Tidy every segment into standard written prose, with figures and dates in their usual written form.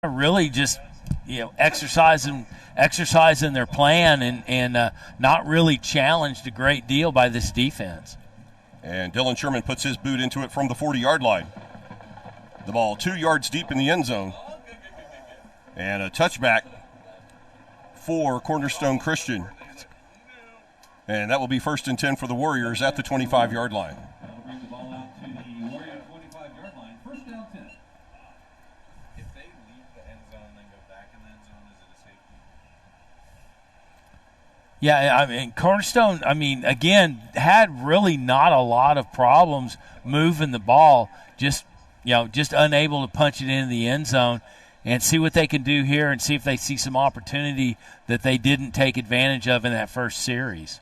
really just exercising their plan and not really challenged a great deal by this defense. And Dylan Sherman puts his boot into it from the 40-yard line. The ball 2 yards deep in the end zone. And a touchback for Cornerstone Christian. And that will be 1st and 10 for the Warriors at the 25-yard line. That'll bring the ball out to the Warrior 25-yard line. 1st down 10. If they leave the end zone and then go back in the end zone, is it a safety? Yeah, I mean, Cornerstone, again, had really not a lot of problems moving the ball, just unable to punch it into the end zone, and see what they can do here and see if they see some opportunity that they didn't take advantage of in that first series.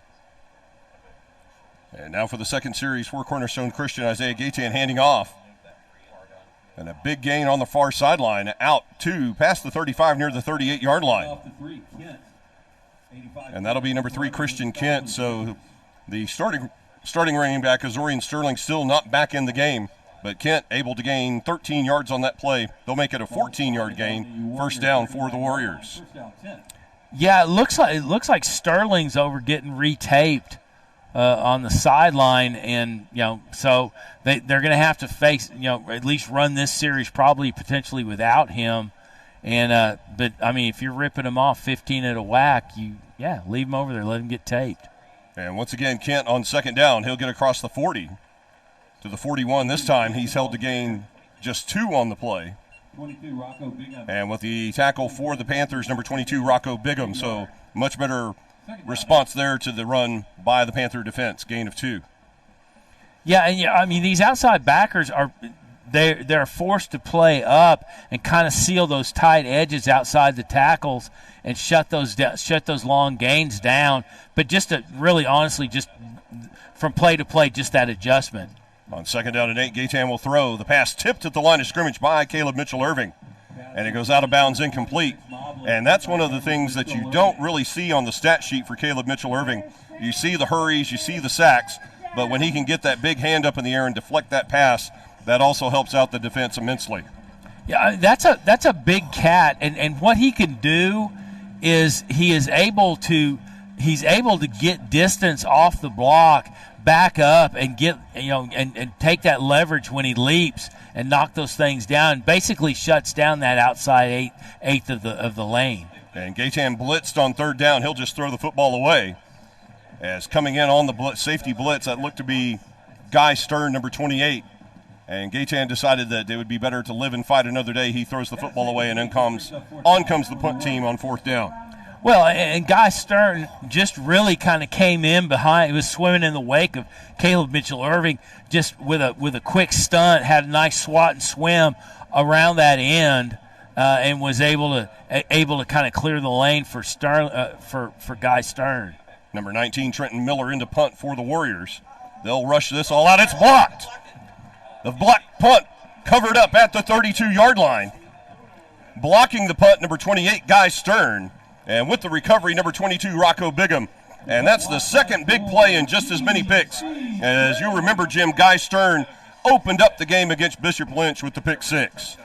And now for the second series for Cornerstone Christian, Isaiah Gaitan handing off. And a big gain on the far sideline, out past the 35 near the 38-yard line. And that'll be number 3, Christian Kent. So the starting running back, Azorian Sterling, still not back in the game. But Kent able to gain 13 yards on that play. They'll make it a 14-yard gain. 1st down for the Warriors. Yeah, it looks like Sterling's over getting retaped on the sideline, and so they're going to have to face at least run this series probably potentially without him. And but if you're ripping him off 15 at a whack, leave him over there, let him get taped. And once again, Kent on 2nd down, he'll get across the 40 to the 41. This time he's held to gain just 2 on the play. 22, Rocco Bingham. And with the tackle for the Panthers, number 22, Rocco Bigham. So much better response there to the run by the Panther defense, gain of 2. Yeah, and these outside backers they're forced to play up and kind of seal those tight edges outside the tackles and shut those long gains down. But just to really honestly, just from play to play, just that adjustment. On 2nd down and 8, Gaitan will throw. The pass tipped at the line of scrimmage by Caleb Mitchell-Irving. And it goes out of bounds, incomplete. And that's one of the things that you don't really see on the stat sheet for Caleb Mitchell-Irving. You see the hurries, you see the sacks, but when he can get that big hand up in the air and deflect that pass, that also helps out the defense immensely. Yeah, that's a big cat, and what he can do is he's able to get distance off the block, back up, and get and take that leverage when he leaps and knock those things down. Basically, shuts down that outside eighth of the lane. And Gaitan blitzed on 3rd down. He'll just throw the football away. As coming in on the safety blitz, that looked to be Guy Stern, number 28. And Gaitan decided that it would be better to live and fight another day. He throws the football away, and on comes the punt team on 4th down. Well, and Guy Stern just really kind of came in behind. He was swimming in the wake of Caleb Mitchell-Irving, just with a quick stunt, had a nice swat and swim around that end, and was able to kind of clear the lane for Guy Stern. Number 19, Trenton Miller, into punt for the Warriors. They'll rush this all out. It's blocked. The blocked punt covered up at the 32-yard line. Blocking the punt, number 28, Guy Stern. And with the recovery, number 22, Rocco Bigham. And that's the second big play in just as many picks. As you remember, Jim, Guy Stern opened up the game against Bishop Lynch with the pick 6.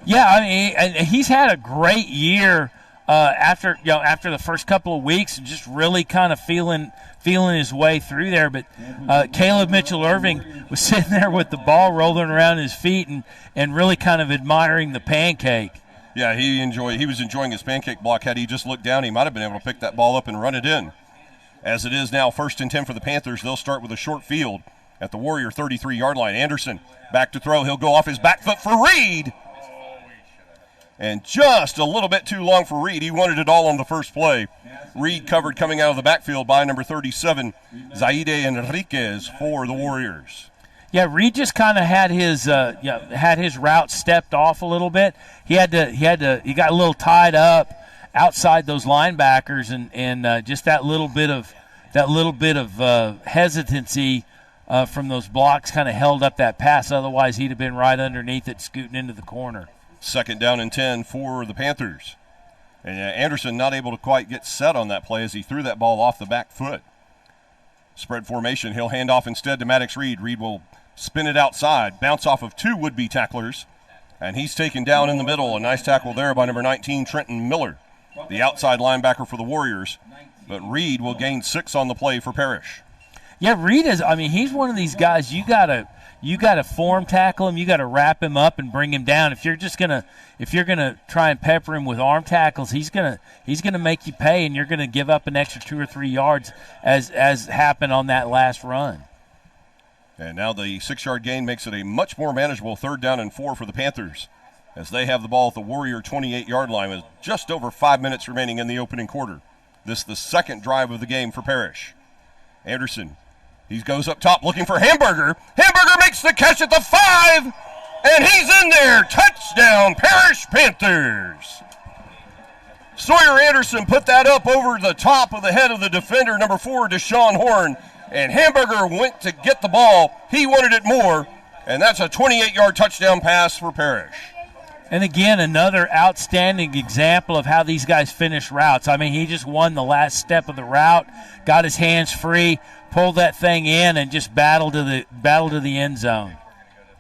Yeah, and he's had a great year after the first couple of weeks, and just really kind of feeling his way through there. But Caleb Mitchell-Irving was sitting there with the ball rolling around his feet and really kind of admiring the pancake. Yeah, he was enjoying his pancake block. Had he just looked down, he might have been able to pick that ball up and run it in. As it is now 1st and 10 for the Panthers, they'll start with a short field at the Warrior 33-yard line. Anderson back to throw. He'll go off his back foot for Reed. And just a little bit too long for Reed. He wanted it all on the first play. Reed covered coming out of the backfield by number 37, Zaide Enriquez for the Warriors. Yeah, Reed just kind of had his route stepped off a little bit. He got a little tied up outside those linebackers, and just that little bit of hesitancy from those blocks kind of held up that pass. Otherwise, he'd have been right underneath it, scooting into the corner. 2nd down and 10 for the Panthers. And Anderson not able to quite get set on that play as he threw that ball off the back foot. Spread formation. He'll hand off instead to Maddox Reed. Reed will spin it outside, bounce off of 2 would-be tacklers, And he's taken down in the middle. A nice tackle there by number 19, Trenton Miller, the outside linebacker for the Warriors. But Reed will gain 6 on the play for Parish. Yeah, Reed is. I mean, he's one of these guys. You gotta form tackle him. You gotta wrap him up and bring him down. If you're gonna try and pepper him with arm tackles, he's gonna make you pay, and you're gonna give up an extra 2 or 3 yards, as happened on that last run. And now the 6-yard gain makes it a much more manageable 3rd down and 4 for the Panthers, as they have the ball at the Warrior 28-yard line with just over 5 minutes remaining in the opening quarter. This is the second drive of the game for Parish. Anderson, he goes up top looking for Hamburger. Hamburger makes the catch at the 5, and he's in there. Touchdown, Parish Panthers. Sawyer Anderson put that up over the top of the head of the defender, number 4, Deshaun Horn, and Hamburger went to get the ball. He wanted it more, and that's a 28-yard touchdown pass for Parish. And again, another outstanding example of how these guys finish routes. I mean, he just won the last step of the route, got his hands free, pulled that thing in, and just battled to the end zone.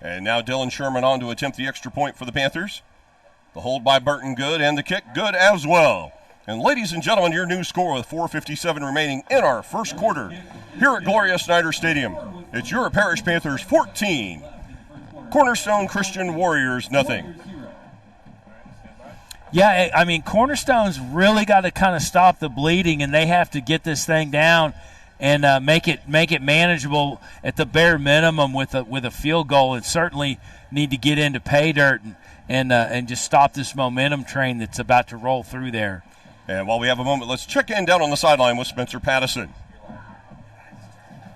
And now Dylan Sherman on to attempt the extra point for the Panthers. The hold by Burton good, and the kick good as well. And ladies and gentlemen, your new score with 4:57 remaining in our first quarter here at Gloria Snyder Stadium. It's your Parish Panthers 14, Cornerstone Christian Warriors nothing. Yeah, I mean, Cornerstone's really got to kind of stop the bleeding, and they have to get this thing down and make it manageable at the bare minimum with a field goal, and certainly need to get into pay dirt and just stop this momentum train that's about to roll through there. And while we have a moment, let's check in down on the sideline with Spencer Pattison.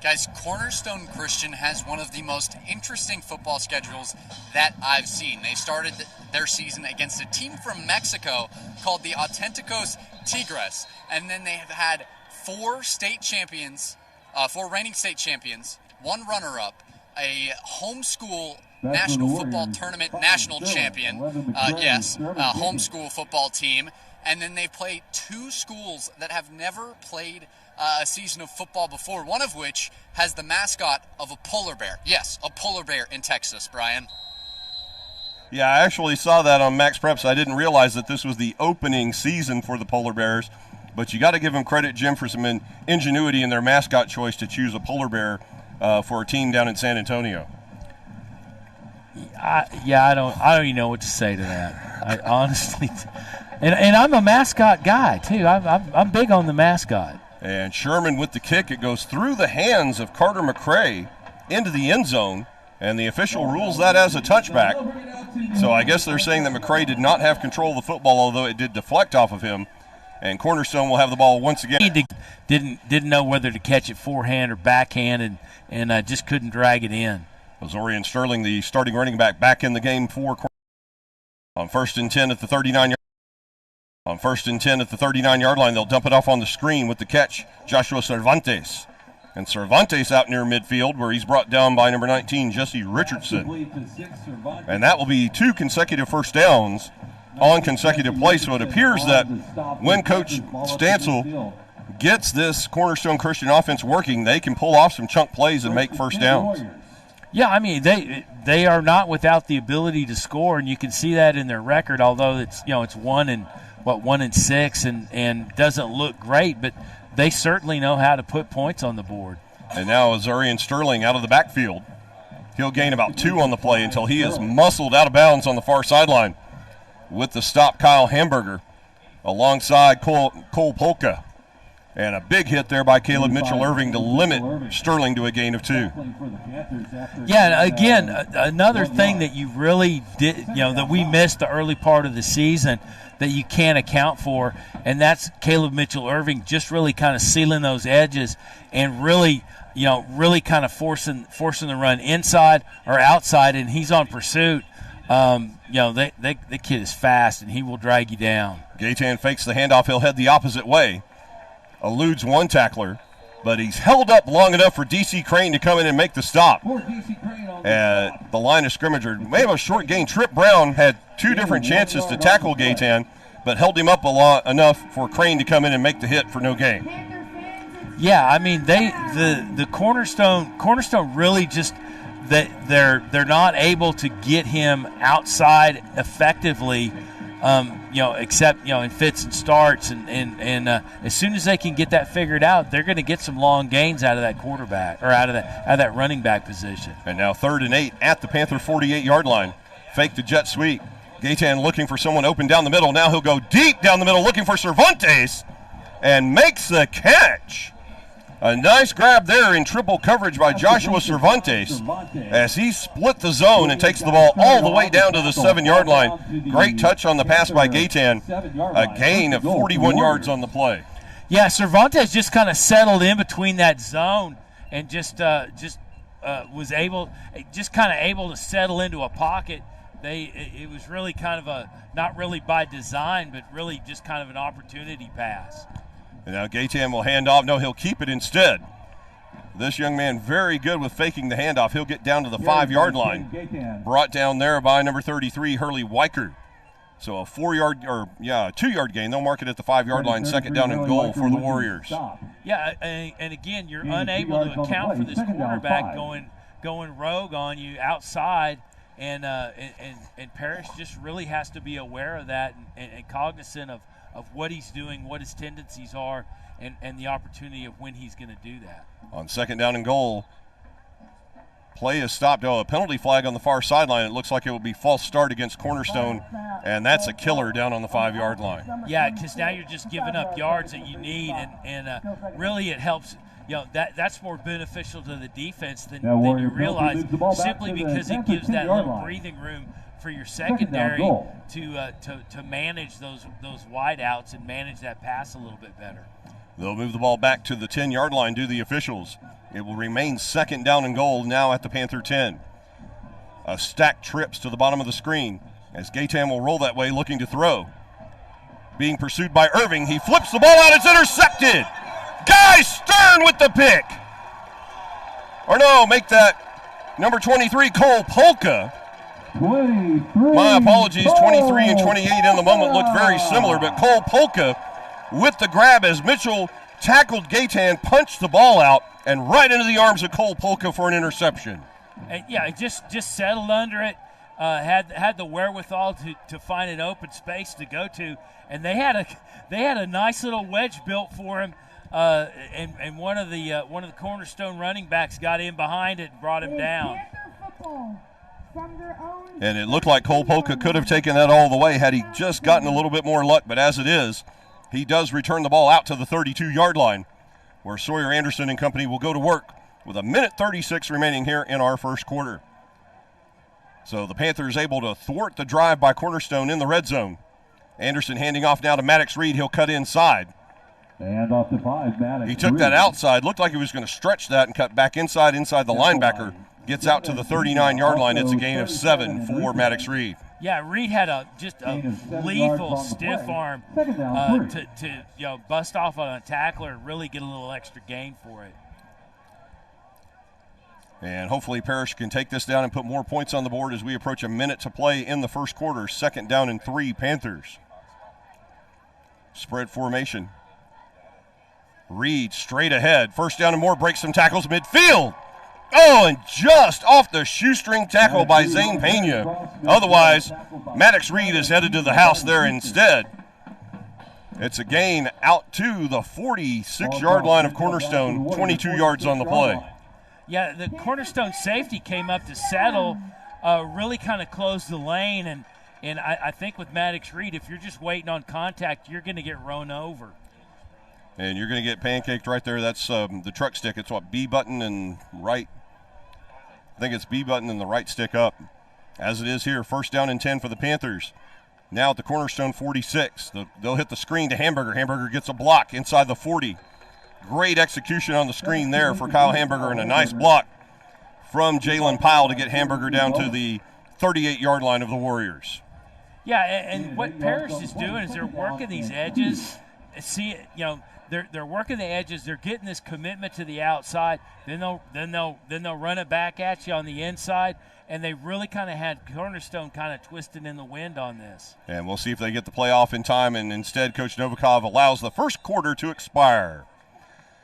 Guys, Cornerstone Christian has one of the most interesting football schedules that I've seen. They started their season against a team from Mexico called the Auténticos Tigres, and then they have had 4 reigning state champions, 1 runner-up, a homeschool National Football Tournament national champion, homeschool football team, and then they play 2 schools that have never played a season of football before, one of which has the mascot of a polar bear. Yes, a polar bear in Texas, Brian. Yeah, I actually saw that on Max Preps. I didn't realize that this was the opening season for the Polar Bears, but you got to give them credit, Jim, for some ingenuity in their mascot choice to choose a polar bear for a team down in San Antonio. I don't even know what to say to that. I honestly, and I'm a mascot guy too. I'm big on the mascot. And Sherman with the kick. It goes through the hands of Carter McCray into the end zone, and the official rules that as a touchback. So I guess they're saying that McCray did not have control of the football, although it did deflect off of him. And Cornerstone will have the ball once again. He didn't know whether to catch it forehand or backhand, and just couldn't drag it in. Zorian Sterling, the starting running back in the game for Cornerstone. On 1st and 10 at the 39-yard. On 1st and 10 at the 39-yard line, they'll dump it off on the screen with the catch, Joshua Cervantes. And Cervantes out near midfield, where he's brought down by number 19, Jesse Richardson. And that will be 2 consecutive first downs on consecutive plays. So it appears that when Coach Stansel gets this Cornerstone Christian offense working, they can pull off some chunk plays and make first downs. Yeah, I mean, they are not without the ability to score, and you can see that in their record, although it's 1-6 and doesn't look great, but they certainly know how to put points on the board. And now Zorian Sterling out of the backfield. He'll gain about 2 on the play until he is muscled out of bounds on the far sideline with the stop Kyle Hamburger alongside Cole Polka. And a big hit there by Caleb Mitchell-Irving to limit Sterling to a gain of 2. Yeah, and again, another thing that you really did, that we missed the early part of the season that you can't account for, and that's Caleb Mitchell-Irving just really kind of sealing those edges and really kind of forcing the run inside or outside, and he's on pursuit. The kid is fast, and he will drag you down. Gaetan fakes the handoff. He'll head the opposite way. Eludes one tackler, but he's held up long enough for D.C. Crane to come in and make the stop. At the line of scrimmage, may have a short gain. Trip Brown had 2 different chances to tackle Gaetan, but held him up enough for Crane to come in and make the hit for no gain. Yeah, I mean, the Cornerstone really just they're not able to get him outside effectively, except in fits and starts, and as soon as they can get that figured out, they're going to get some long gains out of that quarterback or out of that running back position. And now 3rd and 8 at the Panther 48-yard line. Fake the jet sweep. Gaytan looking for someone open down the middle. Now he'll go deep down the middle looking for Cervantes and makes the catch. A nice grab there in triple coverage by Joshua Cervantes as he split the zone and takes the ball all the way down to the 7-yard line. Great touch on the pass by Gaytan. A gain of 41 yards on the play. Yeah, Cervantes just kind of settled in between that zone and was able to settle into a pocket. It was really kind of not really by design, but really just kind of an opportunity pass. And now Gaytan will hand off. No, he'll keep it instead. This young man very good with faking the handoff. He'll get down to the 5-yard line. Brought down there by number 33, Hurley Weicker. So a 2-yard gain. They'll mark it at the 5-yard line. 2nd down and goal for the Warriors. Yeah, and again, you're unable to account for this quarterback going rogue on you outside. And Parish just really has to be aware of that and cognizant of what he's doing, what his tendencies are, and the opportunity of when he's going to do that. On 2nd down and goal, play is stopped. A penalty flag on the far sideline. It looks like it will be false start against Cornerstone, and that's a killer down on the 5-yard line. Yeah, because now you're just giving up yards that you need, and really it helps. That's more beneficial to the defense than you realize, simply because it gives that little breathing room for your secondary to manage those wideouts and manage that pass a little bit better. They'll move the ball back to the 10-yard line, do the officials. It will remain 2nd down and goal now at the Panther 10. A stack trips to the bottom of the screen as Gaytan will roll that way looking to throw. Being pursued by Irving. He flips the ball out. It's intercepted. Guy Stern with the pick. Or no, make that number 23, Cole Polka. 23. My apologies, 23 and 28 in the moment looked very similar, but Cole Polka with the grab as Mitchell tackled Gaytan, punched the ball out, and right into the arms of Cole Polka for an interception. And just settled under it, had the wherewithal to find an open space to go to, and they had a nice little wedge built for him. And one of the Cornerstone running backs got in behind it and brought him down. And it looked like Cole Polka could have taken that all the way had he just gotten a little bit more luck, but as it is, he does return the ball out to the 32-yard line, where Sawyer Anderson and company will go to work with 1:36 remaining here in our first quarter. So the Panthers able to thwart the drive by Cornerstone in the red zone. Anderson handing off now to Maddox Reed. He'll cut inside. And off the 5, Maddox. He took that outside. Looked like he was going to stretch that and cut back inside the linebacker. Gets out to the 39-yard line. It's a gain of 7 for Maddox Reed. Yeah, Reed had a lethal stiff arm to bust off on a tackler and really get a little extra gain for it. And hopefully Parish can take this down and put more points on the board as we approach a minute to play in the first quarter. 2nd down and 3, Panthers. Spread formation. Reed straight ahead. 1st down and more, breaks some tackles midfield. Oh, and just off the shoestring tackle by Zane Pena. Otherwise, Maddox Reed is headed to the house there instead. It's a gain out to the 46-yard line of Cornerstone, 22 yards on the play. Yeah, the Cornerstone safety came up to settle, really kind of closed the lane, and I think with Maddox Reed, if you're just waiting on contact, you're going to get run over. And you're going to get pancaked right there. That's the truck stick. It's what, B button and right. I think it's B button and the right stick up. As it is here, 1st down and 10 for the Panthers. Now at the Cornerstone 46. They'll hit the screen to Hamburger. Hamburger gets a block inside the 40. Great execution on the screen there for Kyle Hamburger, and a nice block from Jalen Pyle to get Hamburger down to the 38-yard line of the Warriors. Yeah, and what Parish is doing is they're working these edges. They're working the edges. They're getting this commitment to the outside. Then they'll run it back at you on the inside. And they really kind of had Cornerstone kind of twisting in the wind on this. And we'll see if they get the play off in time. And instead, Coach Novikov allows the first quarter to expire.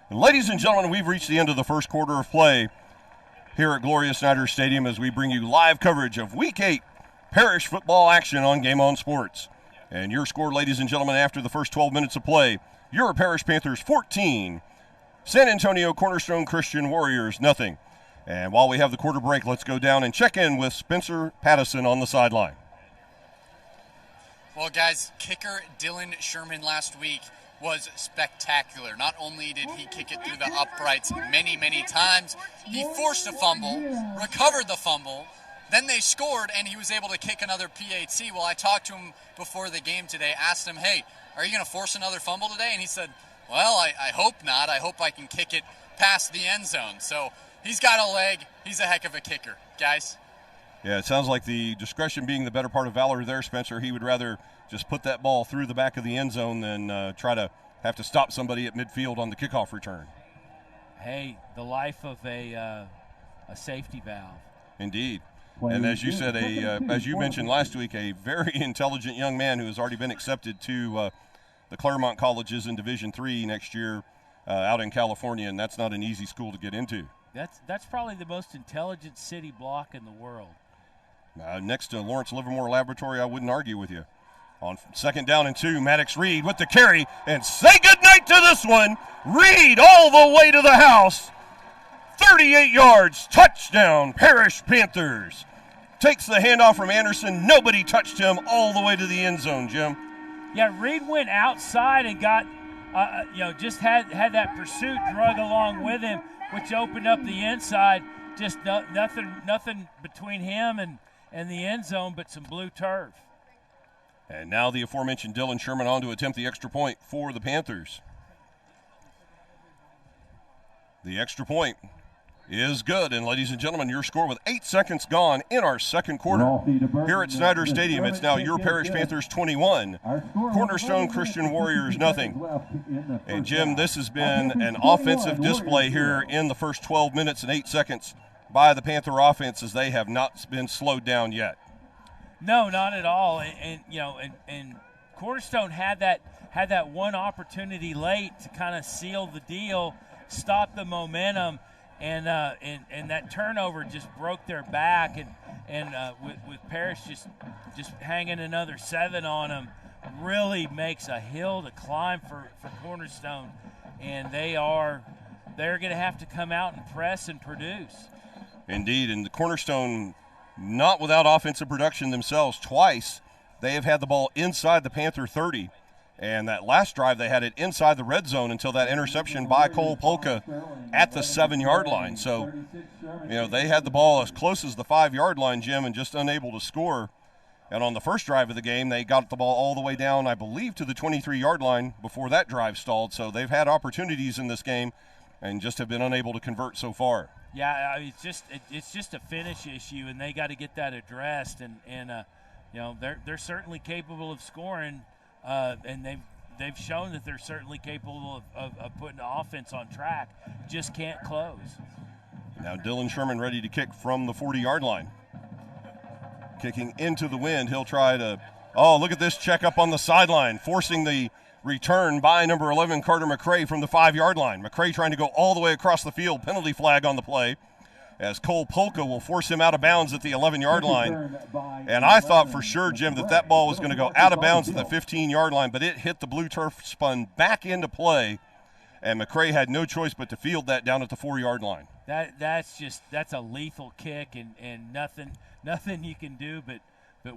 And ladies and gentlemen, we've reached the end of the first quarter of play. here at Gloria Snyder Stadium as we bring you live coverage of Week 8 Parish football action on Game On Sports. And your score, ladies and gentlemen, after the first 12 minutes of play, your Parish Panthers 14, San Antonio Cornerstone Christian Warriors nothing. And while we have the quarter break, let's go down and check in with Spencer Pattison on the sideline. Well, guys, kicker Dylan Sherman last week was spectacular. Not only did he kick it through the uprights many, many times, he forced a fumble, recovered the fumble, then they scored, and he was able to kick another PAT. Well, I talked to him before the game today, asked him, hey, are you going to force another fumble today? And he said, well, I hope not. I hope I can kick it past the end zone. So he's got a leg. He's a heck of a kicker, guys. Yeah, it sounds like the discretion being the better part of valor there, Spencer. He would rather just put that ball through the back of the end zone than try to have to stop somebody at midfield on the kickoff return. Hey, the life of a safety valve. Indeed. And as you said, as you mentioned last week, a very intelligent young man who has already been accepted to the Claremont colleges in Division III next year out in California, and that's not an easy school to get into. That's probably the most intelligent city block in the world. Next to Lawrence Livermore Laboratory, I wouldn't argue with you. On 2nd down and 2, Maddox Reed with the carry, and say goodnight to this one. Reed all the way to the house. 38 yards, touchdown, Parish Panthers. Takes the handoff from Anderson. Nobody touched him all the way to the end zone, Jim. Yeah, Reed went outside and got, just had that pursuit drug along with him, which opened up the inside. Just nothing between him and the end zone but some blue turf. And now the aforementioned Dylan Sherman on to attempt the extra point for the Panthers. The extra point is good. And ladies and gentlemen, your score with 8 seconds gone in our second quarter. Here at Snyder Stadium, it's now your Parish Panthers 21, Cornerstone Christian Warriors nothing. And Jim, this has been an offensive display here in the first 12 minutes and 8 seconds by the Panther offense, as they have not been slowed down yet. No, not at all. And Cornerstone had that one opportunity late to kind of seal the deal, stop the momentum. And that turnover just broke their back, and with Parish just hanging another 7 on them, really makes a hill to climb for Cornerstone, and they're going to have to come out and press and produce. Indeed, and the Cornerstone not without offensive production themselves. Twice they have had the ball inside the Panther 30. And that last drive, they had it inside the red zone until that interception by Cole Polka at the 7-yard line. So, they had the ball as close as the 5-yard line, Jim, and just unable to score. And on the first drive of the game, they got the ball all the way down, I believe, to the 23-yard line before that drive stalled. So they've had opportunities in this game and just have been unable to convert so far. Yeah, I mean, it's just a finish issue, and they got to get that addressed. And they're certainly capable of scoring. And they've shown that they're certainly capable of putting the offense on track. Just can't close. Now Dylan Sherman ready to kick from the 40-yard line. Kicking into the wind. He'll try to – look at this check up on the sideline, forcing the return by number 11, Carter McCray, from the 5-yard line. McCray trying to go all the way across the field. Penalty flag on the play, as Cole Polka will force him out of bounds at the 11-yard line. And I thought for sure, Jim, that ball was going to go out of bounds at the 15-yard line, but it hit the blue turf, spun back into play, and McCray had no choice but to field that down at the 4-yard line. That's a lethal kick, and nothing you can do but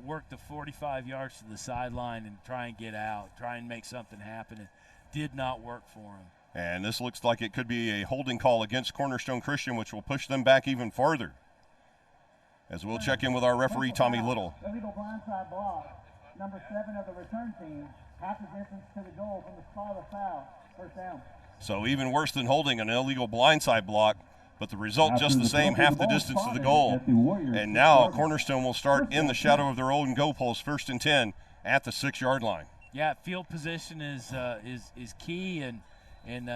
work the 45 yards to the sideline and try and get out, try and make something happen. It did not work for him. And this looks like it could be a holding call against Cornerstone Christian, which will push them back even farther. As we'll check in with our referee, Tommy Little. Illegal blindside block. Number 7 of the return team. Half the distance to the goal from the spot of the foul. First down. So even worse than holding, an illegal blindside block, but the result just the same, half the distance to the goal. And now Cornerstone will start in the shadow of their own goalpost, 1st and 10 at the 6-yard line. Yeah, field position is key, and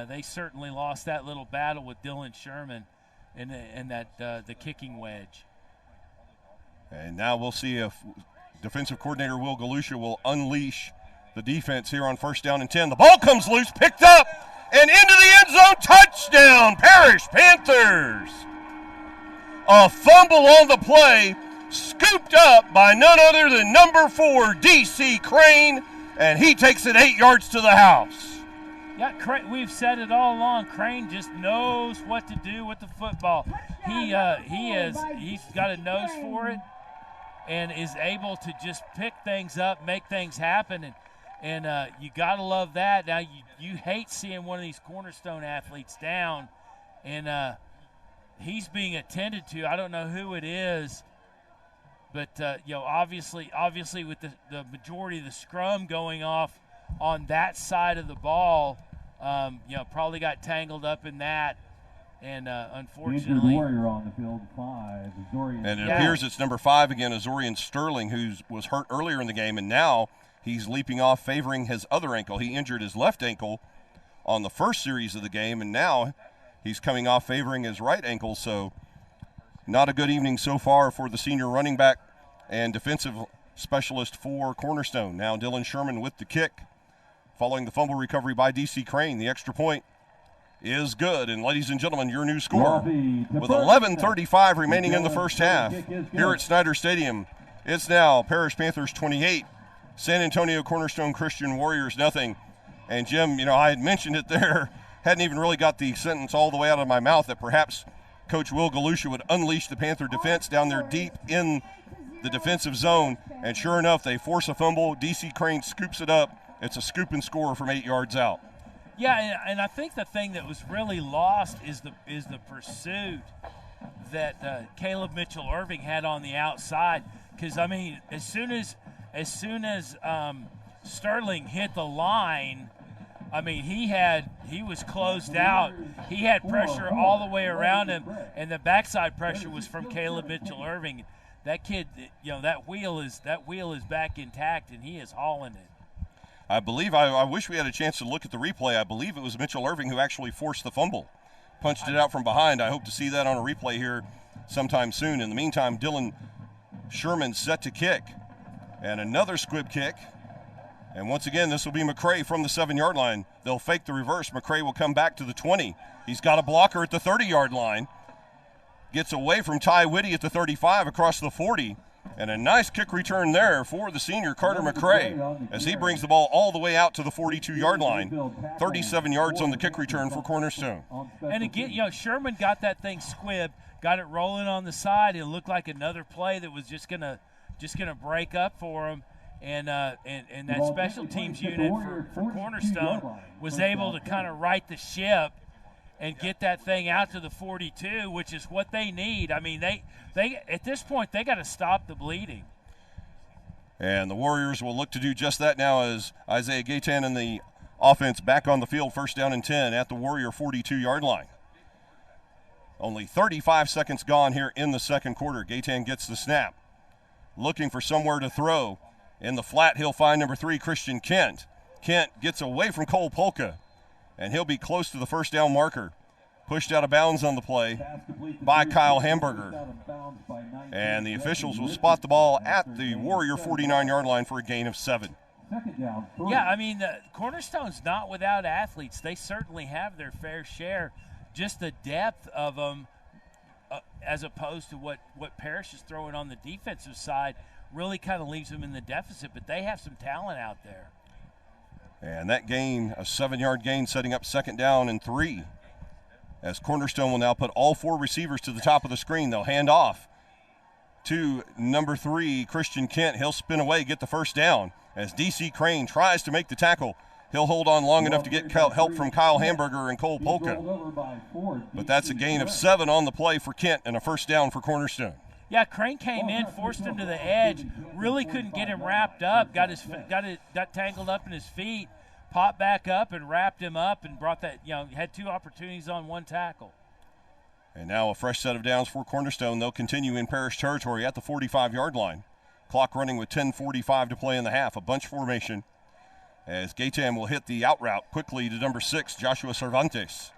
they certainly lost that little battle with Dylan Sherman and that the kicking wedge. And now we'll see if defensive coordinator Will Galusha will unleash the defense here on 1st down and 10. The ball comes loose, picked up, and into the end zone. Touchdown, Parish Panthers. A fumble on the play, scooped up by none other than number 4, D.C. Crane, and he takes it 8 yards to the house. Yeah, we've said it all along. Crane just knows what to do with the football. He's got a nose for it, and is able to just pick things up, make things happen, and you gotta love that. Now you hate seeing one of these Cornerstone athletes down, and he's being attended to. I don't know who it is, but obviously with the majority of the scrum going off on that side of the ball, probably got tangled up in that, and unfortunately. Warrior on the field, 5. Azorian. And it appears it's number 5 again, Azorian Sterling, who was hurt earlier in the game, and now he's leaping off, favoring his other ankle. He injured his left ankle on the first series of the game, and now he's coming off favoring his right ankle. So not a good evening so far for the senior running back and defensive specialist for Cornerstone. Now Dylan Sherman with the kick. Following the fumble recovery by D.C. Crane, the extra point is good. And ladies and gentlemen, your new score with 11:35 remaining in the first half here at Snyder Stadium. It's now Parish Panthers 28, San Antonio Cornerstone Christian Warriors nothing. And Jim, I had mentioned it there, hadn't even really got the sentence all the way out of my mouth that perhaps Coach Will Galusha would unleash the Panther defense down there deep in the defensive zone. And sure enough, they force a fumble. D.C. Crane scoops it up. It's a scoop and score from 8 yards out. Yeah, and I think the thing that was really lost is the pursuit that Caleb Mitchell Irving had on the outside. Because as soon as Sterling hit the line, he was closed out. He had pressure all the way around him, and the backside pressure was from Caleb Mitchell Irving. That kid, that wheel is back intact, and he is hauling it. I believe, I wish we had a chance to look at the replay. I believe it was Mitchell Irving who actually forced the fumble, punched it out from behind. I hope to see that on a replay here sometime soon. In the meantime, Dylan Sherman set to kick. And another squib kick. And once again, this will be McCray from the 7-yard line. They'll fake the reverse. McCray will come back to the 20. He's got a blocker at the 30-yard line. Gets away from Ty Whitty at the 35 across the 40. And a nice kick return there for the senior Carter McCray as he brings the ball all the way out to the 42-yard line. 37 yards on the kick return for Cornerstone. And again, Sherman got that thing squibbed, got it rolling on the side. It looked like another play that was just gonna break up for him. And that special teams unit for Cornerstone was able to kind of right the ship and get that thing out to the 42, which is what they need. They at this point, they got to stop the bleeding. And the Warriors will look to do just that now as Isaiah Gaytan and the offense back on the field, 1st down and 10 at the Warrior 42-yard line. Only 35 seconds gone here in the second quarter. Gaytan gets the snap. Looking for somewhere to throw. In the flat, he'll find number 3, Christian Kent. Kent gets away from Cole Polka, and he'll be close to the first down marker. Pushed out of bounds on the play by Kyle Hamburger. And the officials will spot the ball at the Warrior 49-yard line for a gain of 7. Yeah, Cornerstone's not without athletes. They certainly have their fair share. Just the depth of them as opposed to what Parish is throwing on the defensive side really kind of leaves them in the deficit, but they have some talent out there. And that gain, a 7-yard gain, setting up 2nd down and 3. As Cornerstone will now put all 4 receivers to the top of the screen. They'll hand off to number 3, Christian Kent. He'll spin away, get the first down. As D.C. Crane tries to make the tackle, he'll hold on long enough to get help from Kyle Hamburger and Cole Polka. But that's a gain of 7 on the play for Kent and a first down for Cornerstone. Yeah, Crane came in, forced him to the edge, really couldn't get him wrapped up, got tangled up in his feet, popped back up and wrapped him up and brought that, had 2 opportunities on 1 tackle. And now a fresh set of downs for Cornerstone. They'll continue in Parish territory at the 45-yard line. Clock running with 10:45 to play in the half. A bunch formation as Gaytan will hit the out route quickly to number 6, Joshua Cervantes.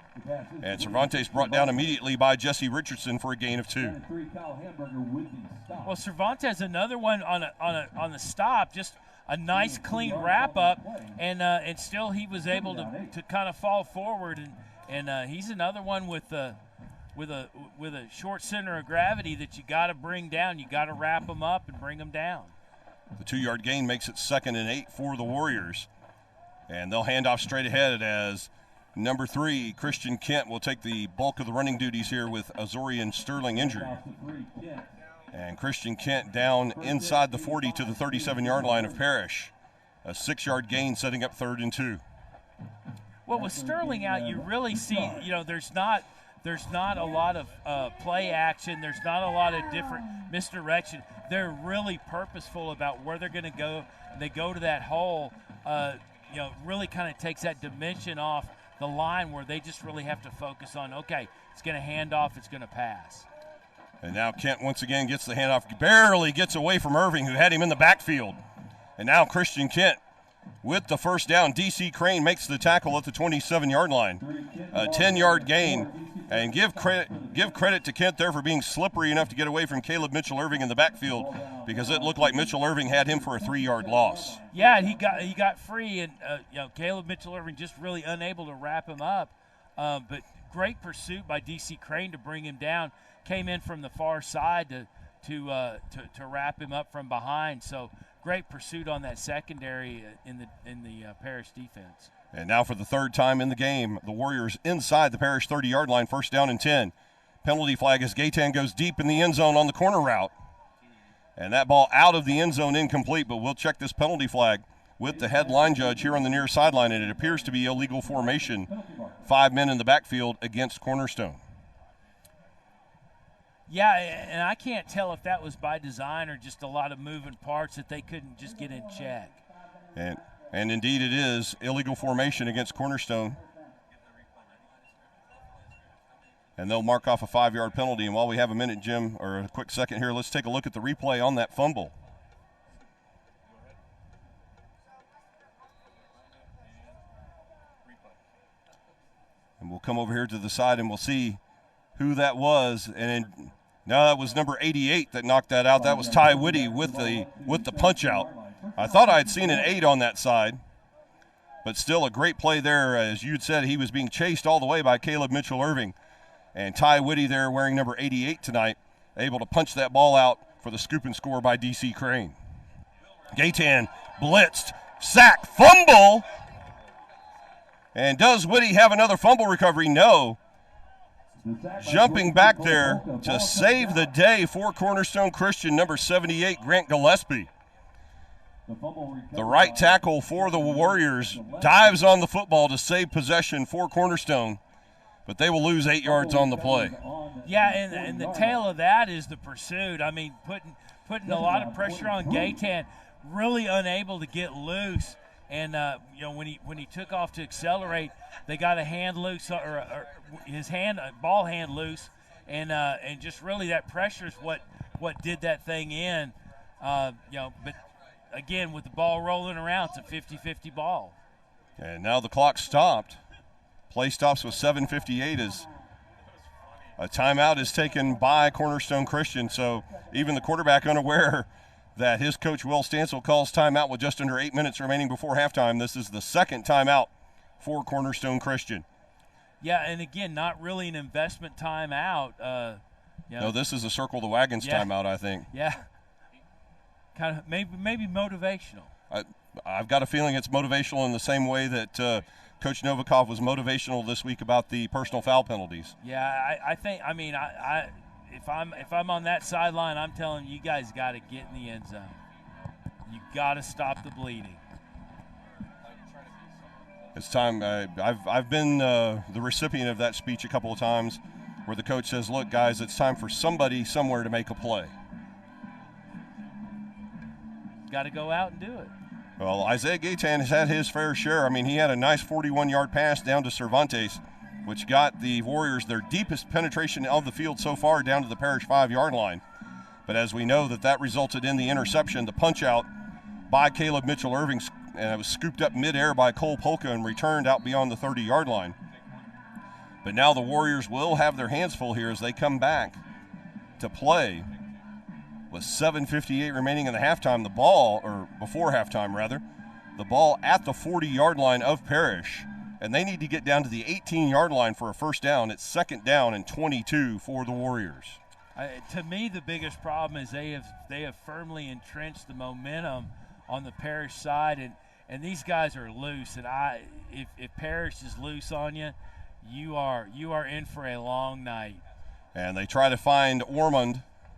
And Cervantes brought down immediately by Jesse Richardson for a gain of 2. Well, Cervantes another one on the stop, just a nice clean wrap up, and still he was able to kind of fall forward, and he's another one with with a short center of gravity that you got to bring down. You got to wrap them up and bring them down. The 2-yard gain makes it 2nd and 8 for the Warriors. And they'll hand off straight ahead as number 3, Christian Kent, will take the bulk of the running duties here with Azorian Sterling injured. And Christian Kent down inside the 40 to the 37-yard line of Parish. A 6-yard gain setting up 3rd and 2. Well, with Sterling out, you really see, there's not a lot of play action. There's not a lot of different misdirection. They're really purposeful about where they're going to go. They go to that hole, really kind of takes that dimension off the line where they just really have to focus on, okay, it's going to hand off, it's going to pass. And now Kent once again gets the handoff, barely gets away from Irving, who had him in the backfield. And now Christian Kent with the first down. DC Crane makes the tackle at the 27-yard line. A 10-yard gain. And give credit to Kent there for being slippery enough to get away from Caleb Mitchell Irving in the backfield, because it looked like Mitchell Irving had him for a 3-yard loss. Yeah, he got free, and Caleb Mitchell Irving just really unable to wrap him up. But great pursuit by DC Crane to bring him down. Came in from the far side to wrap him up from behind. So great pursuit on that secondary in the Parish defense. And now for the 3rd time in the game, the Warriors inside the Parish 30-yard line, 1st down and 10. Penalty flag as Gaytan goes deep in the end zone on the corner route. And that ball out of the end zone, incomplete, but we'll check this penalty flag with the head line judge here on the near sideline, and it appears to be illegal formation. 5 men in the backfield against Cornerstone. Yeah, and I can't tell if that was by design or just a lot of moving parts that they couldn't just get in check. And indeed it is illegal formation against Cornerstone. And they'll mark off a 5-yard penalty. And while we have a minute, Jim, or a quick second here, let's take a look at the replay on that fumble. And we'll come over here to the side and we'll see who that was. And no, that was number 88 that knocked that out. That was Ty Whitty with the punch out. I thought I had seen an 8 on that side, but still a great play there. As you'd said, he was being chased all the way by Caleb Mitchell Irving. And Ty Whitty there, wearing number 88 tonight, able to punch that ball out for the scoop and score by DC Crane. Gaytan blitzed, sack, fumble. And does Whitty have another fumble recovery? No. Jumping back there to save the day for Cornerstone Christian, number 78, Grant Gillespie. The right tackle for the Warriors dives on the football to save possession for Cornerstone, but they will lose 8 yards on the play. Yeah, and the tail of that is the pursuit. I mean, putting a lot of pressure on Gaytan, really unable to get loose. And when he took off to accelerate, they got a hand loose or his ball hand loose, and just really that pressure is what did that thing in. But again, with the ball rolling around, it's a 50-50 ball. And now the clock stopped. Play stops with 7:58 as a timeout is taken by Cornerstone Christian. So even the quarterback unaware that his coach, Will Stansel, calls timeout with just under 8 minutes remaining before halftime. This is the second timeout for Cornerstone Christian. Yeah, and again, not really an investment timeout. No, this is a circle the wagons timeout, I think. Yeah. Kind of maybe motivational. I've got a feeling it's motivational in the same way that Coach Novikov was motivational this week about the personal foul penalties. Yeah, I think. I mean, if I'm on that sideline, I'm telling you guys got to get in the end zone. You got to stop the bleeding. It's time. I've been the recipient of that speech a couple of times, where the coach says, "Look, guys, it's time for somebody somewhere to make a play." Got to go out and do it. Well, Isaiah Gaytan has had his fair share. I mean, he had a nice 41-yard pass down to Cervantes, which got the Warriors their deepest penetration of the field so far down to the Parish 5-yard line. But as we know, that resulted in the interception, the punch out by Caleb Mitchell Irving, and it was scooped up midair by Cole Polka and returned out beyond the 30-yard line. But now the Warriors will have their hands full here as they come back to play. With 7:58 remaining in the halftime, before halftime rather, the ball at the 40-yard line of Parish. and they need to get down to the 18-yard line for a first down. It's 2nd down and 22 for the Warriors. To me, the biggest problem is they have firmly entrenched the momentum on the Parish side, and these guys are loose. And if Parish is loose on you, you are in for a long night. And they try to find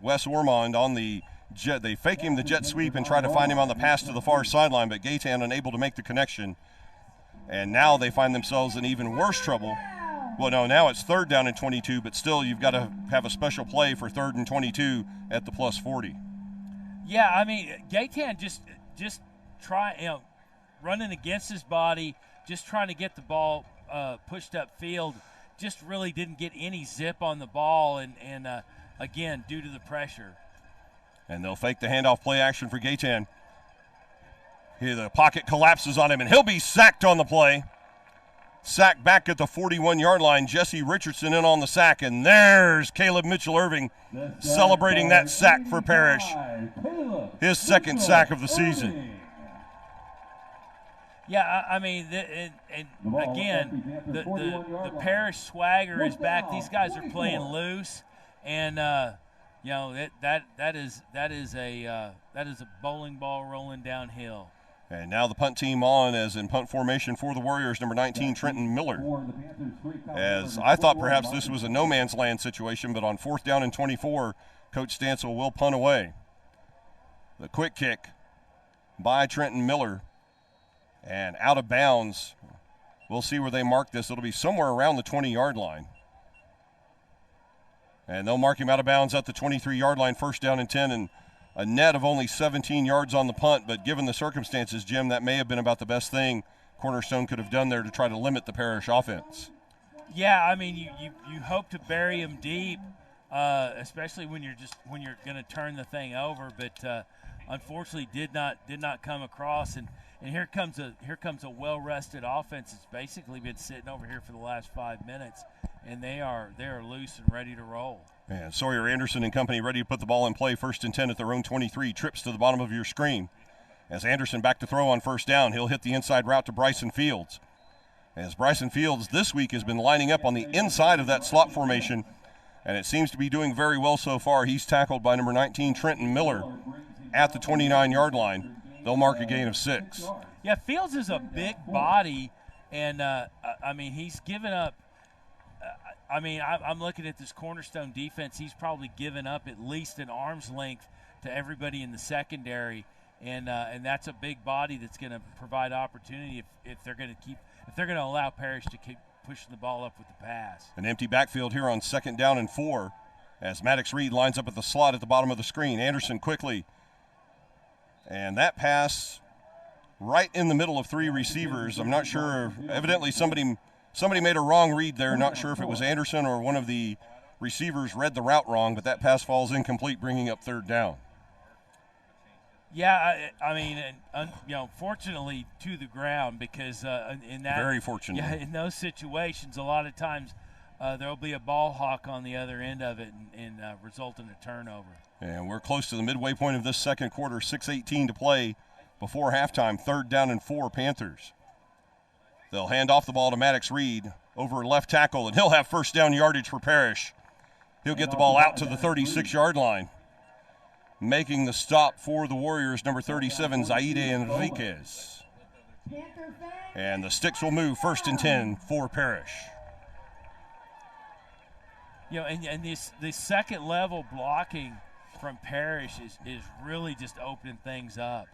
Wes Ormond on the jet. They fake him the jet sweep and try to find him on the pass to the far sideline, but Gaytan unable to make the connection. And now they find themselves in even worse trouble. Well, no, now it's 3rd down and 22, but still you've got to have a special play for 3rd and 22 at the +40. Yeah, I mean, Gaytan just try, running against his body, just trying to get the ball pushed upfield, just really didn't get any zip on the ball, and again, due to the pressure. And they'll fake the handoff play action for Gaytan. Here the pocket collapses on him, and he'll be sacked on the play. Sack back at the 41-yard line. Jesse Richardson in on the sack, and there's Caleb Mitchell-Irving celebrating that sack for Parish. His 2nd sack of the season. Yeah, I mean, again, the Parish swagger is back. These guys are playing loose, and that is a bowling ball rolling downhill. And now the punt team on, as in punt formation for the Warriors, number 19, Trenton Miller. As I thought perhaps this was a no man's land situation, but on 4th down and 24, Coach Stansel will punt away. The quick kick by Trenton Miller, and out of bounds. We'll see where they mark this. It'll be somewhere around the 20-yard line. And they'll mark him out of bounds at the 23-yard line, 1st down and 10, and a net of only 17 yards on the punt, but given the circumstances, Jim, that may have been about the best thing Cornerstone could have done there to try to limit the Parish offense. Yeah, I mean, you hope to bury him deep, especially when you're going to turn the thing over, but unfortunately did not come across. And here comes a well-rested offense that's basically been sitting over here for the last 5 minutes, and they are loose and ready to roll. And Sawyer Anderson and company ready to put the ball in play, 1st and 10 at their own 23. Trips to the bottom of your screen. As Anderson back to throw on 1st down, he'll hit the inside route to Bryson Fields. As Bryson Fields this week has been lining up on the inside of that slot formation, and it seems to be doing very well so far. He's tackled by number 19, Trenton Miller, at the 29-yard line. They'll mark a gain of 6. Yeah, Fields is a big body, and I mean, he's given up. I'm looking at this Cornerstone defense. He's probably given up at least an arm's length to everybody in the secondary, and that's a big body that's going to provide opportunity if they're going to allow Parish to keep pushing the ball up with the pass. An empty backfield here on 2nd down and 4, as Maddox Reed lines up at the slot at the bottom of the screen. Anderson quickly, and that pass right in the middle of 3 receivers. I'm not sure. Evidently somebody made a wrong read there. Not sure if it was Anderson or one of the receivers read the route wrong, but that pass falls incomplete, bringing up 3rd down. Yeah, I mean, fortunately to the ground, because in that very fortunate. Yeah, in those situations, a lot of times there'll be a ball hawk on the other end of it and result in a turnover. And we're close to the midway point of this 2nd quarter. 6:18 to play before halftime. 3rd down and 4, Panthers. They'll hand off the ball to Maddox Reed over left tackle, and he'll have 1st down yardage for Parish. He'll get the ball out to the 36-yard line. Making the stop for the Warriors, number 37, Zaide Enriquez. And the sticks will move, 1st and 10 for Parish. And this second level blocking from Parish is really just opening things up.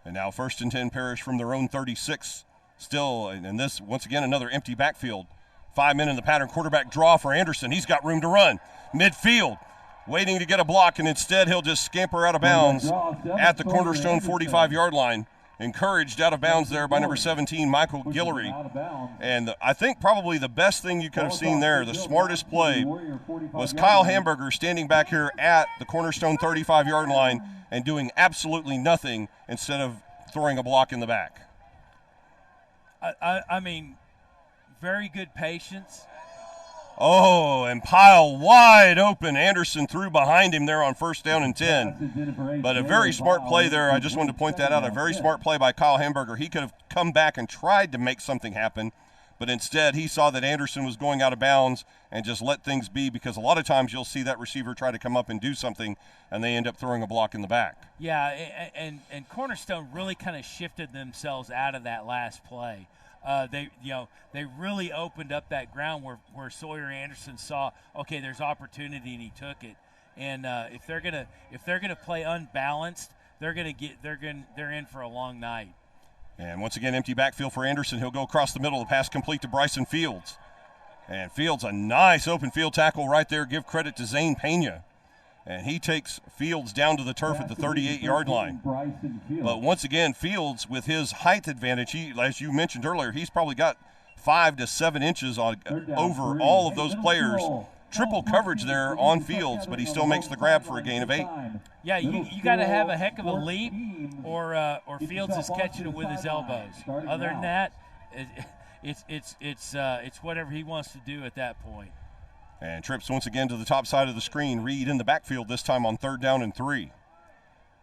And now 1st and 10 Parish from their own 36. Still, and this, once again, another empty backfield. 5 men in the pattern. Quarterback draw for Anderson. He's got room to run. Midfield, waiting to get a block, and instead he'll just scamper out of bounds at the Cornerstone 45-yard line. Encouraged out of bounds there by number 17, Michael Guillory. And I think probably the best thing you could have seen there, the smartest play, was Kyle Hamburger standing back here at the Cornerstone 35-yard line and doing absolutely nothing instead of throwing a block in the back. I mean, very good patience. Oh, and Pyle wide open. Anderson threw behind him there on 1st down and 10. But a very smart play there. I just wanted to point that out. A very smart play by Kyle Hamburger. He could have come back and tried to make something happen, but instead he saw that Anderson was going out of bounds and just let things be, because a lot of times you'll see that receiver try to come up and do something and they end up throwing a block in the back. Yeah, and Cornerstone really kind of shifted themselves out of that last play. They really opened up that ground where Sawyer Anderson saw, okay, there's opportunity, and he took it. And if they're gonna play unbalanced, they're in for a long night. And once again, empty backfield for Anderson. He'll go across the middle. The pass complete to Bryson Fields. And Fields, a nice open field tackle right there. Give credit to Zane Pena. And he takes Fields down to the turf at the 38-yard line. But once again, Fields, with his height advantage, as you mentioned earlier, he's probably got 5 to 7 inches over all of those players. Triple coverage there on Fields, but he still makes the grab for a gain of 8. Yeah, you got to have a heck of a leap, or Fields is catching it with his elbows. Other than that, it's whatever he wants to do at that point. And trips once again to the top side of the screen. Reed in the backfield, this time on 3rd down and 3.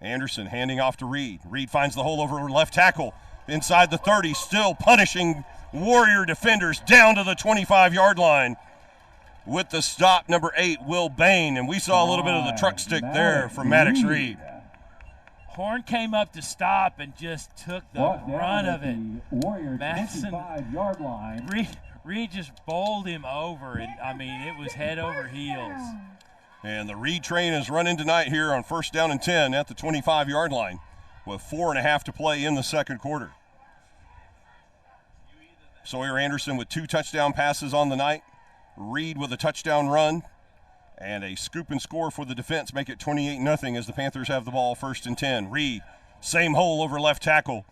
Anderson handing off to Reed. Reed finds the hole over left tackle inside the 30, still punishing Warrior defenders down to the 25-yard line with the stop, number 8, Will Bain. And we saw a little bit of the truck stick there from Maddox Reed. Horn came up to stop and just took the brunt of it. Madison, Reed just bowled him over, and I mean, it was head over heels. And the Reed train is running tonight here on 1st down and 10 at the 25-yard line with 4.5 to play in the second quarter. Sawyer Anderson with 2 touchdown passes on the night. Reed with a touchdown run and a scoop and score for the defense, make it 28-0 as the Panthers have the ball 1st and 10. Reed, same hole over left tackle.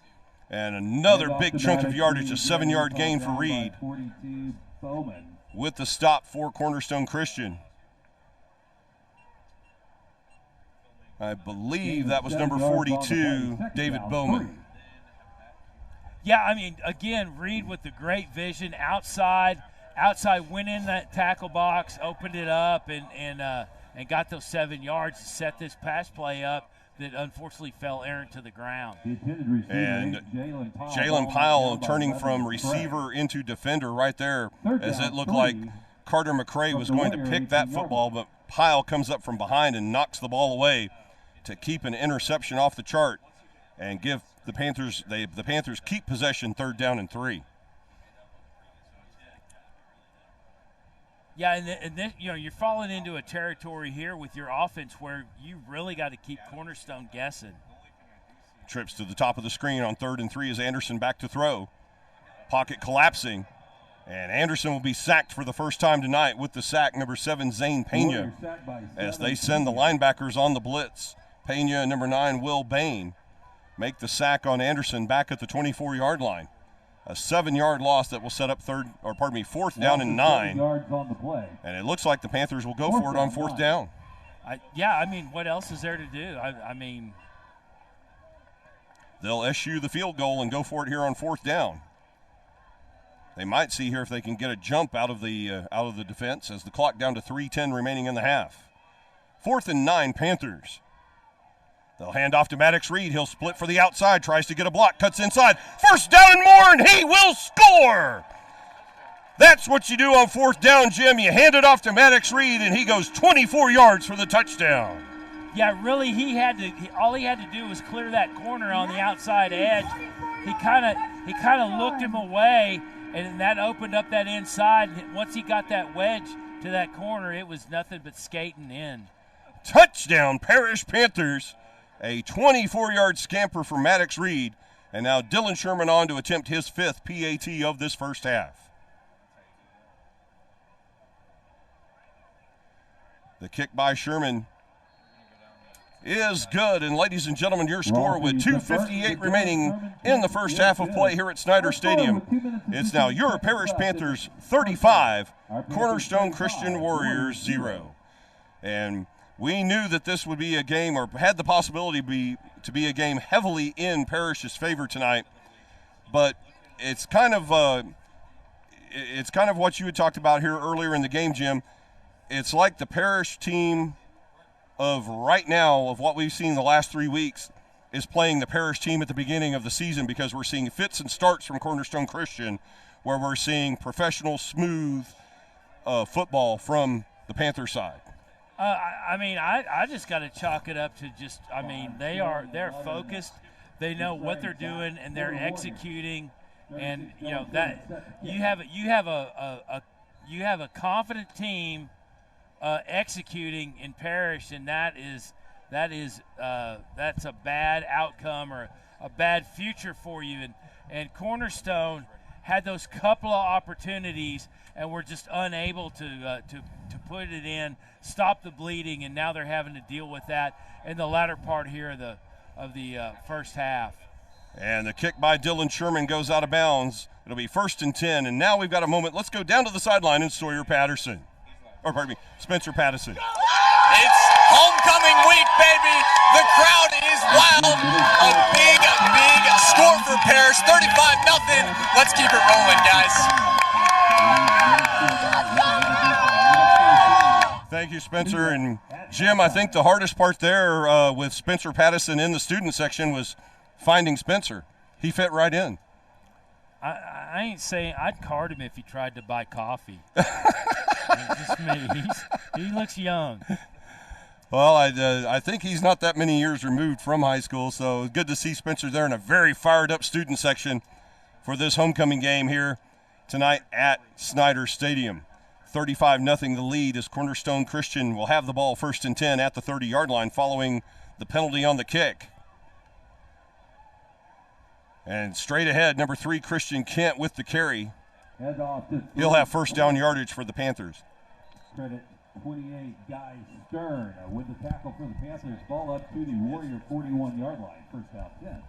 And another big chunk of yardage, a 7-yard gain for Reed with the stop for Cornerstone Christian. I believe that was number 42, David Bowman. Yeah, I mean, again, Reed with the great vision, outside, went in that tackle box, opened it up, and got those 7 yards to set this pass play up that unfortunately fell errant to the ground. And Jalen Pyle turning from receiver into defender right there, as it looked like Carter McCray was going to pick that football, but Pyle comes up from behind and knocks the ball away to keep an interception off the chart and give the Panthers keep possession 3rd down and 3. Yeah, and then, you're falling into a territory here with your offense where you really got to keep Cornerstone guessing. Trips to the top of the screen on 3rd and 3 as Anderson back to throw. Pocket collapsing, and Anderson will be sacked for the first time tonight with the sack, number 7, Zane Pena, as they send the linebackers on the blitz. Pena and number 9, Will Bain, make the sack on Anderson back at the 24-yard line. A 7-yard loss that will set up 4th down and 9. And it looks like the Panthers will go for it on 4th down. I mean, what else is there to do? I mean, they'll eschew the field goal and go for it here on 4th down. They might see here if they can get a jump out of the defense as the clock down to 3:10 remaining in the half. 4th and 9, Panthers. They'll hand off to Maddox Reed. He'll split for the outside, tries to get a block, cuts inside. 1st down and more, and he will score. That's what you do on 4th down, Jim. You hand it off to Maddox Reed, and he goes 24 yards for the touchdown. Yeah, really, all he had to do was clear that corner on the outside edge. He kind of looked him away, and that opened up that inside. Once he got that wedge to that corner, it was nothing but skating in. Touchdown, Parish Panthers. A 24-yard scamper for Maddox Reed. And now Dylan Sherman on to attempt his 5th PAT of this first half. The kick by Sherman is good. And ladies and gentlemen, your score with 2:58 remaining in the first half of play here at Snyder Stadium. It's now your Parish Panthers 35, Cornerstone Christian Warriors 0. And we knew that this would be a game, or had the possibility to be a game heavily in Parish's favor tonight, but it's kind of it's kind of what you had talked about here earlier in the game, Jim. It's like the Parish team of right now, of what we've seen the last 3 weeks, is playing the Parish team at the beginning of the season, because we're seeing fits and starts from Cornerstone Christian, where we're seeing professional, smooth football from the Panther side. I just got to chalk it up to just, they're focused. They know what they're doing, and they're executing. And that you have a confident team executing in Parish, and that's a bad outcome or a bad future for you. And Cornerstone had those couple of opportunities and were just unable to put it in, stop the bleeding, and now they're having to deal with that in the latter part here of the first half. And the kick by Dylan Sherman goes out of bounds. It'll be 1st and 10, and now we've got a moment. Let's go down to the sideline and Spencer Patterson. It's homecoming week, baby. The crowd is wild. A big score for Parish, 35-0. Let's keep it rolling, guys. Thank you, Spencer. And Jim, I think the hardest part there with Spencer Patterson in the student section was finding Spencer. He fit right in. I ain't saying I'd card him if he tried to buy coffee. Just me. He looks young. Well, I think he's not that many years removed from high school, so good to see Spencer there in a very fired-up student section for this homecoming game here tonight at Snyder Stadium. 35-0 the lead as Cornerstone Christian will have the ball 1st and 10 at the 30-yard line following the penalty on the kick. And straight ahead, number 3, Christian Kent with the carry. He'll have first down yardage for the Panthers. Credit 28, Guy Stern with the tackle for the Panthers. Ball up to the Warrior 41-yard line. First down 10.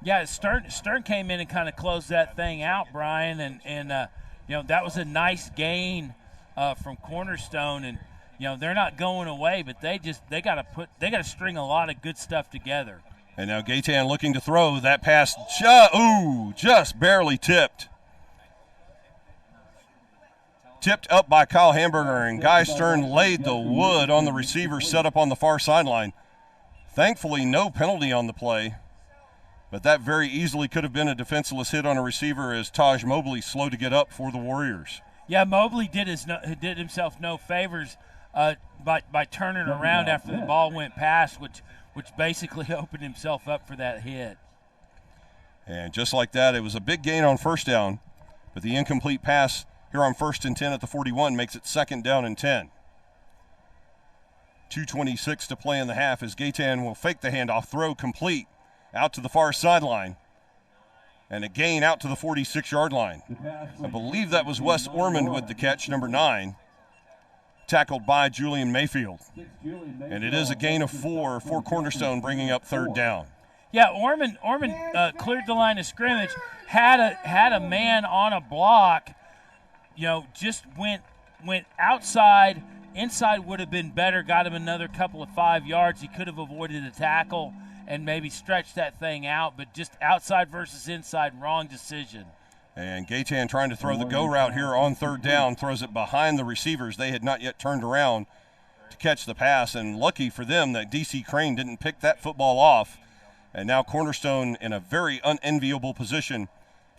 Yeah, Stern came in and kind of closed that thing out, Brian, and that was a nice gain from Cornerstone, and they're not going away, but they got to string a lot of good stuff together. And now Gaytan looking to throw. That pass just barely tipped. Tipped up by Kyle Hamburger, and Guy Stern laid the wood on the receiver set up on the far sideline. Thankfully, no penalty on the play, but that very easily could have been a defenseless hit on a receiver as Taj Mobley slow to get up for the Warriors. Yeah, Mobley did himself no favors by turning around after the ball went past, which basically opened himself up for that hit. And just like that, it was a big gain on first down, but the incomplete pass here on 1st and 10 at the 41 makes it 2nd down and 10. 2:26 to play in the half as Gaytan will fake the handoff, throw complete out to the far sideline, and a gain out to the 46-yard line. I believe that was Wes Ormond with the catch, number 9. Tackled by Julian Mayfield. And it is a gain of 4 for Cornerstone, bringing up 3rd down. Yeah, Ormond cleared the line of scrimmage, had a man on a block, just went outside. Inside would have been better, got him another couple of 5 yards. He could have avoided a tackle and maybe stretched that thing out, but just outside versus inside, wrong decision. And Gaytan trying to throw the go route here on 3rd down, throws it behind the receivers. They had not yet turned around to catch the pass, and lucky for them that DC Crane didn't pick that football off. And now Cornerstone in a very unenviable position,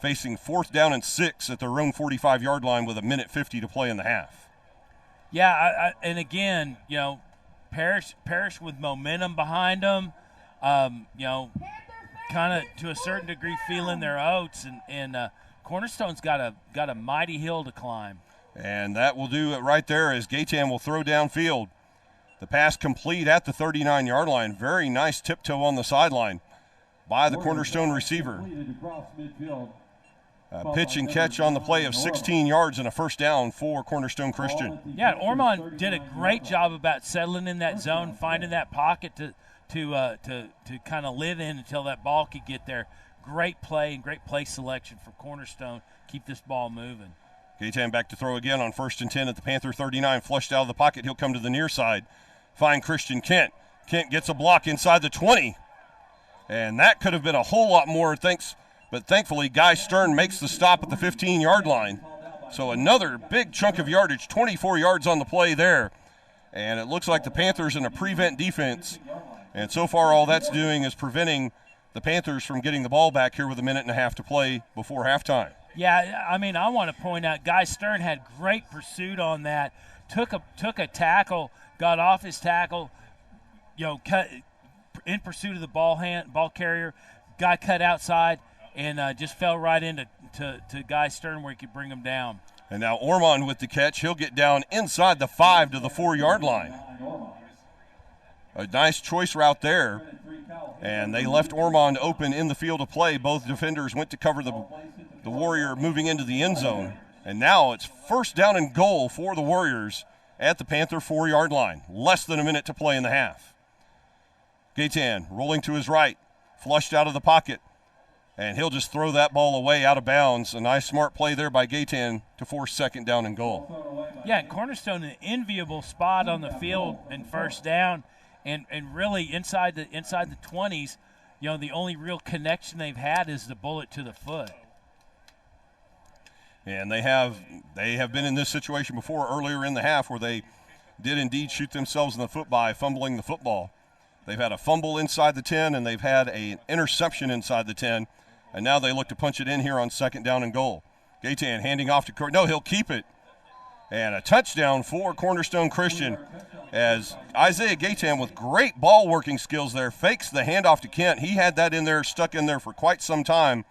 facing 4th down and 6 at their own 45-yard line with 1:50 to play in the half. Yeah, and again, Parish with momentum behind them, kind of to a certain degree feeling their oats, and Cornerstone's got a mighty hill to climb. And that will do it right there as Gaytan will throw downfield. The pass complete at the 39-yard line. Very nice tiptoe on the sideline by the Cornerstone receiver. Pitch and catch on the play of 16 yards and a first down for Cornerstone Christian. Yeah, Ormond did a great job about settling in that zone, finding that pocket to kind of live in until that ball could get there. Great play and great play selection for Cornerstone. Keep this ball moving. Gaytan back to throw again on 1st and 10 at the Panther 39. Flushed out of the pocket. He'll come to the near side. Find Christian Kent. Kent gets a block inside the 20. And that could have been a whole lot more, but thankfully Guy Stern makes the stop at the 15-yard line. So another big chunk of yardage, 24 yards on the play there. And it looks like the Panthers in a prevent defense. And so far all that's doing is preventing the Panthers from getting the ball back here with a minute and a half to play before halftime. Yeah, I mean, I want to point out Guy Stern had great pursuit on that. Took a tackle, got off his tackle, cut in pursuit of the ball carrier. Guy cut outside and just fell right into to Guy Stern where he could bring him down. And now Ormond with the catch. He'll get down inside the 5 to the 4-yard line. A nice choice route there. And they left Ormond open in the field of play. Both defenders went to cover the Warrior moving into the end zone. And now it's first down and goal for the Warriors at the Panther 4-yard line. Less than a minute to play in the half. Gaetan rolling to his right, flushed out of the pocket. And he'll just throw that ball away out of bounds. A nice smart play there by Gaetan to force second down and goal. Yeah, Cornerstone an enviable spot on the field and first down. And really inside the 20s, the only real connection they've had is the bullet to the foot. And they have been in this situation before earlier in the half where they did indeed shoot themselves in the foot by fumbling the football. They've had a fumble inside the 10, and they've had an interception inside the 10, and now they look to punch it in here on second down and goal. Gaetan handing off to no, he'll keep it. And a touchdown for Cornerstone Christian as Isaiah Gaetan with great ball working skills there fakes the handoff to Kent. He had that in there, stuck in there for quite some time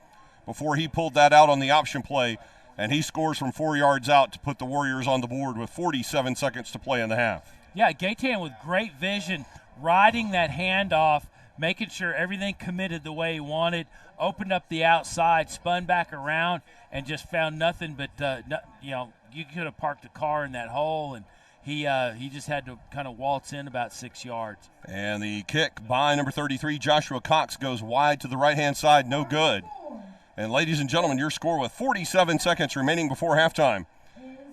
before he pulled that out on the option play, and he scores from 4 yards out to put the Warriors on the board with 47 seconds to play in the half. Yeah, Gaetan with great vision, riding that handoff, making sure everything committed the way he wanted, opened up the outside, spun back around, and just found nothing but, you could have parked a car in that hole, and he just had to kind of waltz in about 6 yards. And the kick by number 33, Joshua Cox, goes wide to the right-hand side, no good. And ladies and gentlemen, your score with 47 seconds remaining before halftime.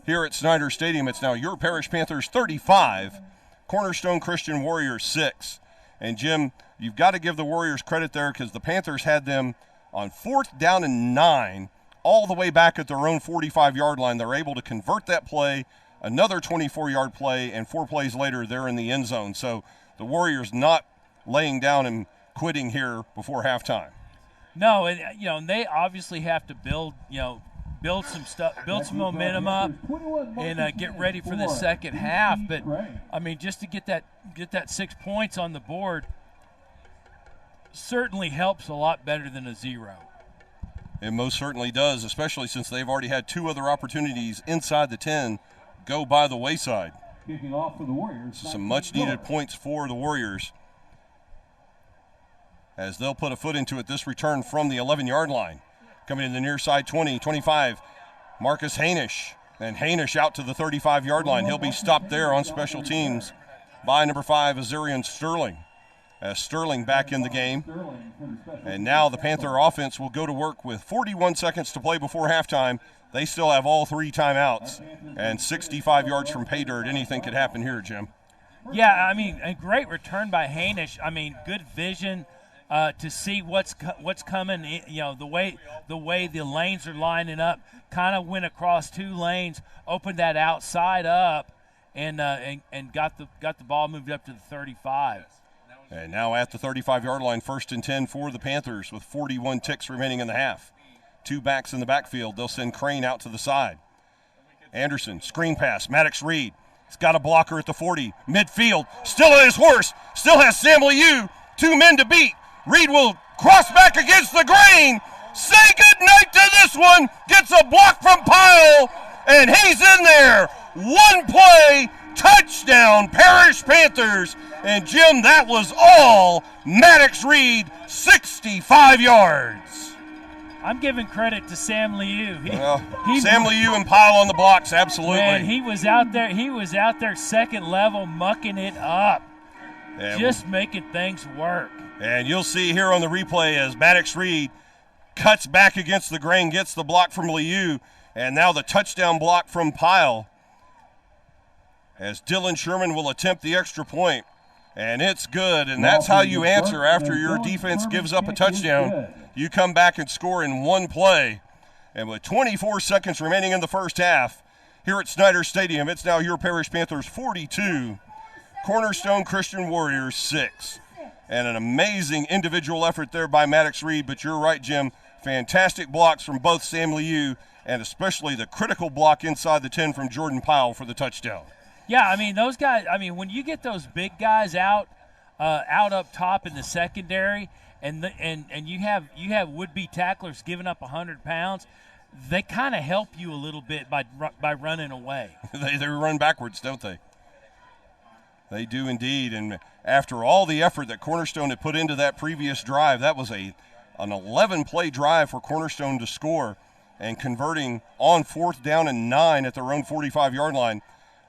Here at Snyder Stadium, it's now your Parish Panthers 35, Cornerstone Christian Warriors 6. And Jim, you've got to give the Warriors credit there because the Panthers had them on 4th down and 9, all the way back at their own 45-yard line. They're able to convert that play, another 24-yard play, and 4 plays later they're in the end zone. So the Warriors not laying down and quitting here before halftime. No, and they obviously have to build some stuff, build some momentum up, and get ready for the second half. But I mean, just to get that 6 points on the board certainly helps a lot better than a 0. It most certainly does, especially since they've already had 2 other opportunities inside the 10 go by the wayside. Kicking off for the Warriors. Some much-needed points for the Warriors as they'll put a foot into it. This return from the 11-yard line. Coming in the near side, 20, 25, Marcus Hainish. And Hainish out to the 35-yard line. He'll be stopped there on special teams by number 5, Azarian Sterling. As Sterling back in the game. And now the Panther offense will go to work with 41 seconds to play before halftime. They still have all 3 timeouts and 65 yards from pay dirt. Anything could happen here, Jim. Yeah, I mean, a great return by Hainish. I mean, good vision to see what's coming. The way the lanes are lining up. Kind of went across 2 lanes, opened that outside up, and got the ball moved up to the 35. And now at the 35-yard line, 1st and 10 for the Panthers with 41 ticks remaining in the half. 2 backs in the backfield. They'll send Crane out to the side. Anderson, screen pass, Maddox Reed. He's got a blocker at the 40. Midfield, still on his horse, still has Sam Liu. 2 men to beat. Reed will cross back against the grain. Say goodnight to this one. Gets a block from Pyle, and he's in there. 1 play, touchdown, Parish Panthers. And, Jim, that was all Maddox Reed, 65 yards. I'm giving credit to Sam Liu. Sam Liu and Pyle on the blocks, absolutely. Man, he was out there second level mucking it up, just making things work. And you'll see here on the replay as Maddox Reed cuts back against the grain, gets the block from Liu, and now the touchdown block from Pyle as Dylan Sherman will attempt the extra point. And it's good, and that's how you answer after your defense gives up a touchdown. You come back and score in 1 play. And with 24 seconds remaining in the first half, here at Snyder Stadium, it's now your Parish Panthers 42, Cornerstone Christian Warriors 6. And an amazing individual effort there by Maddox Reed, but you're right, Jim. Fantastic blocks from both Sam Liu and especially the critical block inside the 10 from Jordan Powell for the touchdown. Yeah, I mean, those guys, I mean, when you get those big guys out up top in the secondary and you have would-be tacklers giving up 100 pounds, they kind of help you a little bit by running away. They run backwards, don't they? They do indeed. And after all the effort that Cornerstone had put into that previous drive, that was an 11-play drive for Cornerstone to score, and converting on 4th down and 9 at their own 45-yard line.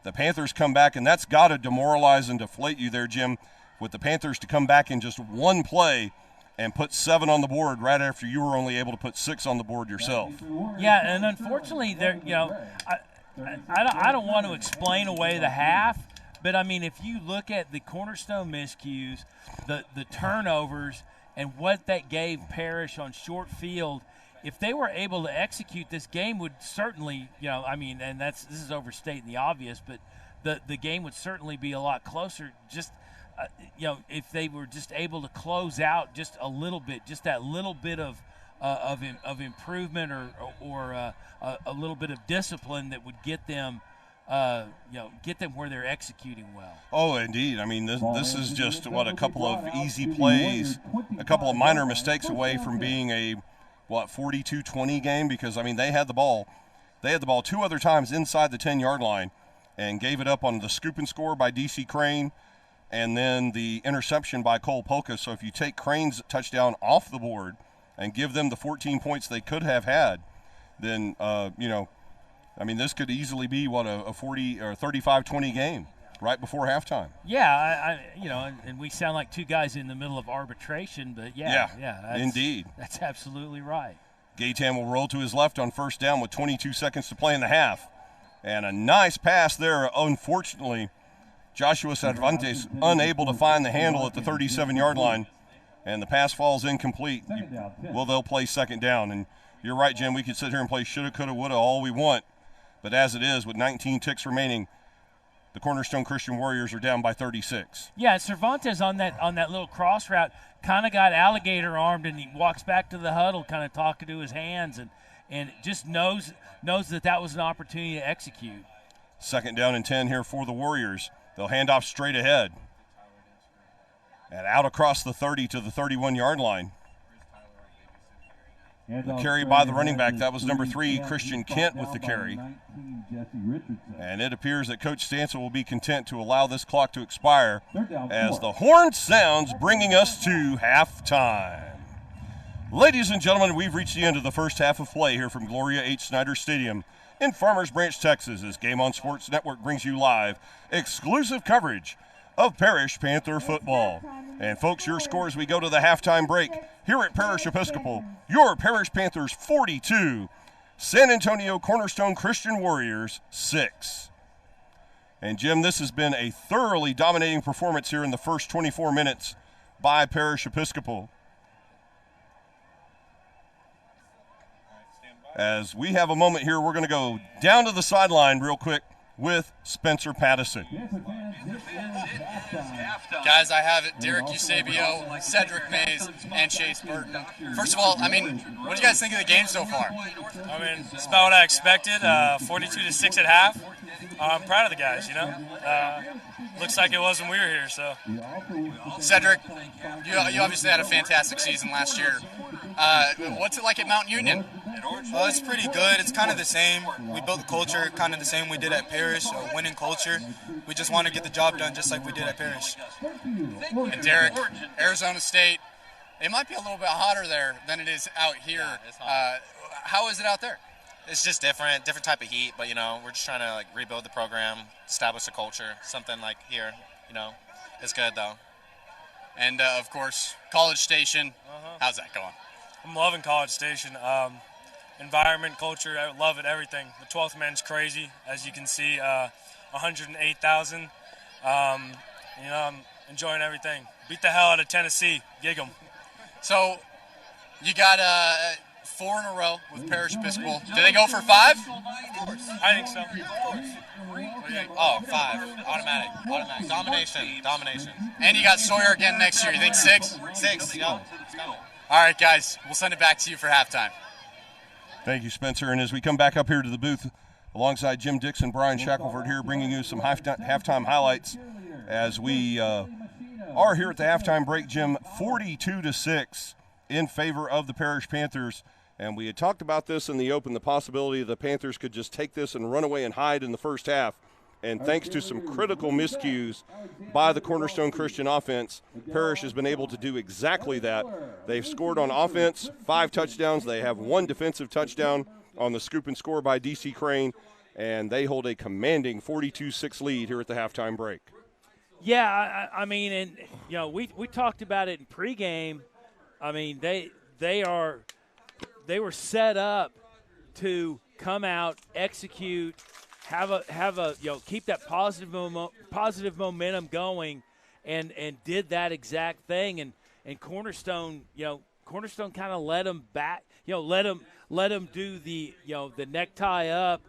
The Panthers come back, and that's got to demoralize and deflate you there, Jim, with the Panthers to come back in just one play and put 7 on the board right after you were only able to put 6 on the board yourself. Yeah, and unfortunately, I don't want to explain away the half, but I mean, if you look at the Cornerstone miscues, the turnovers, and what that gave Parish on short field, if they were able to execute, this game would certainly, and this is overstating the obvious, but the game would certainly be a lot closer. Just, if they were just able to close out just a little bit, just that little bit of improvement or a little bit of discipline that would get them, get them where they're executing well. Oh, indeed. I mean, this is just, a couple of easy plays, a couple of minor mistakes away from being a 42-20 game, because, I mean, they had the ball 2 other times inside the 10-yard line and gave it up on the scoop and score by D.C. Crane and then the interception by Cole Polka. So if you take Crane's touchdown off the board and give them the 14 points they could have had, then, this could easily be, a 40 or 35-20 game right before halftime. Yeah, and we sound like two guys in the middle of arbitration, but yeah, indeed. That's absolutely right. Gaytan will roll to his left on 1st down with 22 seconds to play in the half. And a nice pass there. Unfortunately, Joshua Cervantes unable to find the handle at the 37-yard line, and the pass falls incomplete. They'll play 2nd down. And you're right, Jim, we could sit here and play shoulda, coulda, woulda all we want. But as it is, with 19 ticks remaining, the Cornerstone Christian Warriors are down by 36. Yeah, Cervantes on that little cross route kind of got alligator armed, and he walks back to the huddle kind of talking to his hands and just knows that was an opportunity to execute. 2nd down and 10 here for the Warriors. They'll hand off straight ahead. And out across the 30 to the 31-yard line. The carry by the running back, that was number 3, Christian Kent, with the carry. And it appears that Coach Stanson will be content to allow this clock to expire as the horn sounds, bringing us to halftime. Ladies and gentlemen, we've reached the end of the first half of play here from Gloria H. Snyder Stadium in Farmers Branch, Texas, as Game On Sports Network brings you live exclusive coverage of Parish Panther football. And folks, your score as we go to the halftime break here at Parish Episcopal, your Parish Panthers 42, San Antonio Cornerstone Christian Warriors 6. And Jim, this has been a thoroughly dominating performance here in the first 24 minutes by Parish Episcopal. As we have a moment here, we're going to go down to the sideline real quick with Spencer Pattison. Guys, I have it. Derek Eusebio, Cedric Mays, and Chase Burton. First of all, what do you guys think of the game so far? It's about what I expected. 42-6 at half. I'm proud of the guys, Looks like it was when we were here, so. Cedric, you obviously had a fantastic season last year. What's it like at Mount Union? Well, it's pretty good. It's kind of the same. We built the culture kind of the same we did at Parish, a winning culture. We just want to get the job done just like we did at Parish. And Derek, Arizona State, it might be a little bit hotter there than it is out here. Yeah, it's hot. How is it out there? It's just different type of heat, but, we're just trying to, rebuild the program, establish a culture, something like here, It's good, though. And, of course, College Station. How's that going? I'm loving College Station. Environment, culture, I love it, everything. The 12th man's crazy, as you can see, 108,000. I'm enjoying everything. Beat the hell out of Tennessee. Gig 'em. So you got 4 in a row with Parish Episcopal. Do they go for 5? Of course. I think so. Oh, 5. Automatic. Domination. And you got Sawyer again next year. You think 6? 6, yeah. It's coming. All right, guys. We'll send it back to you for halftime. Thank you, Spencer. And as we come back up here to the booth, alongside Jim Dixon, Brian Shackelford here, bringing you some halftime highlights as we are here at the halftime break, Jim. 42-6 in favor of the Parish Panthers. And we had talked about this in the open, the possibility the Panthers could just take this and run away and hide in the first half. And thanks to some critical miscues by the Cornerstone Christian offense, Parish has been able to do exactly that. They've scored on offense, 5 touchdowns. They have 1 defensive touchdown on the scoop and score by D.C. Crane, and they hold a commanding 42-6 lead here at the halftime break. Yeah, I mean, and you know, we talked about it in pregame. I mean, they were set up to come out, execute, have a keep that positive momentum going, and did that exact thing. And Cornerstone kind of let them back, let them do the necktie up,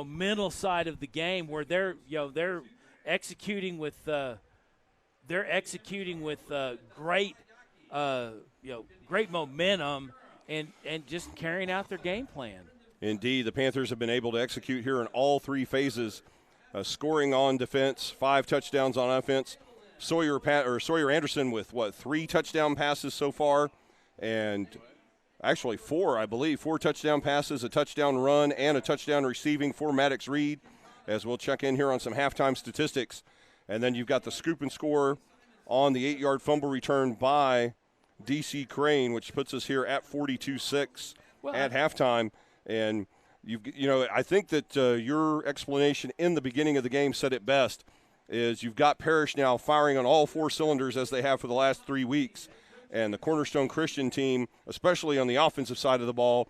mental side of the game where they're executing with great momentum and just carrying out their game plan. Indeed, the Panthers have been able to execute here in all 3 phases, scoring on defense, 5 touchdowns on offense. Sawyer Anderson with 3 touchdown passes so far, and actually 4, I believe, 4 touchdown passes, a touchdown run, and a touchdown receiving for Maddox Reed, as we'll check in here on some halftime statistics. And then you've got the scoop and score on the 8-yard fumble return by D.C. Crane, which puts us here at 42-6 at halftime. And I think that your explanation in the beginning of the game said it best. Is you've got Parish now firing on all 4 cylinders as they have for the last 3 weeks, and the Cornerstone Christian team, especially on the offensive side of the ball,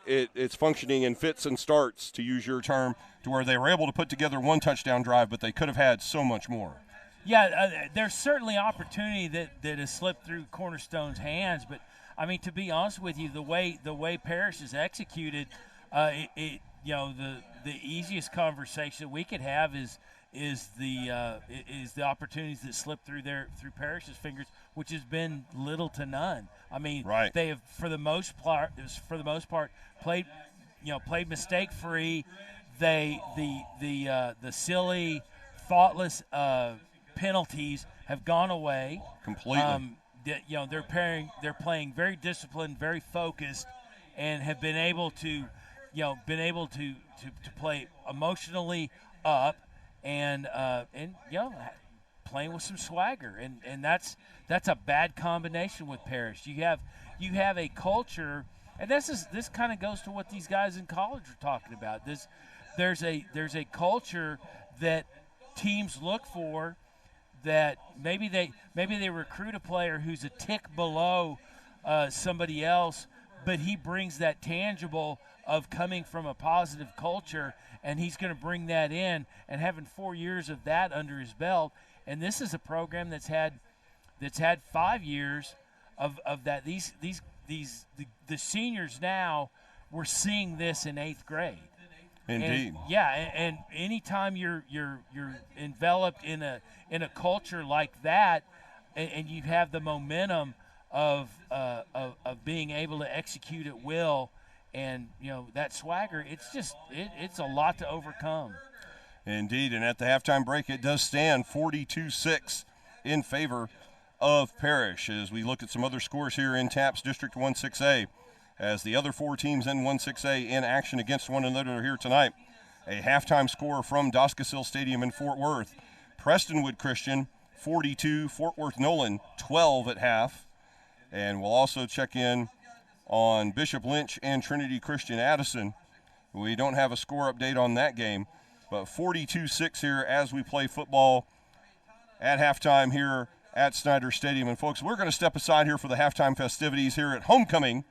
it's functioning in fits and starts, to use your term, to where they were able to put together 1 touchdown drive, but they could have had so much more. Yeah, there's certainly opportunity that has slipped through Cornerstone's hands, but I mean, to be honest with you, the way Parish is executed, the easiest conversation we could have is the opportunities that slip through Parish's fingers, which has been little to none. I mean, right. They have for the most part played mistake free. The silly, thoughtless penalties have gone away completely. They're playing very disciplined, very focused, and have been able to play emotionally up and playing with some swagger, and that's a bad combination with Parish. You have a culture, and this kind of goes to what these guys in college are talking about. There's a culture that teams look for. That maybe they recruit a player who's a tick below somebody else, but he brings that tangible of coming from a positive culture, and he's going to bring that in and having 4 years of that under his belt. And this is a program that's had 5 years of that. The seniors now, we're seeing this in 8th grade. Indeed. And anytime you're enveloped in a culture like that, and you have the momentum of being able to execute at will, and that swagger, it's a lot to overcome. Indeed, and at the halftime break, it does stand 42-6 in favor of Parish. As we look at some other scores here in TAPS District 1-6A, as the other 4 teams in 1-6A in action against one another here tonight. A halftime score from Doscasille Stadium in Fort Worth. Prestonwood Christian, 42. Fort Worth Nolan, 12 at half. And we'll also check in on Bishop Lynch and Trinity Christian Addison. We don't have a score update on that game, but 42-6 here as we play football at halftime here at Snyder Stadium. And, folks, we're going to step aside here for the halftime festivities here at Homecoming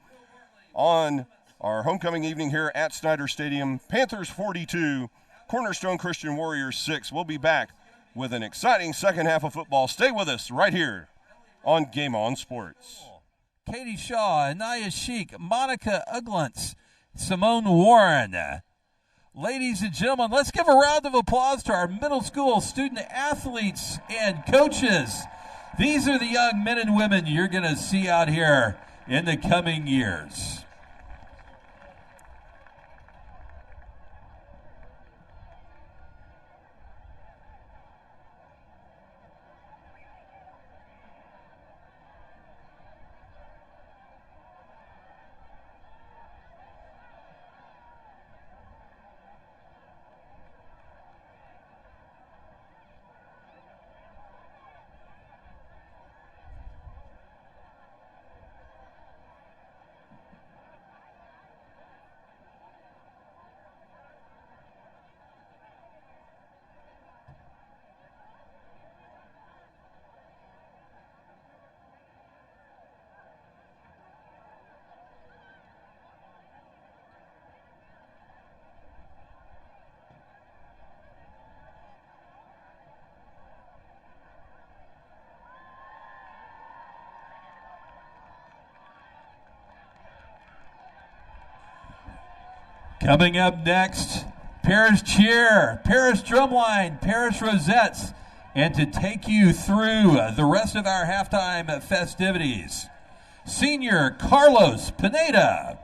on our homecoming evening here at Snyder Stadium. Panthers 42, Cornerstone Christian Warriors 6. We'll be back with an exciting second half of football. Stay with us right here on Game On Sports. Katie Shaw, Anaya Sheik, Monica Uglantz, Simone Warren. Ladies and gentlemen, let's give a round of applause to our middle school student athletes and coaches. These are the young men and women you're going to see out here in the coming years. Coming up next, Parish Cheer, Parish Drumline, Parish Rosettes, and to take you through the rest of our halftime festivities, Senior Carlos Pineda.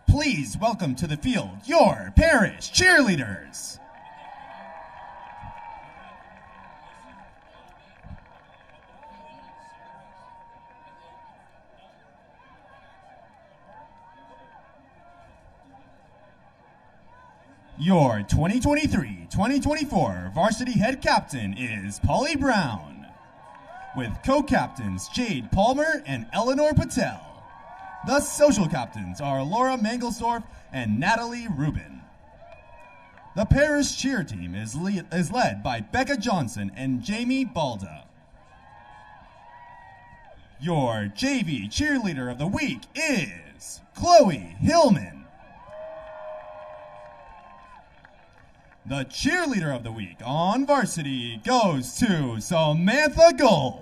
Please welcome to the field your parish cheerleaders. Your 2023-2024 varsity head captain is Polly Brown, with co-captains Jade Palmer and Eleanor Patel. The social captains are Laura Mangelsdorf and Natalie Rubin. The parish cheer team is led by Becca Johnson and Jamie Balda. Your JV cheerleader of the week is Chloe Hillman. The cheerleader of the week on varsity goes to Samantha Gold.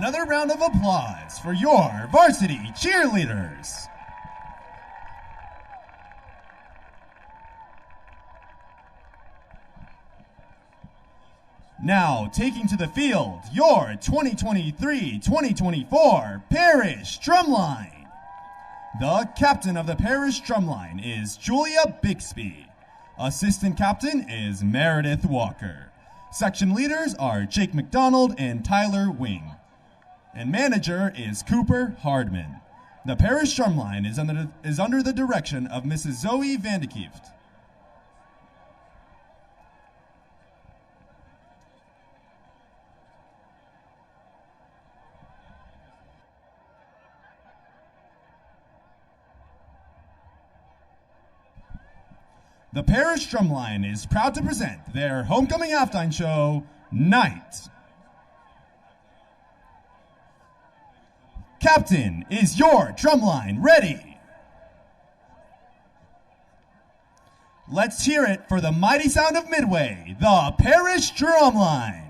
another round of applause for your varsity cheerleaders. Now taking to the field, your 2023-2024 Parish Drumline. The captain of the Parish Drumline is Julia Bixby. Assistant captain is Meredith Walker. Section leaders are Jake McDonald and Tyler Wing. And manager is Cooper Hardman. The Parish Drumline is under the direction of Mrs. Zoe Vandekieft. The Parish Drumline is proud to present their homecoming halftime show, Night. Captain, is your drumline ready? Let's hear it for the mighty sound of Midway, the Parish Drumline.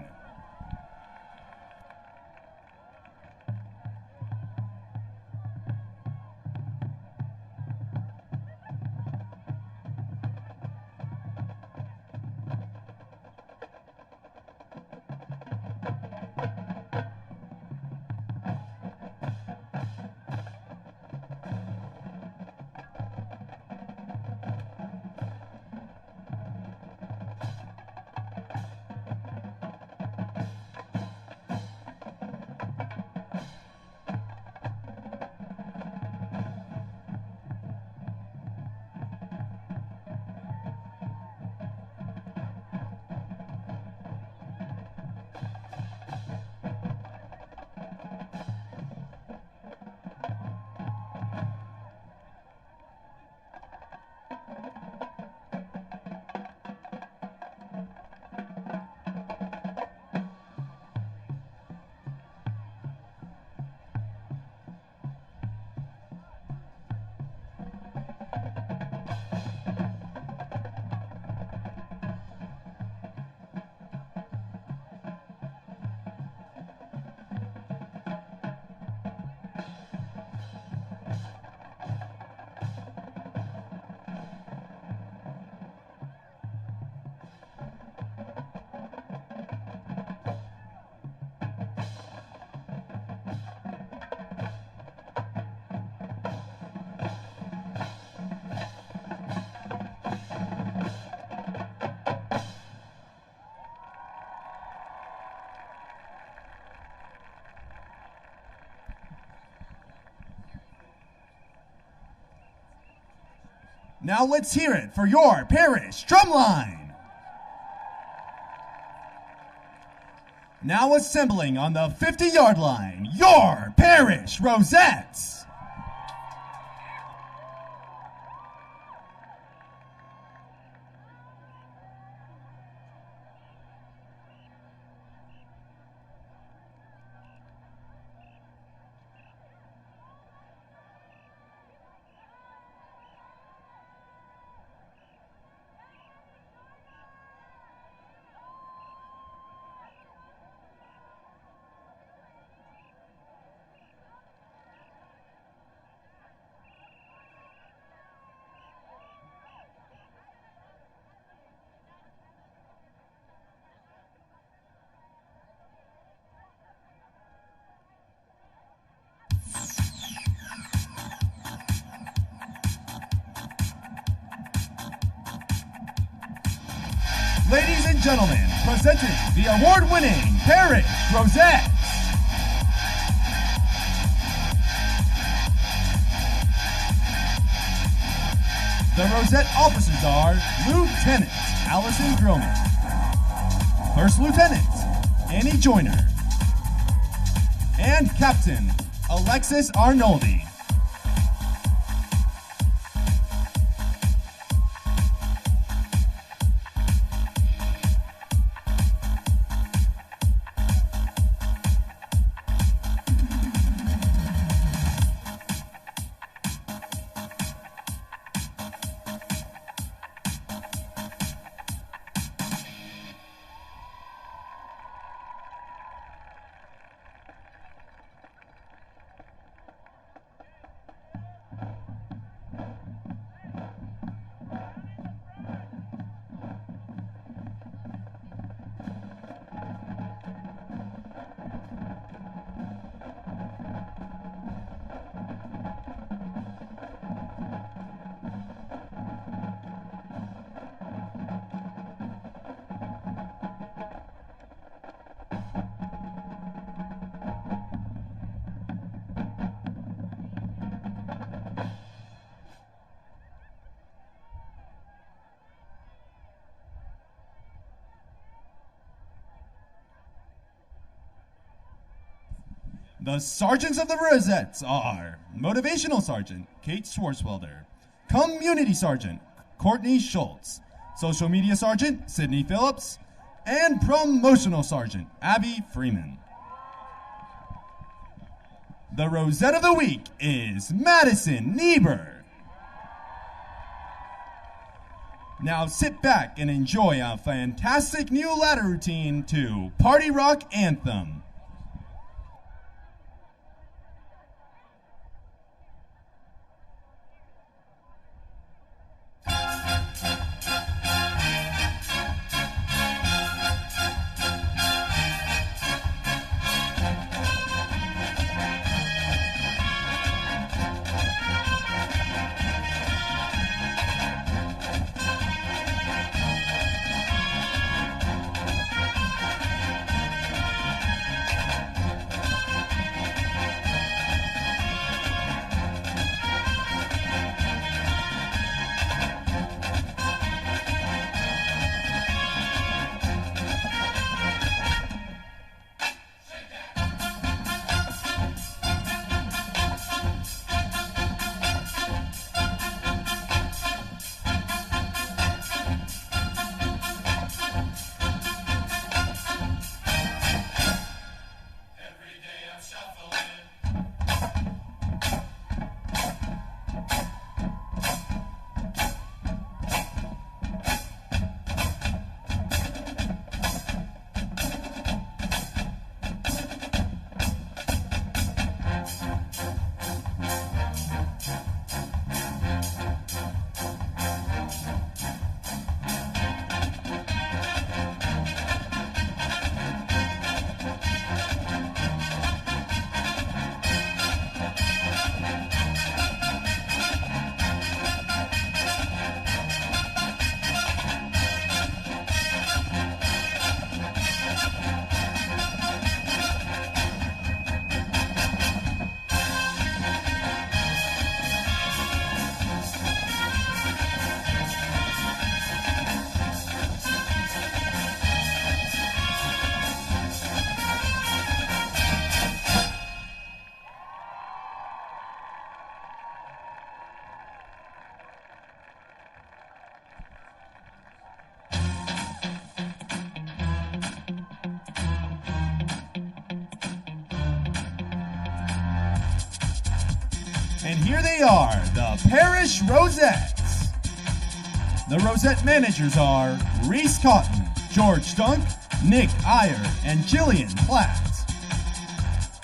Now let's hear it for your Parish Drumline. Now assembling on the 50-yard line, your Parish Rosettes. Ladies and gentlemen, presenting the award-winning Parish Rosettes. The Rosette officers are Lieutenant Allison Groman, First Lieutenant Annie Joyner, and Captain Alexis Arnoldi. The sergeants of the Rosettes are Motivational Sergeant Kate Schwarzwelder, Community Sergeant Courtney Schultz, Social Media Sergeant Sydney Phillips, and Promotional Sergeant Abby Freeman. The Rosette of the Week is Madison Niebuhr. Now sit back and enjoy a fantastic new ladder routine to Party Rock Anthem. And here they are, the Parish Rosettes. The Rosette managers are Reese Cotton, George Dunk, Nick Iyer, and Jillian Platt.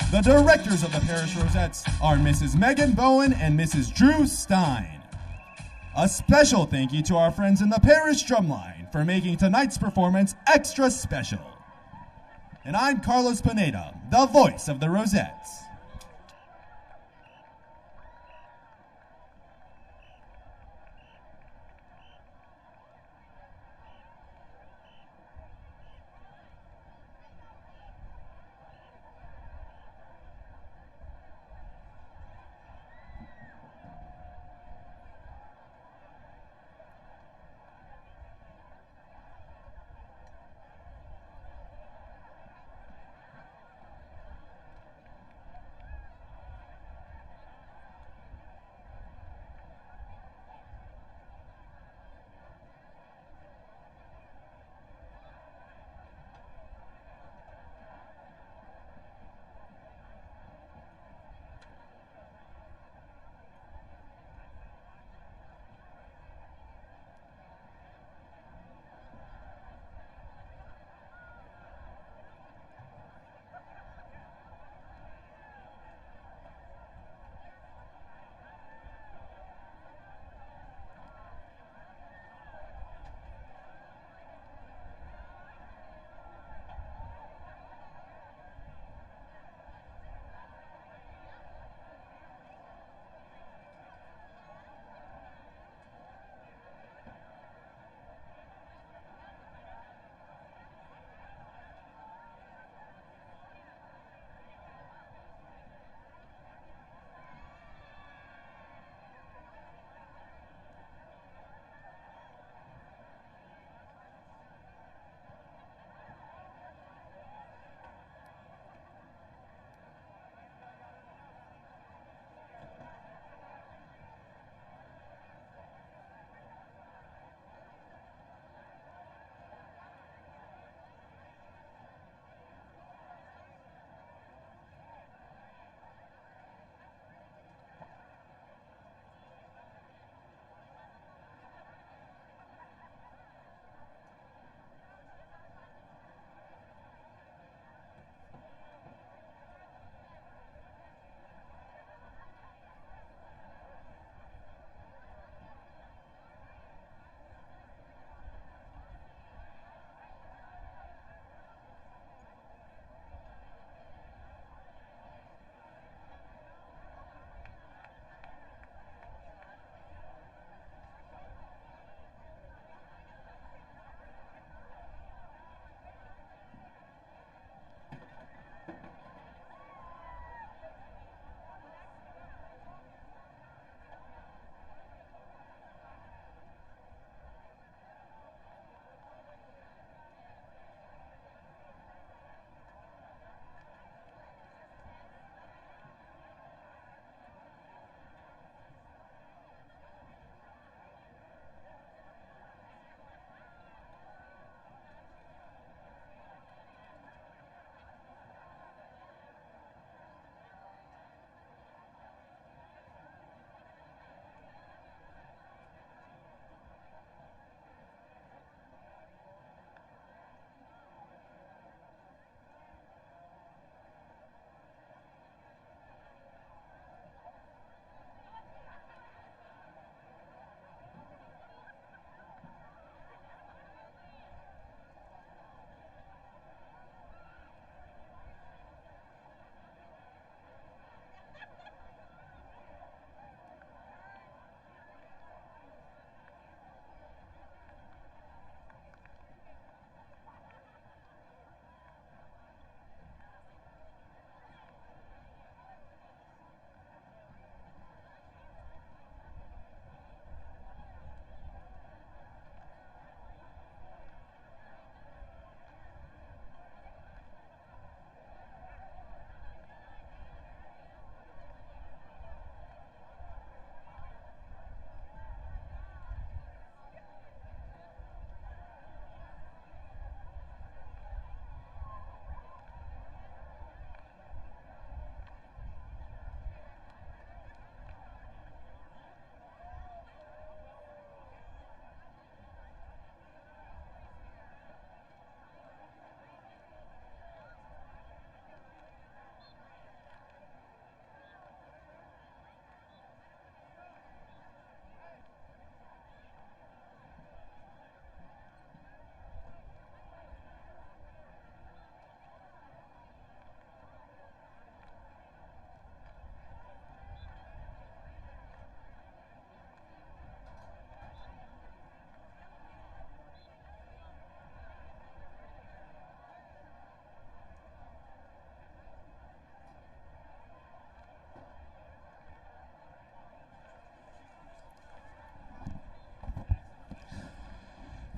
The directors of the Parish Rosettes are Mrs. Megan Bowen and Mrs. Drew Stein. A special thank you to our friends in the Parish Drumline for making tonight's performance extra special. And I'm Carlos Pineda, the voice of the Rosettes.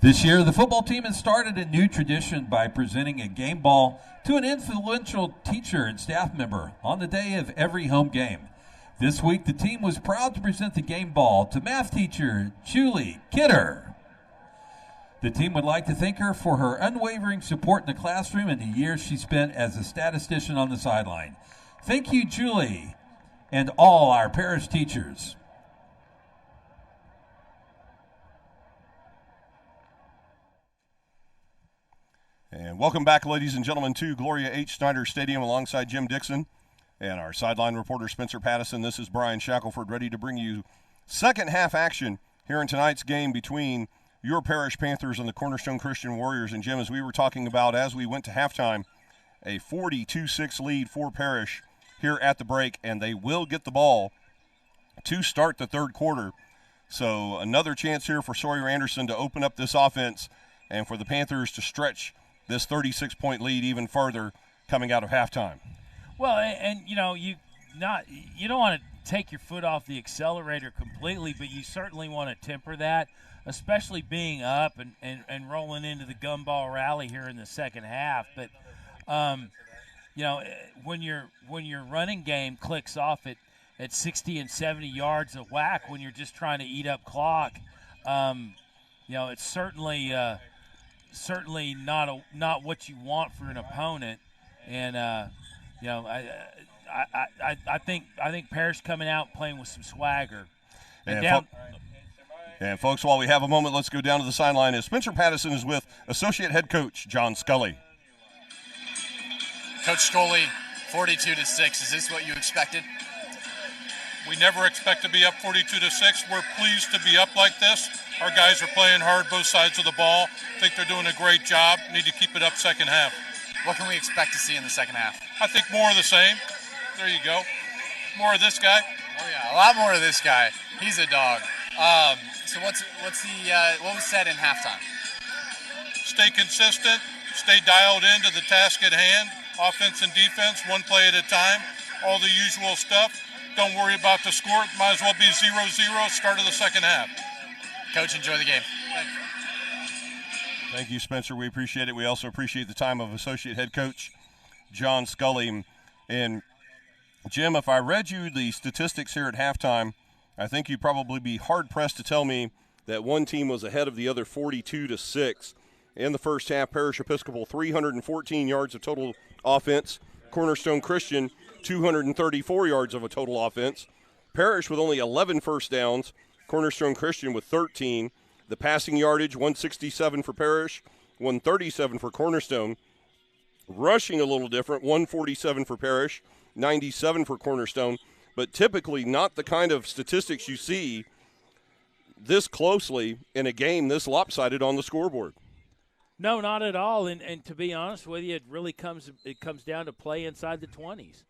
This year, the football team has started a new tradition by presenting a game ball to an influential teacher and staff member on the day of every home game. This week, the team was proud to present the game ball to math teacher Julie Kidder. The team would like to thank her for her unwavering support in the classroom and the years she spent as a statistician on the sideline. Thank you, Julie, and all our parish teachers. And welcome back, ladies and gentlemen, to Gloria H. Snyder Stadium alongside Jim Dixon and our sideline reporter Spencer Pattison. This is Brian Shackelford, ready to bring you second half action here in tonight's game between your Parish Panthers and the Cornerstone Christian Warriors. And Jim, as we were talking about as we went to halftime, a 42-6 lead for Parish here at the break, and they will get the ball to start the third quarter. So another chance here for Sawyer Anderson to open up this offense and for the Panthers to stretch this 36-point lead even further coming out of halftime. Well, and you know, you don't want to take your foot off the accelerator completely, but you certainly want to temper that, especially being up and rolling into the gumball rally here in the second half. But you know, when your running game clicks off at 60 and 70 yards a whack when you're just trying to eat up clock, you know, it's certainly not what you want for an opponent. And you know, I think Parish coming out playing with some swagger. And folks, while we have a moment, let's go down to the sideline as Spencer Pattison is with Associate Head Coach John Scully. Coach Scully, 42-6. Is this what you expected? We never expect to be up 42-6. We're pleased to be up like this. Our guys are playing hard both sides of the ball. I think they're doing a great job. Need to keep it up second half. What can we expect to see in the second half? I think more of the same. There you go. More of this guy. Oh yeah, a lot more of this guy. He's a dog. So what was said in halftime? Stay consistent. Stay dialed into the task at hand. Offense and defense, one play at a time. All the usual stuff. Don't worry about the score. It might as well be 0-0 start of the second half. Coach, enjoy the game. Thank you, Spencer. We appreciate it. We also appreciate the time of Associate Head Coach John Scully. And, Jim, if I read you the statistics here at halftime, I think you'd probably be hard-pressed to tell me that one team was ahead of the other 42-6. In the first half, Parish Episcopal, 314 yards of total offense. Cornerstone Christian, 234 yards of a total offense. Parish with only 11 first downs. Cornerstone Christian with 13. The passing yardage, 167 for Parish, 137 for Cornerstone. Rushing a little different, 147 for Parish, 97 for Cornerstone. But typically not the kind of statistics you see this closely in a game this lopsided on the scoreboard. No, not at all. And to be honest with you, it really comes down to play inside the 20s.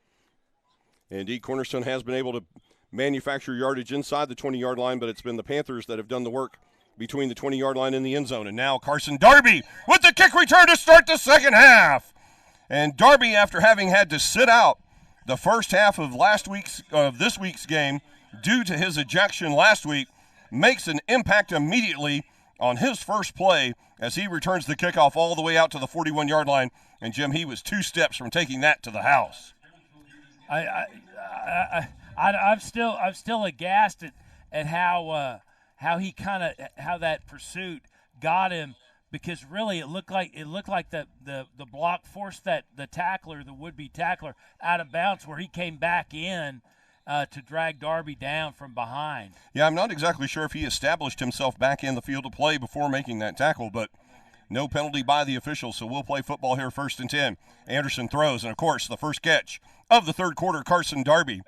Indeed, Cornerstone has been able to manufacture yardage inside the 20-yard line, but it's been the Panthers that have done the work between the 20-yard line and the end zone. And now Carson Darby with the kick return to start the second half. And Darby, after having had to sit out the first half of this week's game due to his ejection last week, makes an impact immediately on his first play as he returns the kickoff all the way out to the 41-yard line. And, Jim, he was 2 steps from taking that to the house. I'm still aghast at how that pursuit got him, because really it looked like the block forced the would-be tackler out of bounds, where he came back in to drag Darby down from behind. Yeah, I'm not exactly sure if he established himself back in the field of play before making that tackle, but no penalty by the officials, so we'll play football here, 1st and 10. Anderson throws, and, of course, the first catch of the third quarter, Carson Darby.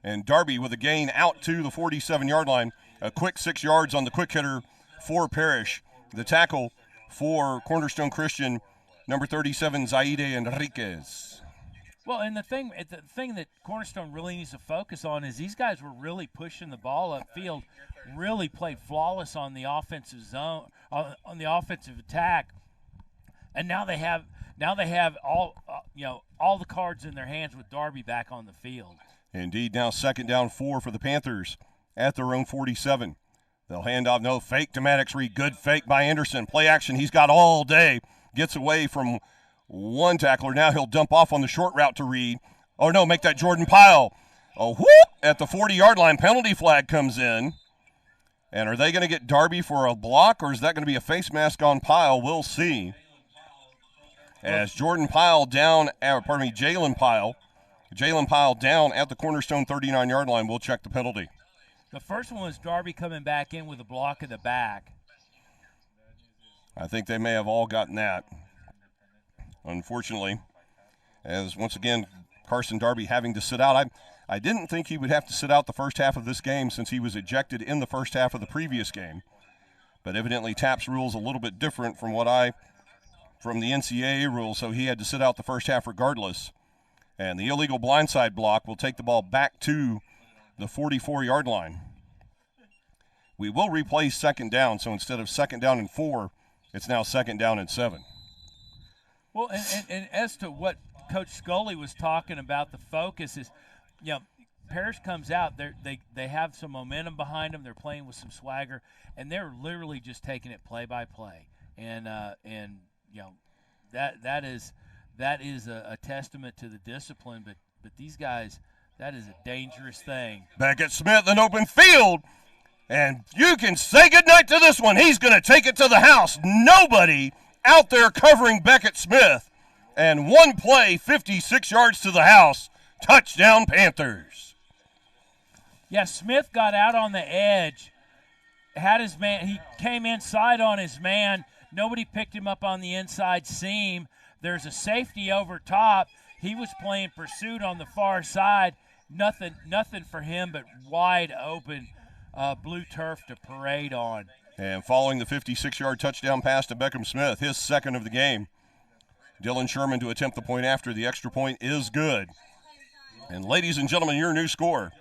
And Darby with a gain out to the 47-yard line, a quick 6 yards on the quick hitter for Parish. The tackle for Cornerstone Christian, number 37, Zaide Enriquez. Well, and the thing that Cornerstone really needs to focus on is these guys were really pushing the ball upfield, really played flawless on the offensive zone, on the offensive attack, and now they have all the cards in their hands with Darby back on the field. Indeed, now 2nd down 4 for the Panthers at their own 47. They'll hand off. No, fake to Maddox Reed. Good fake by Anderson. Play action he's got all day. Gets away from one tackler. Now he'll dump off on the short route to Reed. Oh, no, make that Jordan Pyle. Oh, whoop! At the 40-yard line, penalty flag comes in. And are they going to get Darby for a block, or is that going to be a face mask on Pyle? We'll see. As Jalen Pyle down at the Cornerstone 39-yard line. We'll check the penalty. The first one was Darby coming back in with a block in the back. I think they may have all gotten that. Unfortunately, as once again, Carson Darby having to sit out. I didn't think he would have to sit out the first half of this game since he was ejected in the first half of the previous game. But evidently TAPS rules a little bit different from the NCAA rules, so he had to sit out the first half regardless. And the illegal blindside block will take the ball back to the 44-yard line. We will replay second down, so instead of second down and 4, it's now second down and 7. Well, and as to what Coach Scully was talking about, the focus is, Parish comes out, they have some momentum behind them, they're playing with some swagger, and they're literally just taking it play by play. And that is a testament to the discipline, but these guys, that is a dangerous thing. Beckett Smith in open field, and you can say goodnight to this one. He's going to take it to the house. Nobody out there covering Beckett Smith, and one play, 56 yards to the house. Touchdown, Panthers. Yeah, Smith got out on the edge, had his man. He came inside on his man. Nobody picked him up on the inside seam. There's a safety over top. He was playing pursuit on the far side. Nothing for him but wide open blue turf to parade on. And following the 56-yard touchdown pass to Beckham Smith, his second of the game, Dylan Sherman to attempt the point after. The extra point is good. And ladies and gentlemen, your new score,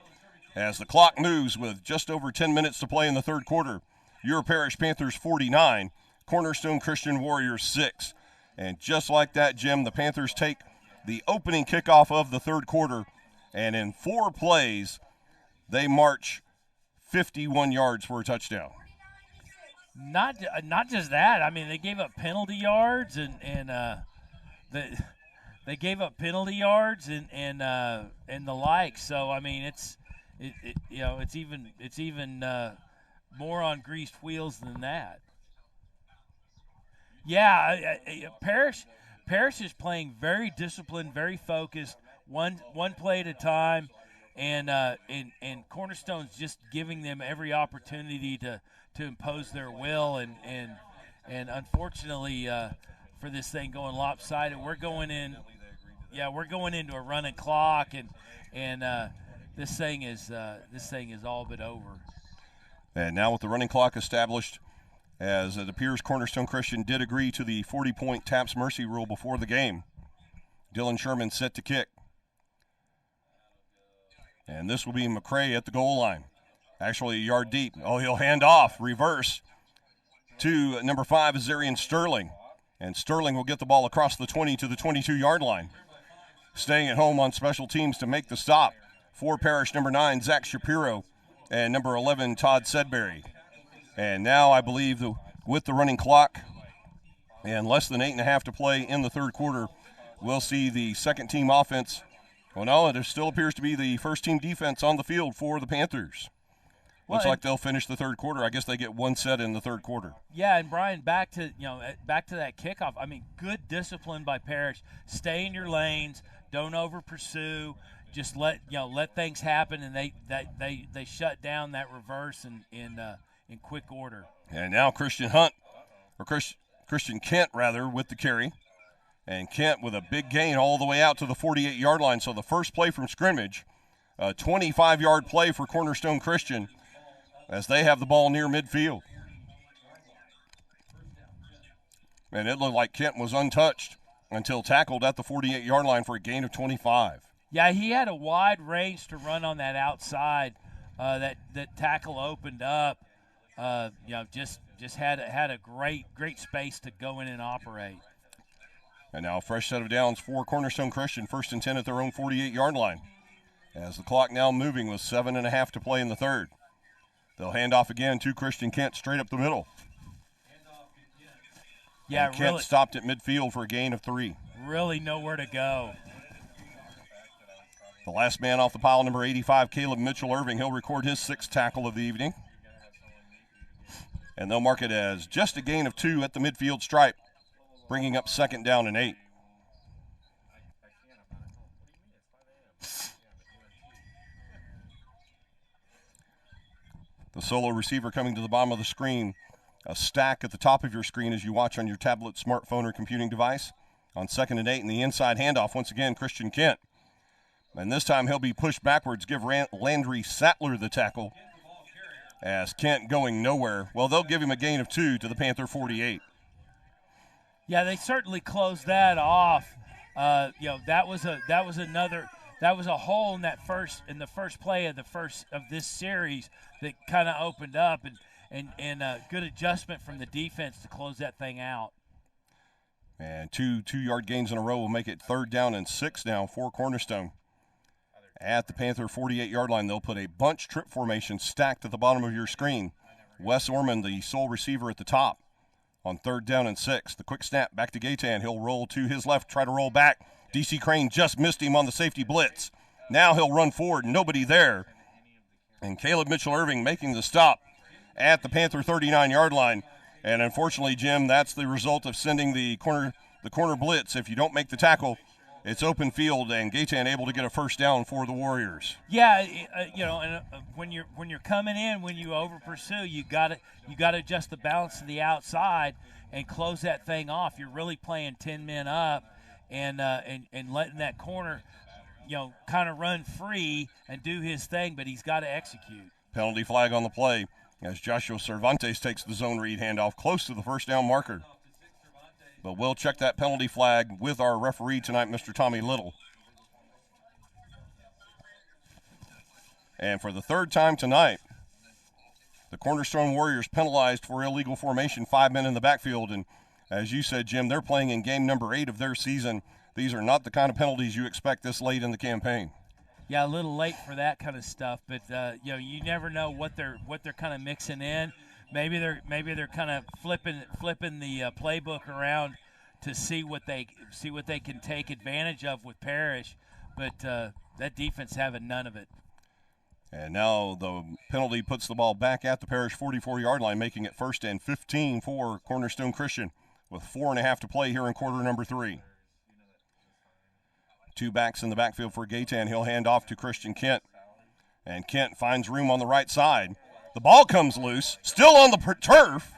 as the clock moves with just over 10 minutes to play in the third quarter, your Parish Panthers 49, Cornerstone Christian Warriors 6. And just like that, Jim, the Panthers take the opening kickoff of the third quarter, and in 4 plays, they march 51 yards for a touchdown. Not just that. I mean, they gave up penalty yards and they gave up penalty yards and the like. So I mean, it's even more on greased wheels than that. Yeah, Parish is playing very disciplined, very focused, one play at a time, and Cornerstone's just giving them every opportunity to impose their will, and unfortunately for this thing going lopsided, we're going into a running clock, and this thing is all but over. And now with the running clock established, as it appears Cornerstone Christian did agree to the 40-point TAPS mercy rule before the game. Dylan Sherman set to kick. And this will be McCray at the goal line. Actually a yard deep. Oh, he'll hand off, reverse, to number 5, Azarian Sterling. And Sterling will get the ball across the 20 to the 22-yard line. Staying at home on special teams to make the stop for Parish, number 9, Zach Shapiro, and number 11, Todd Sedbury. And now I believe with the running clock and less than 8.5 to play in the third quarter, we'll see the second-team offense. Well, no, it still appears to be the first-team defense on the field for the Panthers. Looks like they'll finish the third quarter. I guess they get one set in the third quarter. Yeah, and Brian, back to that kickoff. I mean, good discipline by Parish. Stay in your lanes. Don't over pursue. Just let things happen, and they shut down that reverse in quick order. And now Christian Kent with the carry. And Kent with a big gain all the way out to the 48-yard line. So the first play from scrimmage, a 25-yard play for Cornerstone Christian as they have the ball near midfield. And it looked like Kent was untouched until tackled at the 48-yard line for a gain of 25. Yeah, he had a wide range to run on that outside. That tackle opened up. Just had a great space to go in and operate. And now a fresh set of downs for Cornerstone Christian, 1st and 10 at their own 48-yard line. As the clock now moving with 7.5 to play in the third. They'll hand off again to Christian Kent straight up the middle. Yeah, and Kent stopped at midfield for a gain of 3. Really nowhere to go. The last man off the pile, number 85, Caleb Mitchell-Irving. He'll record his 6th tackle of the evening. And they'll mark it as just a gain of 2 at the midfield stripe, bringing up 2nd down and 8. The solo receiver coming to the bottom of the screen. A stack at the top of your screen as you watch on your tablet, smartphone, or computing device. On 2nd and 8, and the inside handoff, once again, Christian Kent. And this time he'll be pushed backwards, give Landry Sattler the tackle. As Kent going nowhere. Well, they'll give him a gain of 2 to the Panther 48. Yeah, they certainly closed that off. That was a hole in the first play of this series that kind of opened up, and good adjustment from the defense to close that thing out. And two-yard gains in a row will make it 3rd down and 6 now for Cornerstone. At the Panther 48-yard line, they'll put a bunch trip formation stacked at the bottom of your screen. Wes Orman, the sole receiver at the top. On 3rd down and 6, the quick snap back to Gaytan. He'll roll to his left, try to roll back. D.C. Crane just missed him on the safety blitz. Now he'll run forward, nobody there. And Caleb Mitchell-Irving making the stop at the Panther 39-yard line. And unfortunately, Jim, that's the result of sending the corner blitz. If you don't make the tackle, it's open field, and Gaytan able to get a 1st down for the Warriors. Yeah, when you're coming in, when you over pursue, you got to adjust the balance to the outside and close that thing off. You're really playing 10 men up, and letting that corner, kind of run free and do his thing, but he's got to execute. Penalty flag on the play as Joshua Cervantes takes the zone read handoff close to the 1st down marker. But we'll check that penalty flag with our referee tonight, Mr. Tommy Little. And for the 3rd time tonight, the Cornerstone Warriors penalized for illegal formation, 5 men in the backfield. And as you said, Jim, they're playing in game number 8 of their season. These are not the kind of penalties you expect this late in the campaign. Yeah, a little late for that kind of stuff, but you never know what they're kind of mixing in. Maybe they're kind of flipping the playbook around to see what they can take advantage of with Parish, but that defense having none of it. And now the penalty puts the ball back at the Parish 44-yard line, making it 1st and 15 for Cornerstone Christian with 4.5 to play here in quarter number 3. 2 backs in the backfield for Gaytan. He'll hand off to Christian Kent, and Kent finds room on the right side. The ball comes loose, still on the turf.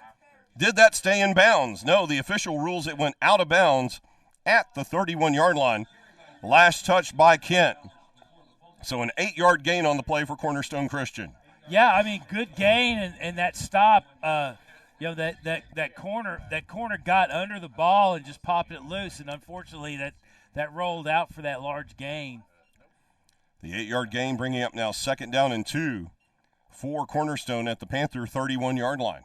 Did that stay in bounds? No, the official rules it went out of bounds at the 31-yard line. Last touch by Kent. So an 8-yard gain on the play for Cornerstone Christian. Yeah, I mean, good gain, and that stop, that corner got under the ball and just popped it loose, and unfortunately that rolled out for that large gain. The 8-yard gain bringing up now 2nd down and 2 for Cornerstone at the Panther 31-yard line.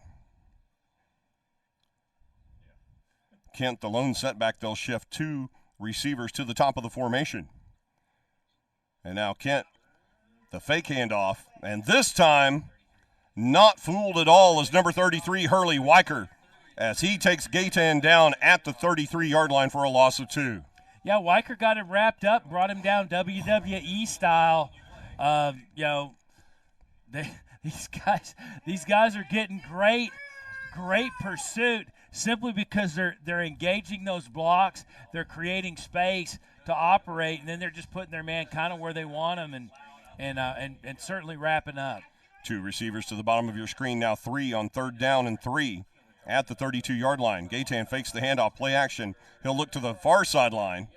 Kent, the lone setback, they'll shift 2 receivers to the top of the formation. And now Kent, the fake handoff, and this time not fooled at all is number 33, Hurley Weicker, as he takes Gaytan down at the 33-yard line for a loss of 2. Yeah, Weicker got him wrapped up, brought him down WWE style. These guys are getting great pursuit simply because they're engaging those blocks, they're creating space to operate, and then they're just putting their man kind of where they want them and certainly wrapping up. 2 receivers to the bottom of your screen now, 3 on 3rd down and 3 at the 32-yard line. Gaytan fakes the handoff, play action. He'll look to the far sideline.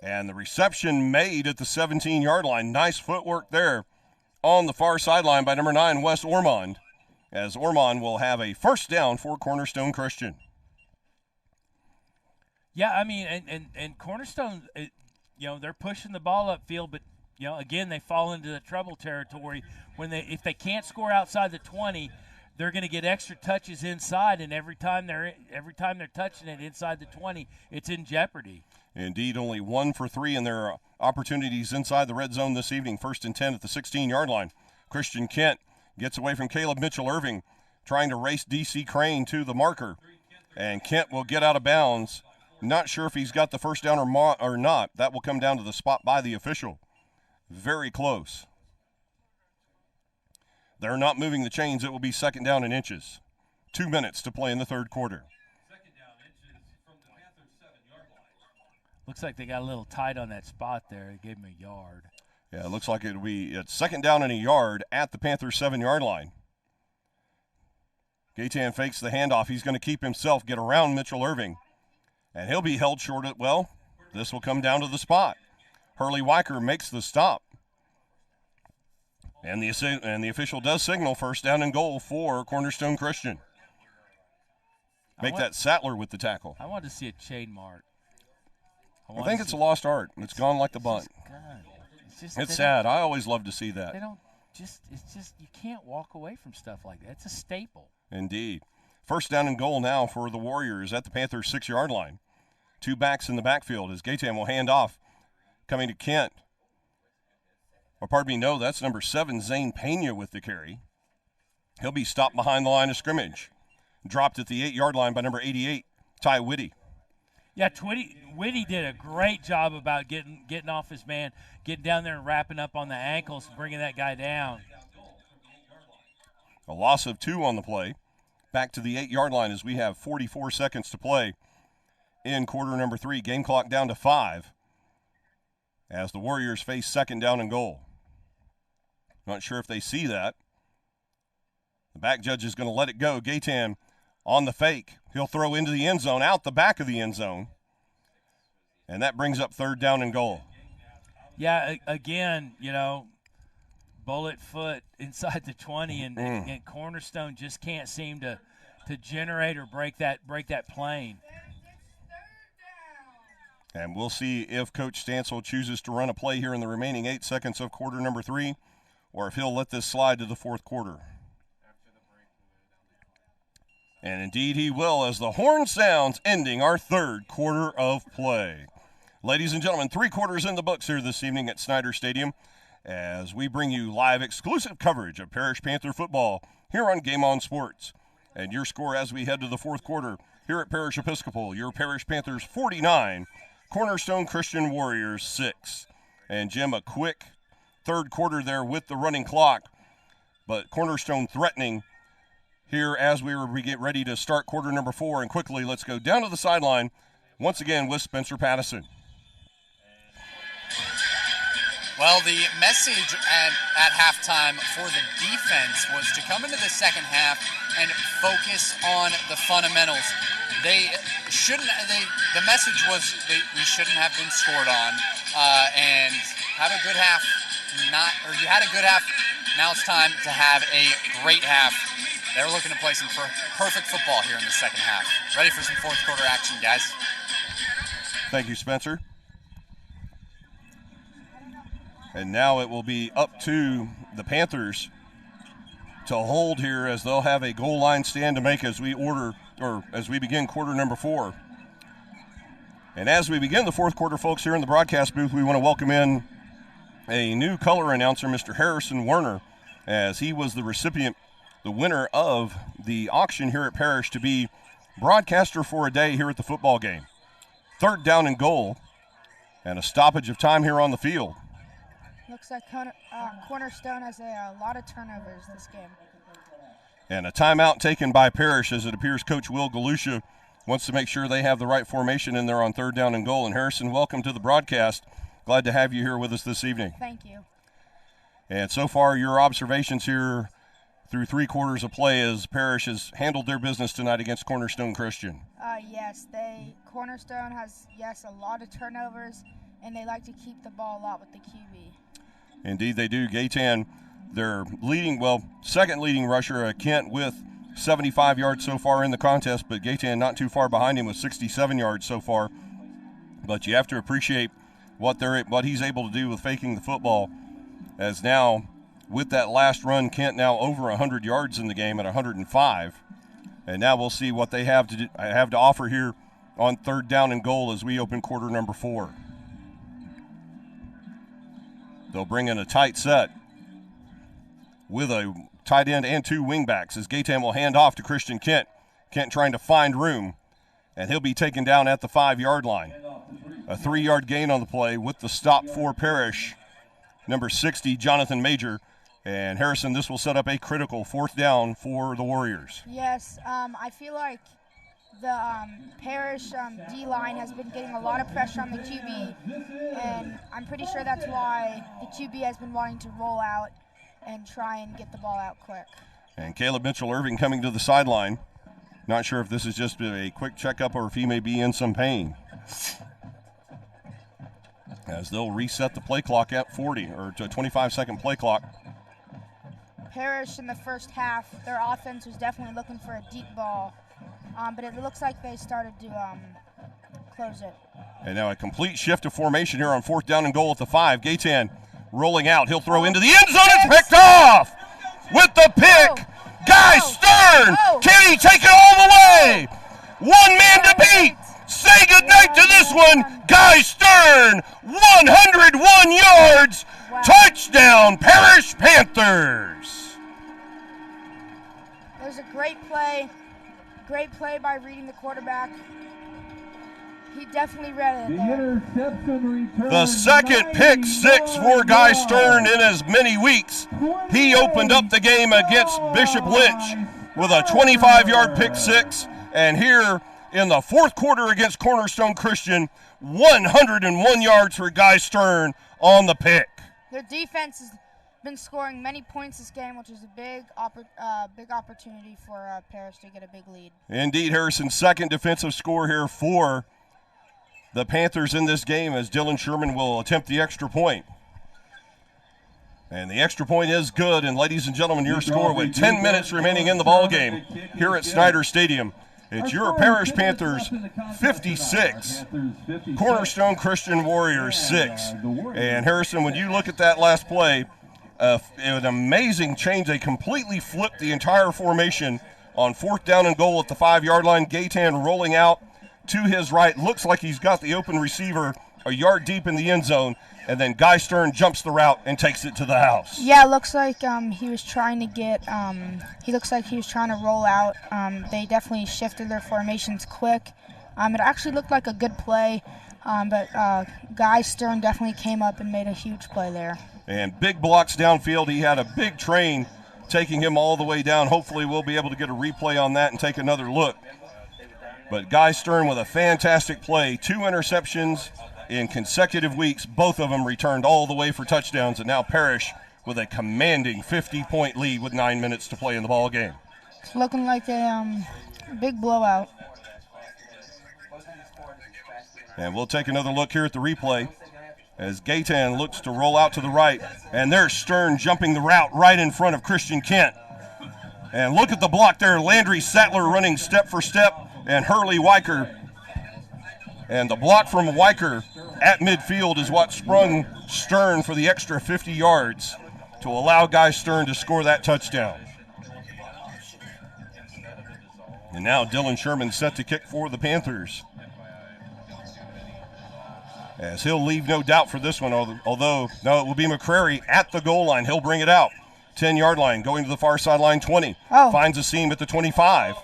And the reception made at the 17-yard line. Nice footwork there on the far sideline by number 9, Wes Ormond, as Ormond will have a 1st down for Cornerstone Christian. Yeah, I mean, and Cornerstone, they're pushing the ball upfield, but again, they fall into the trouble territory if they can't score outside the 20, they're going to get extra touches inside, and every time they're touching it inside the 20, it's in jeopardy. Indeed, only 1 for 3 in their opportunities inside the red zone this evening. 1st and 10 at the 16-yard line. Christian Kent gets away from Caleb Mitchell-Irving, trying to race DC Crane to the marker. And Kent will get out of bounds. Not sure if he's got the first down or not. That will come down to the spot by the official. Very close. They're not moving the chains. It will be second down in inches. 2 minutes to play in the third quarter. Second down inches from the Panthers' 7-yard line. Looks like they got a little tight on that spot there. They gave him a yard. Yeah, it looks like it's second down and a yard at the Panthers' 7-yard line. Gaytan fakes the handoff. He's going to keep himself, get around Mitchell-Irving. And he'll be held short at, well, this will come down to the spot. Hurley Weicker makes the stop. And the official does signal first down and goal for Cornerstone Christian. Make that Sattler with the tackle. I want to see a chain mark. I think it's a lost art. It's gone like the bunt. It's sad. I always love to see that. It's just, you can't walk away from stuff like that. It's a staple. Indeed. First down and goal now for the Warriors at the Panthers' 6-yard line. 2 backs in the backfield as Gaytan will hand off. Coming to Kent. Or pardon me, no, that's number 7, Zane Pena with the carry. He'll be stopped behind the line of scrimmage. Dropped at the 8-yard line by number 88, Ty Whitty. Yeah, Whitty did a great job about getting off his man, getting down there and wrapping up on the ankles and bringing that guy down. A loss of 2 on the play. Back to the 8-yard line as we have 44 seconds to play in quarter number 3. Game clock down to 5 as the Warriors face second down and goal. Not sure if they see that. The back judge is going to let it go. Gaytan on the fake. He'll throw into the end zone, out the back of the end zone. And that brings up third down and goal. Yeah, again, bullet foot inside the 20, and Cornerstone just can't seem to generate or break that plane. And we'll see if Coach Stansel chooses to run a play here in the remaining 8 seconds of quarter number 3, or if he'll let this slide to the fourth quarter. And indeed he will, as the horn sounds, ending our third quarter of play. Ladies and gentlemen, 3 quarters in the books here this evening at Snyder Stadium as we bring you live exclusive coverage of Parish Panther football here on Game On Sports. And your score as we head to the fourth quarter here at Parish Episcopal, your Parish Panthers 49, Cornerstone Christian Warriors 6. And Jim, a quick third quarter there with the running clock, but Cornerstone threatening here as we get ready to start quarter number 4. And quickly, let's go down to the sideline once again with Spencer Pattison. Well, the message at halftime for the defense was to come into the second half and focus on the fundamentals. The message was we shouldn't have been scored on, and have a good half. You had a good half. Now it's time to have a great half. They're looking to play some perfect football here in the second half. Ready for some fourth quarter action, guys. Thank you, Spencer. And now it will be up to the Panthers to hold here as they'll have a goal line stand to make as we begin quarter number 4. And as we begin the fourth quarter, folks, here in the broadcast booth, we want to welcome in a new color announcer, Mr. Harrison Werner, as he was the winner of the auction here at Parish to be broadcaster for a day here at the football game. Third down and goal, and a stoppage of time here on the field. Looks like Cornerstone has a lot of turnovers this game. And a timeout taken by Parish as it appears Coach Will Galusha wants to make sure they have the right formation in there on third down and goal. And Harrison, welcome to the broadcast. Glad to have you here with us this evening. Thank you. And so far, your observations here through 3 quarters of play as Parish has handled their business tonight against Cornerstone Christian. Yes, Cornerstone has, a lot of turnovers, and they like to keep the ball a lot with the QB. Indeed they do. Gaytan, their second leading rusher, Kent, with 75 yards so far in the contest, but Gaytan not too far behind him with 67 yards so far. But you have to appreciate what he's able to do with faking the football, as now with that last run, Kent now over 100 yards in the game at 105. And now we'll see what they have to offer here on third down and goal as we open quarter number 4. They'll bring in a tight set. with a tight end and 2 wingbacks as Gaytan will hand off to Christian Kent. Kent trying to find room, and he'll be taken down at the 5-yard line. A 3-yard gain on the play with the stop for Parish, number 60, Jonathan Major. And Harrison, this will set up a critical 4th down for the Warriors. Yes, I feel like the Parish D-line has been getting a lot of pressure on the QB, and I'm pretty sure that's why the QB has been wanting to roll out and try and get the ball out quick. And Caleb Mitchell-Irving coming to the sideline. Not sure if this is just a quick checkup or if he may be in some pain. As they'll reset the play clock at 40, or to a 25-second play clock. Parish in the first half, their offense was definitely looking for a deep ball, but it looks like they started to close it. And now a complete shift of formation here on 4th down and goal at the 5. Gaytan rolling out. He'll throw into the end zone. It's picked off with the pick. Guy Stern. Can he take it all the way? One man to beat. Say goodnight to this one. Guy Stern, 101 yards. Wow. Touchdown, Parish Panthers. It was a great play by reading the quarterback. He definitely read it there. The second pick 6 for Guy Stern in as many weeks. He opened up the game against Bishop Lynch with a 25-yard pick 6. And here in the 4th quarter against Cornerstone Christian, 101 yards for Guy Stern on the pick. Their defense has been scoring many points this game, which is a big opportunity for Parish to get a big lead. Indeed, Harrison, second defensive score here for the Panthers in this game as Dylan Sherman will attempt the extra point. And the extra point is good. And ladies and gentlemen, your score with 10 minutes remaining in the ball game here at Snyder Stadium. It's your Parish Panthers 56, Cornerstone Christian Warriors 6. And Harrison, when you look at that last play, an amazing change. They completely flipped the entire formation on 4th down and goal at the 5-yard line. Gaytan rolling out to his right. Looks like he's got the open receiver a yard deep in the end zone. And then Guy Stern jumps the route and takes it to the house. Yeah, it looks like he was trying to get he looks like he was trying to roll out. They definitely shifted their formations quick. It actually looked like a good play, but Guy Stern definitely came up and made a huge play there. And big blocks downfield. He had a big train taking him all the way down. Hopefully we'll be able to get a replay on that and take another look. But Guy Stern with a fantastic play. 2 interceptions in consecutive weeks, both of them returned all the way for touchdowns, and now Parish with a commanding 50-point lead with 9 minutes to play in the ball game. It's looking like a big blowout. And we'll take another look here at the replay as Gaytan looks to roll out to the right, and there's Stern jumping the route right in front of Christian Kent. And look at the block there, Landry Sattler running step for step, and Hurley Weicker. And the block from Weicker at midfield is what sprung Stern for the extra 50 yards to allow Guy Stern to score that touchdown. And now Dylan Sherman set to kick for the Panthers, as he'll leave no doubt for this one, although no, it will be McCrary at the goal line. He'll bring it out. 10-yard line, going to the far sideline, 20. Finds a seam at the 25.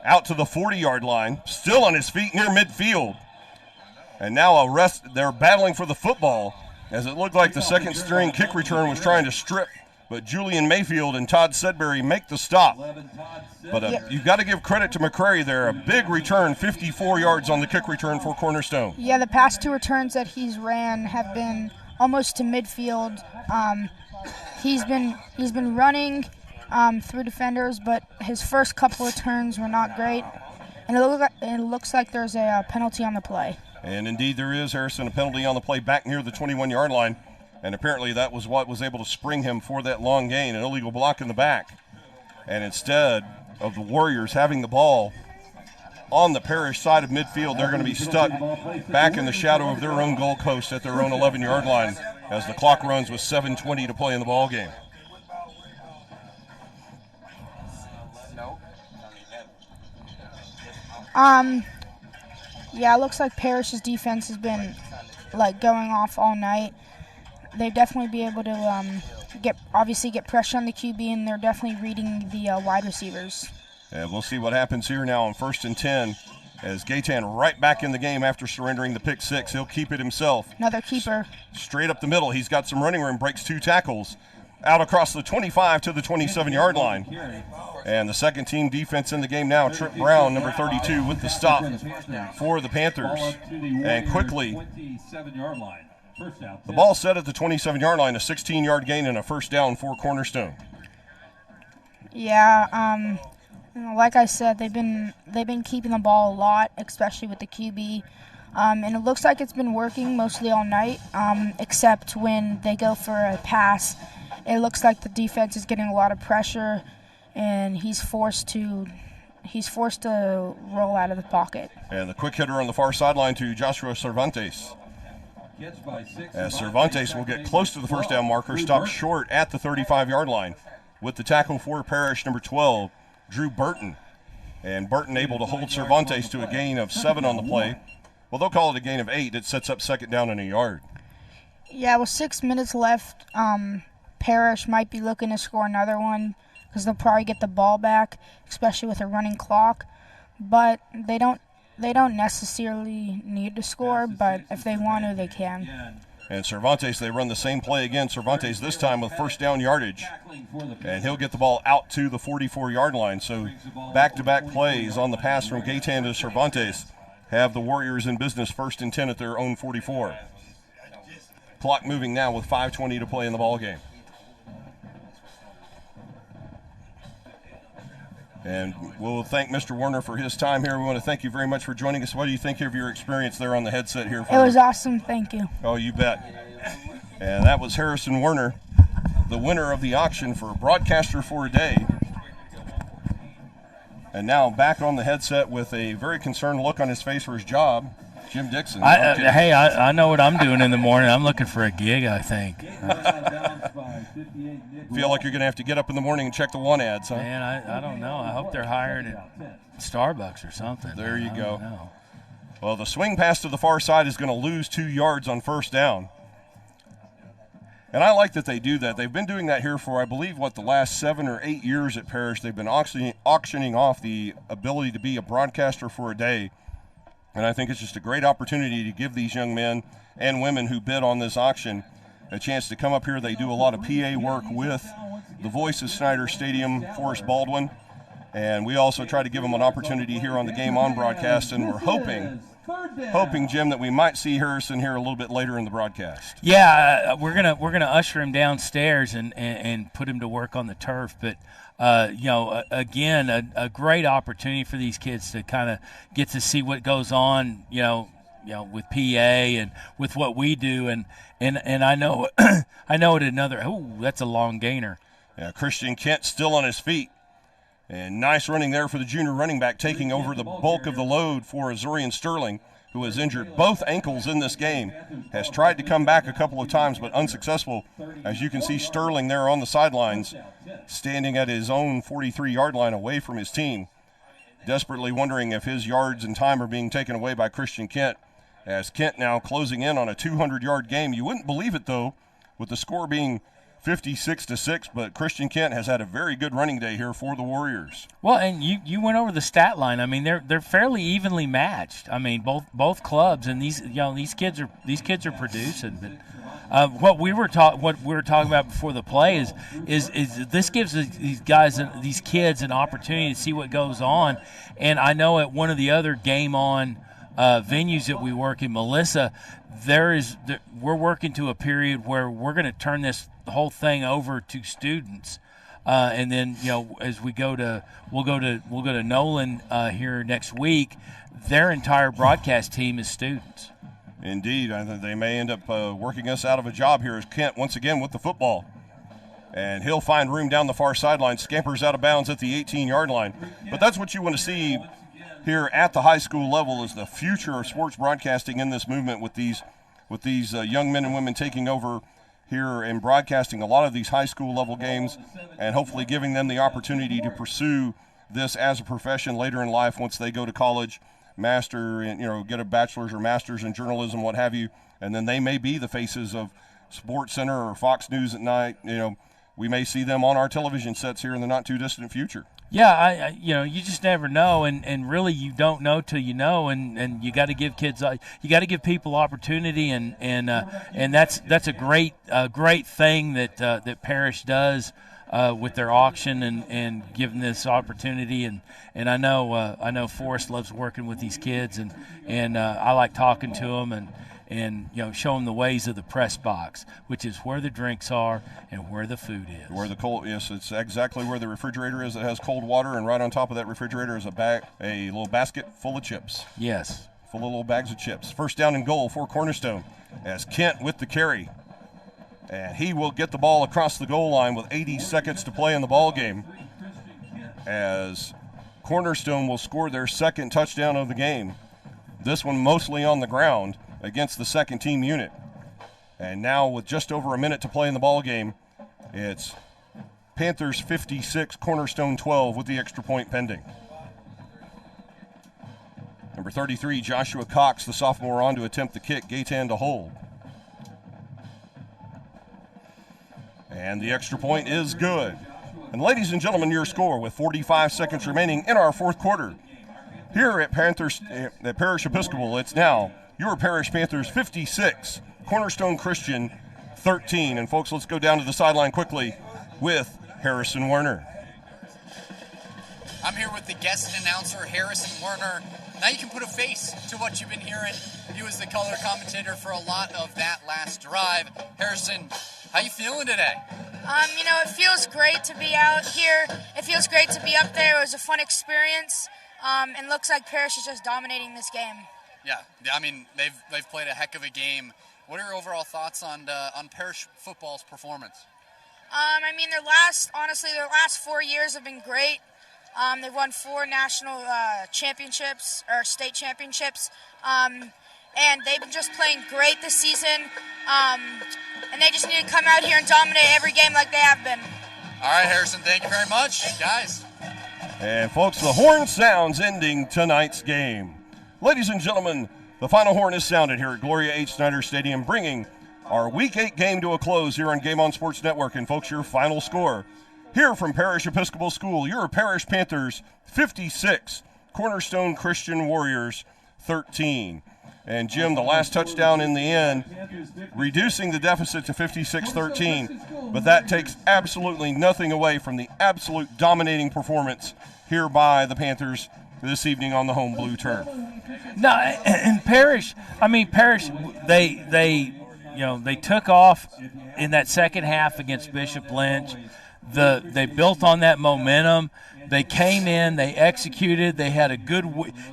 Out to the 40-yard line, still on his feet near midfield. And now they're battling for the football, as it looked like the second string kick return was trying to strip. But Julian Mayfield and Todd Sedbury make the stop. But you've got to give credit to McCrary there. A big return, 54 yards on the kick return for Cornerstone. Yeah, the past 2 returns that he's ran have been almost to midfield. He's been running through defenders, but his first couple of turns were not great. And it looks like there's a penalty on the play. And indeed there is, Harrison, a penalty on the play back near the 21-yard line. And apparently that was what was able to spring him for that long gain, an illegal block in the back. And instead of the Warriors having the ball on the Parish side of midfield, they're going to be stuck back in the shadow of their own goal post at their own 11-yard line as the clock runs with 7:20 to play in the ball game. Yeah, it looks like Parish's defense has been going off all night. They've definitely be able to get pressure on the QB, and they're definitely reading the wide receivers. And we'll see what happens here now on 1st and 10 as Gaytan right back in the game after surrendering the pick 6. He'll keep it himself. Another keeper. Straight up the middle. He's got some running room, breaks 2 tackles. Out across the 25 to the 27-yard line. And the second team defense in the game now, Trip Brown, number 32, with the stop for the Panthers. And quickly, the ball set at the 27-yard line, a 16-yard gain and a first down for Cornerstone. Yeah, like I said, they've been keeping the ball a lot, especially with the QB. And it looks like it's been working mostly all night, except when they go for a pass. It looks like the defense is getting a lot of pressure, and he's forced to roll out of the pocket. And the quick hitter on the far sideline to Joshua Cervantes. As Cervantes will get close to the first down marker, stopped short at the 35-yard line. With the tackle for Parish, number 12, Drew Burton. And Burton able to hold Cervantes to a gain of 7 on the play. Well, they'll call it a gain of 8. It sets up second down and a yard. Yeah, with 6 minutes left, Parish might be looking to score another one because they'll probably get the ball back, especially with a running clock. But they don't necessarily need to score, but if they want to, they can. And Cervantes, they run the same play again. Cervantes this time with first down yardage. And he'll get the ball out to the 44-yard line. So back-to-back plays on the pass from Gaytan to Cervantes have the Warriors in business 1st and 10 at their own 44. Clock moving now with 5:20 to play in the ball game. And we'll thank Mr. Werner for his time here. We want to thank you very much for joining us. What do you think of your experience there on the headset here? It was awesome. Thank you. Oh, you bet. And that was Harrison Werner, the winner of the auction for Broadcaster for a Day. And now back on the headset with a very concerned look on his face for his job, Jim Dixon. I know what I'm doing in the morning. I'm looking for a gig, I think. Feel like you're going to have to get up in the morning and check the one ads, huh? Man, I don't know. I hope they're hiring at Starbucks or something. There you go. Well, the swing pass to the far side is going to lose 2 yards on first down. And I like that they do that. They've been doing that here for, I believe, the last 7 or 8 years at Parish. They've been auctioning off the ability to be a broadcaster for a day. And I think it's just a great opportunity to give these young men and women who bid on this auction a chance to come up here. They do a lot of PA work with the voice of Snyder Stadium, Forrest Baldwin. And we also try to give them an opportunity here on the Game On broadcast. And we're hoping, Jim, that we might see Harrison here a little bit later in the broadcast. Yeah, we're gonna usher him downstairs and put him to work on the turf. But again, a great opportunity for these kids to kind of get to see what goes on, with PA and with what we do. And I know I know it another. Oh, that's a long gainer. Yeah, Christian Kent still on his feet. And nice running there for the junior running back, taking over the bulk of the load for Azurian Sterling, who has injured both ankles in this game, has tried to come back a couple of times but unsuccessful. As you can see, Sterling there on the sidelines, standing at his own 43-yard line away from his team, desperately wondering if his yards and time are being taken away by Christian Kent, as Kent now closing in on a 200-yard game. You wouldn't believe it, though, with the score being 56-6, but Christian Kent has had a very good running day here for the Warriors. Well, and you went over the stat line. I mean, they're fairly evenly matched. I mean, both clubs, and these kids are producing. But what we were talking about before the play is this gives these kids an opportunity to see what goes on. And I know at one of the other Game On venues that we work in, Melissa, we're working to a period where we're going to turn the whole thing over to students, and then as we'll go to Nolan here next week. Their entire broadcast team is students. Indeed, I think they may end up working us out of a job here as Kent once again with the football, and he'll find room down the far sideline, scampers out of bounds at the 18-yard line. But that's what you want to see here at the high school level, is the future of sports broadcasting in this movement with these young men and women taking over here and broadcasting a lot of these high school level games, and hopefully giving them the opportunity to pursue this as a profession later in life once they go to college, master and get a bachelor's or master's in journalism, what have you, and then they may be the faces of Sports Center or Fox News at night, we may see them on our television sets here in the not too distant future. Yeah, you just never know, and really you don't know till you know, and you got to give kids, you got to give people opportunity, and that's a great thing that Parish does with their auction and giving this opportunity, and I know Forrest loves working with these kids, and I like talking to them and show them the ways of the press box, which is where the drinks are and where the food is. Yes, it's exactly where the refrigerator is that has cold water, and right on top of that refrigerator is a little basket full of chips. Yes. Full of little bags of chips. First down and goal for Cornerstone as Kent with the carry. And he will get the ball across the goal line with 80 seconds to play in the ball game, as Cornerstone will score their second touchdown of the game. This one mostly on the ground against the second team unit. And now with just over a minute to play in the ball game, it's Panthers 56, Cornerstone 12 with the extra point pending. Number 33, Joshua Cox, the sophomore, on to attempt the kick. Gaitan to hold. And the extra point is good. And ladies and gentlemen, your score with 45 seconds remaining in our fourth quarter. Here at Parish Episcopal, it's now your Parish Panthers 56, Cornerstone Christian 13. And folks, let's go down to the sideline quickly with Harrison Werner. I'm here with the guest announcer, Harrison Werner. Now you can put a face to what you've been hearing. He was the color commentator for a lot of that last drive. Harrison, how you feeling today? It feels great to be out here. It feels great to be up there. It was a fun experience. And looks like Parish is just dominating this game. Yeah, I mean, they've played a heck of a game. What are your overall thoughts on Parish football's performance? Their last 4 years have been great. They've won 4 national championships or state championships, and they've been just playing great this season. And they just need to come out here and dominate every game like they have been. All right, Harrison, thank you very much, guys. And folks, the horn sounds ending tonight's game. Ladies and gentlemen, the final horn is sounded here at Gloria H. Snyder Stadium, bringing our Week 8 game to a close here on Game On Sports Network. And folks, your final score here from Parish Episcopal School, your Parish Panthers 56, Cornerstone Christian Warriors 13. And Jim, the last touchdown in the end, reducing the deficit to 56-13, but that takes absolutely nothing away from the absolute dominating performance here by the Panthers this evening on the home blue turf. No, and Parish, they took off in that second half against Bishop Lynch. They built on that momentum. They came in, they executed, they had a good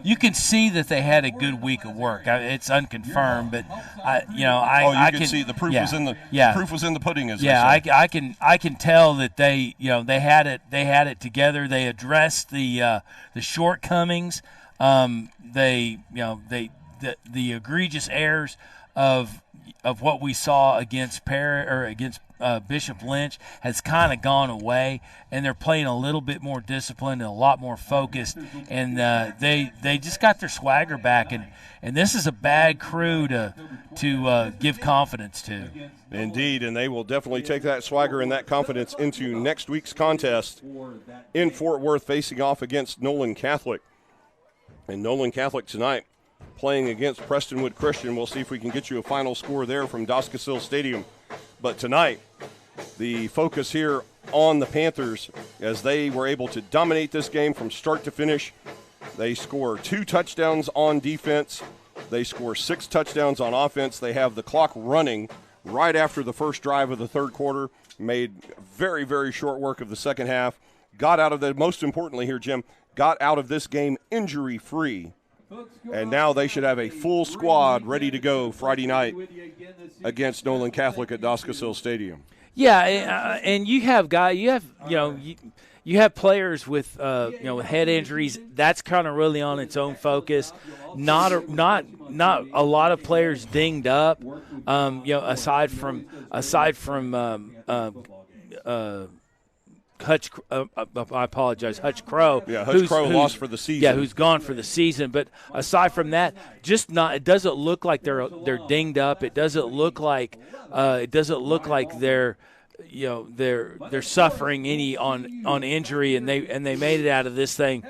you can see that they had a good week of work. It's unconfirmed, but I can see the proof was in the proof was in the pudding, as I can tell that they had it together. They addressed the shortcomings, the egregious errors of what we saw against Bishop Lynch has kind of gone away, and they're playing a little bit more disciplined and a lot more focused, and they just got their swagger back, and this is a bad crew to give confidence to. Indeed, and they will definitely take that swagger and that confidence into next week's contest in Fort Worth, facing off against Nolan Catholic. And Nolan Catholic tonight playing against Prestonwood Christian. We'll see if we can get you a final score there from Doskasill Stadium. But tonight, the focus here on the Panthers, as they were able to dominate this game from start to finish. They score 2 touchdowns on defense. They score 6 touchdowns on offense. They have the clock running right after the first drive of the third quarter. Made very, very short work of the second half. Got out of most importantly here, Jim, got out of this game injury-free. And now they should have a full squad ready to go Friday night against Nolan Catholic at Doskasill Stadium. Yeah, and you have players with head injuries. That's kind of really on its own focus. Not a lot of players dinged up. Aside from Hutch Crow. Yeah, Hutch Crow lost for the season. Yeah, who's gone for the season. But aside from that, it doesn't look like they're dinged up. It doesn't look like they're suffering any on injury, and they made it out of this thing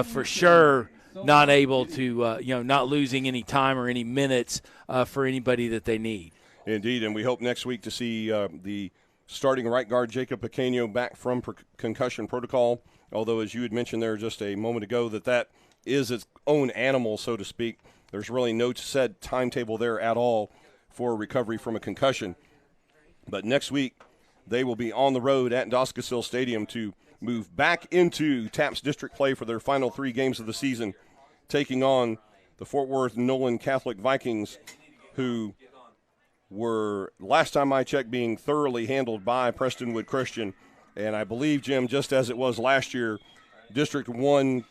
for sure. Not able to not losing any time or any minutes for anybody that they need. Indeed, and we hope next week to see the starting right guard Jacob Pequeño back from concussion protocol, although as you had mentioned there just a moment ago that is its own animal, so to speak. There's really no set timetable there at all for recovery from a concussion. But next week they will be on the road at Doskasill Stadium to move back into TAPS district play for their final 3 games of the season, taking on the Fort Worth Nolan Catholic Vikings, who were, last time I checked, being thoroughly handled by Prestonwood Christian. And I believe, Jim, just as it was last year, Division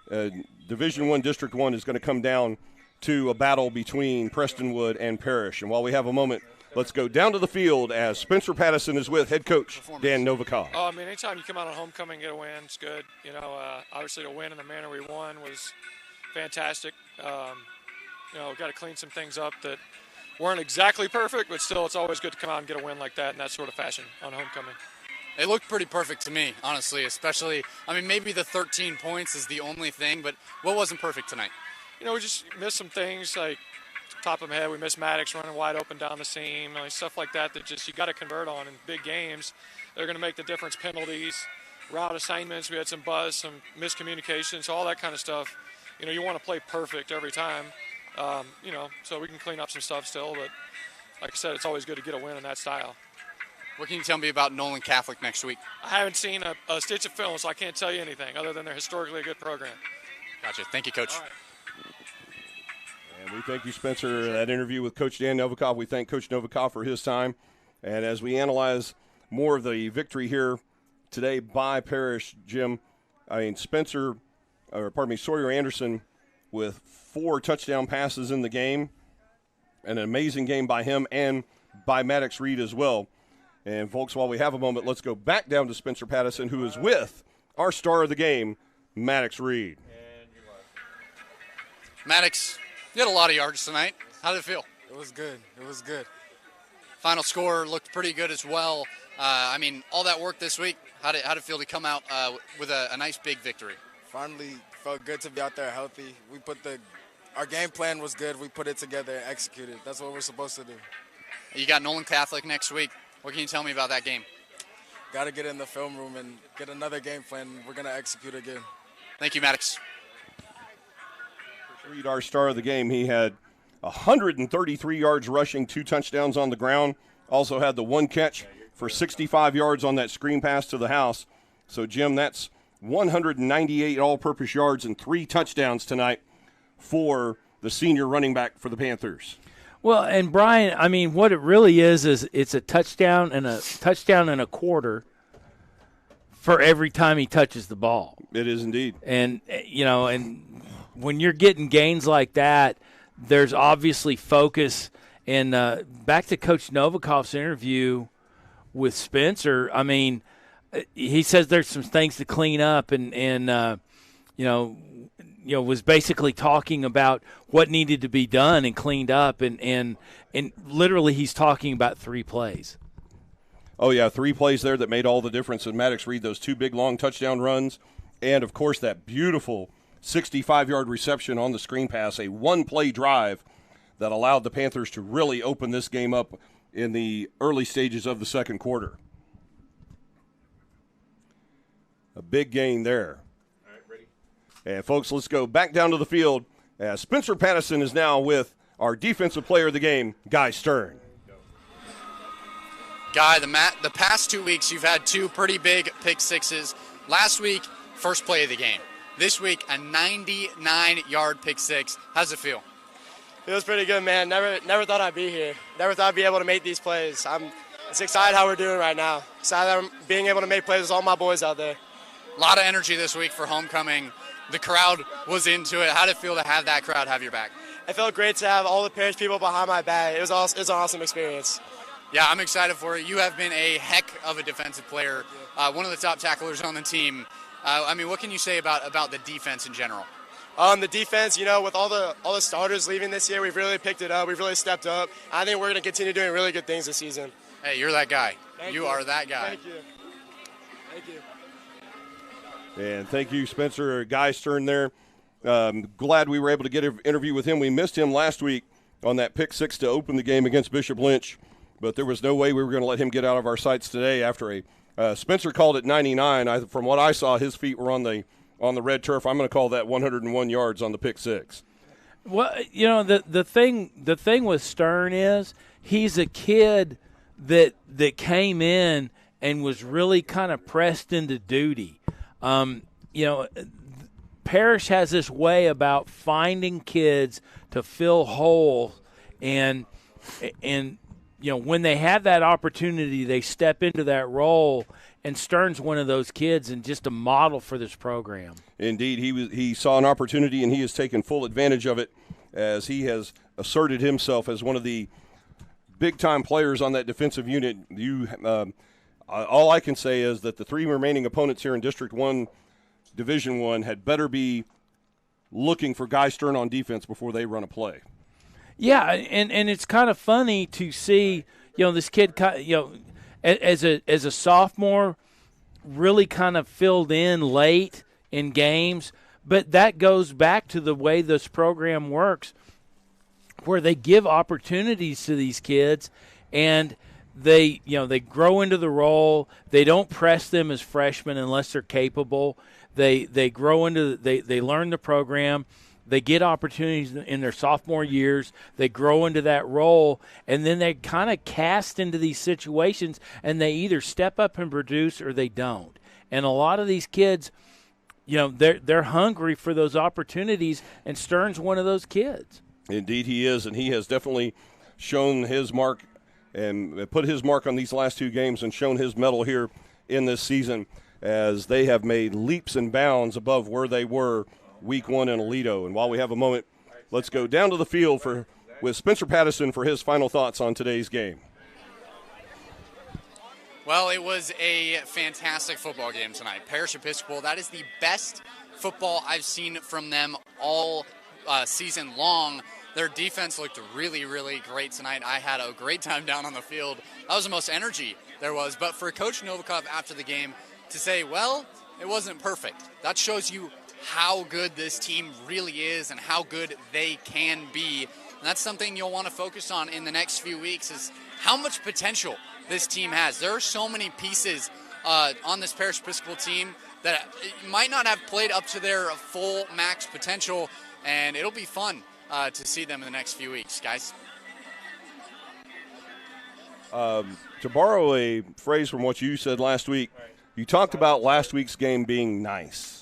I District 1 is going to come down to a battle between Prestonwood and Parish. And while we have a moment, let's go down to the field as Spencer Pattison is with head coach Dan Novikov. I mean, anytime you come out on homecoming and get a win, it's good. Obviously to win in the manner we won was fantastic. We've got to clean some things up that weren't exactly perfect, but still it's always good to come out and get a win like that in that sort of fashion on homecoming. It looked pretty perfect to me, honestly, especially, maybe the 13 points is the only thing, but what wasn't perfect tonight? We just missed some things, like top of my head, we missed Maddox running wide open down the seam, stuff like that just you got to convert on in big games. They're going to make the difference. Penalties, route assignments, we had some buzz, some miscommunications, all that kind of stuff. You want to play perfect every time, so we can clean up some stuff still, but like I said, it's always good to get a win in that style. What can you tell me about Nolan Catholic next week? I haven't seen a stitch of film, so I can't tell you anything other than they're historically a good program. Gotcha. Thank you, Coach. All right. And we thank you, Spencer, that interview with Coach Dan Novikov. We thank Coach Novikov for his time. And as we analyze more of the victory here today by Parish, Jim, Sawyer Anderson with 4 touchdown passes in the game. An amazing game by him and by Maddox Reed as well. And, folks, while we have a moment, let's go back down to Spencer Pattison, who is with our star of the game, Maddox Reed. Maddox, you had a lot of yards tonight. How did it feel? It was good. Final score looked pretty good as well. All that work this week, how did it feel to come out with a nice big victory? Finally felt good to be out there healthy. Our game plan was good. We put it together and executed. That's what we're supposed to do. You got Nolan Catholic next week. What can you tell me about that game? Got to get in the film room and get another game plan. We're going to execute again. Thank you, Maddox. Reed, our star of the game, he had 133 yards rushing, 2 touchdowns on the ground. Also had the 1 catch for 65 yards on that screen pass to the house. So, Jim, that's 198 all-purpose yards and 3 touchdowns tonight for the senior running back for the Panthers. Well, and Brian, what it really is it's a touchdown and a quarter for every time he touches the ball. It is indeed. And and when you're getting gains like that, there's obviously focus. And back to Coach Novikov's interview with Spencer, he says there's some things to clean up, and was basically talking about what needed to be done and cleaned up, and literally he's talking about 3 plays. Oh, yeah, 3 plays there that made all the difference. And Maddox Reed, those 2 big, long touchdown runs, and, of course, that beautiful 65-yard reception on the screen pass, a 1-play drive that allowed the Panthers to really open this game up in the early stages of the second quarter. A big gain there. And, folks, let's go back down to the field as Spencer Pattison is now with our defensive player of the game, Guy Stern. Guy, the past 2 weeks you've had 2 pretty big pick sixes. Last week, first play of the game. This week, a 99-yard pick six. How's it feel? Feels pretty good, man. Never thought I'd be here. Never thought I'd be able to make these plays. It's excited how we're doing right now. Excited that I'm being able to make plays with all my boys out there. A lot of energy this week for homecoming. The crowd was into it. How did it feel to have that crowd have your back? It felt great to have all the Parish people behind my back. It was an awesome experience. Yeah, I'm excited for it. You have been a heck of a defensive player, one of the top tacklers on the team. What can you say about the defense in general? The defense, with all the starters leaving this year, we've really picked it up. We've really stepped up. I think we're going to continue doing really good things this season. Hey, you're that guy. Thank you are that guy. Thank you. Thank you. And thank you, Spencer. Guy Stern there. Glad we were able to get an interview with him. We missed him last week on that pick 6 to open the game against Bishop Lynch, but there was no way we were going to let him get out of our sights today after Spencer called it 99. From what I saw, his feet were on the red turf. I'm going to call that 101 yards on the pick 6. Well, the thing with Stern is he's a kid that came in and was really kind of pressed into duty. Parish has this way about finding kids to fill holes, and when they have that opportunity, they step into that role. And Stern's one of those kids, and just a model for this program. Indeed, he saw an opportunity, and he has taken full advantage of it, as he has asserted himself as one of the big-time players on that defensive unit. All I can say is that the 3 remaining opponents here in District 1, Division 1, had better be looking for Guy Stern on defense before they run a play. Yeah, and it's kind of funny to see, this kid, as a sophomore, really kind of filled in late in games. But that goes back to the way this program works, where they give opportunities to these kids, and they grow into the role. They don't press them as freshmen unless they're capable. They grow into they learn the program. They get opportunities in their sophomore years. They grow into that role, and then they kind of cast into these situations, and they either step up and produce or they don't. And a lot of these kids, they're hungry for those opportunities, and Stern's one of those kids. Indeed he is, and he has definitely shown his mark and put his mark on these last 2 games and shown his mettle here in this season, as they have made leaps and bounds above where they were Week 1 in Aledo. And while we have a moment, let's go down to the field with Spencer Pattison for his final thoughts on today's game. Well, it was a fantastic football game tonight. Parish Episcopal, that is the best football I've seen from them all season long. Their defense looked really, really great tonight. I had a great time down on the field. That was the most energy there was. But for Coach Novikov after the game to say, well, it wasn't perfect, that shows you how good this team really is and how good they can be. And that's something you'll want to focus on in the next few weeks, is how much potential this team has. There are so many pieces on this Parish Episcopal team that might not have played up to their full max potential, and it'll be fun to see them in the next few weeks, guys. To borrow a phrase from what you said last week, you talked about last week's game being nice.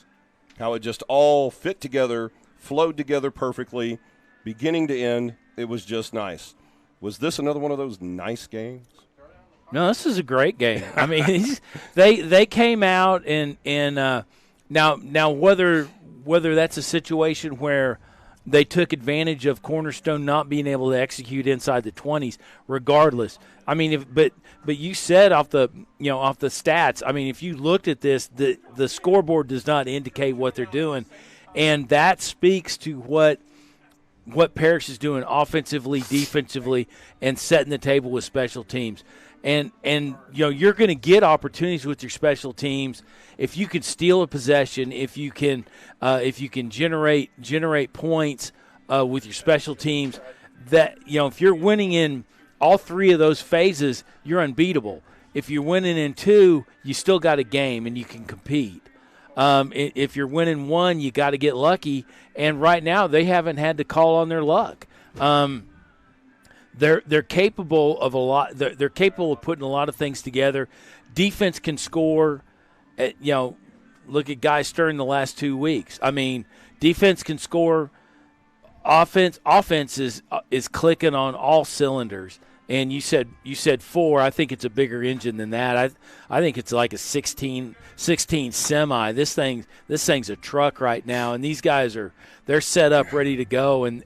How it just all fit together, flowed together perfectly, beginning to end. It was just nice. Was this another one of those nice games? No, this is a great game. I mean, they came out and now whether that's a situation where they took advantage of Cornerstone not being able to execute inside the 20s, regardless. I mean, but you said off the stats. I mean, if you looked at this, the scoreboard does not indicate what they're doing, and that speaks to what Parish is doing offensively, defensively, and setting the table with special teams. And you're going to get opportunities with your special teams if you can steal a possession, if you can generate points with your special teams. That if you're winning in all 3 of those phases, you're unbeatable. If you're winning in 2, you still got a game and you can compete. If you're winning 1, you got to get lucky. And right now, they haven't had to call on their luck. They're capable of a lot. They're capable of putting a lot of things together. Defense can score. Look at Guy Stern the last 2 weeks. I mean, defense can score. Offense is clicking on all cylinders. And you said 4. I think it's a bigger engine than that. I think it's like a 16 semi. This thing's a truck right now, and these guys they're set up ready to go, and